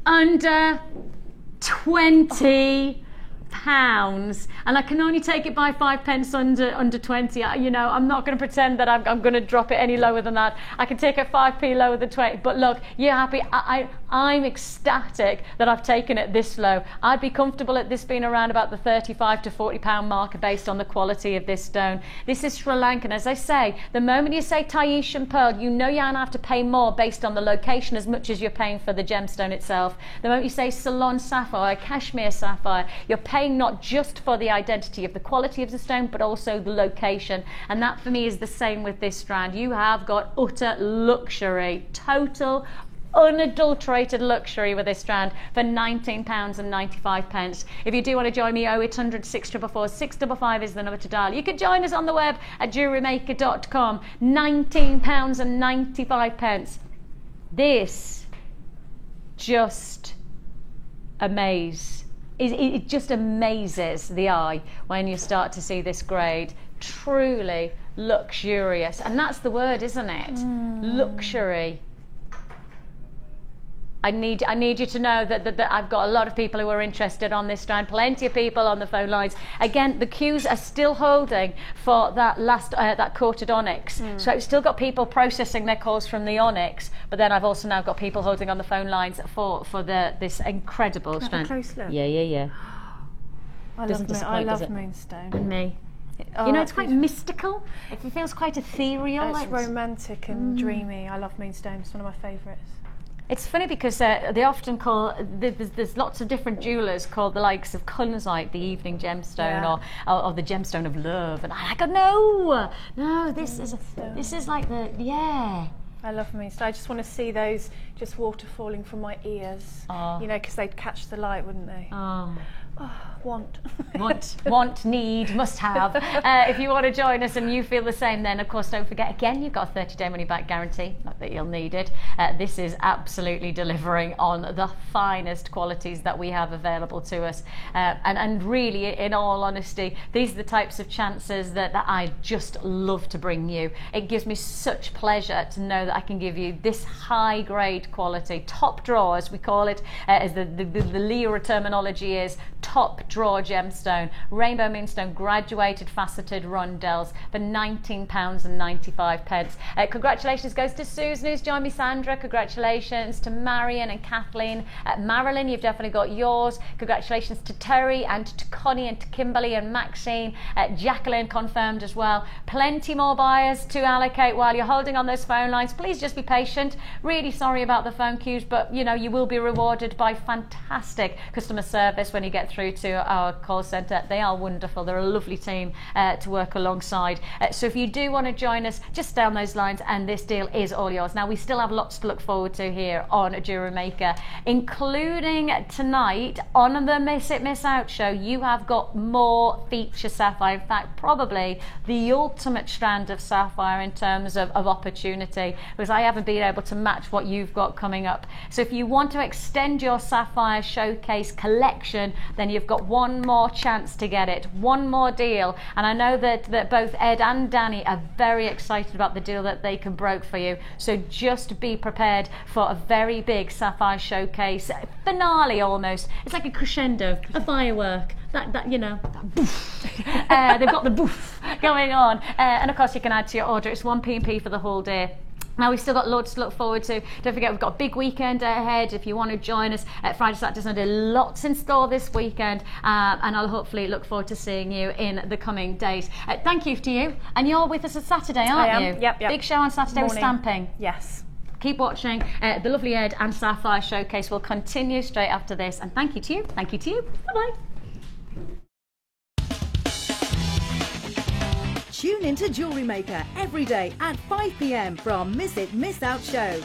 under 20 pounds, and I can only take it by 5 pence under 20. You know, I'm not going to pretend that I'm going to drop it any lower than that. I can take it 5p lower than 20. But look, you're happy. I'm ecstatic that I've taken it this low. I'd be comfortable at this being around about the 35 to 40 pound mark based on the quality of this stone. This is Sri Lankan. As I say, the moment you say Tahitian pearl, you know you're going to have to pay more based on the location as much as you're paying for the gemstone itself. The moment you say Ceylon sapphire, Kashmir sapphire, you're paying not just for the identity of the quality of the stone, but also the location. And that for me is the same with this strand. You have got utter luxury, total unadulterated luxury with this strand for £19.95. If you do want to join me, 0800 644 655 is the number to dial. You can join us on the web at jewelrymaker.com. £19.95. This just it just amazes the eye when you start to see this grade. Truly luxurious, and that's the word, isn't it? Luxury. I need you to know that I've got a lot of people who are interested on this strand. Plenty of people on the phone lines. Again, the queues are still holding for that last that coated onyx. So I've still got people processing their calls from the onyx. But then I've also now got people holding on the phone lines for this incredible strand. Have a close look. Yeah. I love Moonstone. And me. You know, it's quite mystical. It feels quite ethereal. It's romantic and dreamy. I love Moonstone. It's one of my favourites. It's funny because they often call, there's lots of different jewellers called the likes of Kunzite the evening gemstone, or the gemstone of love, and I go, no, this is like the, I love Moonstone. I just want to see those just water falling from my ears, you know, because they'd catch the light, wouldn't they? Want, need, must have. If you want to join us and you feel the same, then of course don't forget, again, you've got a 30-day money-back guarantee. Not that you'll need it. This is absolutely delivering on the finest qualities that we have available to us. And really, in all honesty, these are the types of chances that I just love to bring you. It gives me such pleasure to know that I can give you this high-grade quality, top draw, as we call it, as the Leo terminology is, top draw gemstone, rainbow moonstone, graduated faceted rondelles for £19.95. Congratulations goes to Susan who's joined me, Sandra. Congratulations to Marion and Kathleen. Marilyn, you've definitely got yours. Congratulations to Terry and to Connie and to Kimberly and Maxine. Jacqueline confirmed as well. Plenty more buyers to allocate while you're holding on those phone lines. Please just be patient. Really sorry about the phone queues, but you know, you will be rewarded by fantastic customer service when you get through to our call centre. They are wonderful. They're a lovely team to work alongside. So if you do want to join us, just down those lines, and this deal is all yours. Now, we still have lots to look forward to here on Jewelry Maker, including tonight on the Miss It Miss Out show. You have got more feature sapphire. In fact, probably the ultimate strand of sapphire in terms of opportunity, because I haven't been able to match what you've got coming up. So if you want to extend your sapphire showcase collection, then you've got one more chance to get it, one more deal. And I know that both Ed and Danny are very excited about the deal that they can broker for you. So just be prepared for a very big sapphire showcase finale almost. It's like a crescendo, a firework. That you know, that boof. They've got the boof going on. And of course you can add to your order. It's 1p&p for the whole day. Now, we've still got loads to look forward to. Don't forget, we've got a big weekend ahead. If you want to join us at Friday, Saturday, Sunday, lots in store this weekend. And I'll hopefully look forward to seeing you in the coming days. Thank you to you. And you're with us on Saturday, aren't you? Yep. Big show on Saturday with stamping. Yes. Keep watching. The lovely Ed and Sapphire Showcase will continue straight after this. And thank you to you. Thank you to you. Bye-bye. Tune into Jewellery Maker every day at 5 p.m. from Miss It Miss Out Show,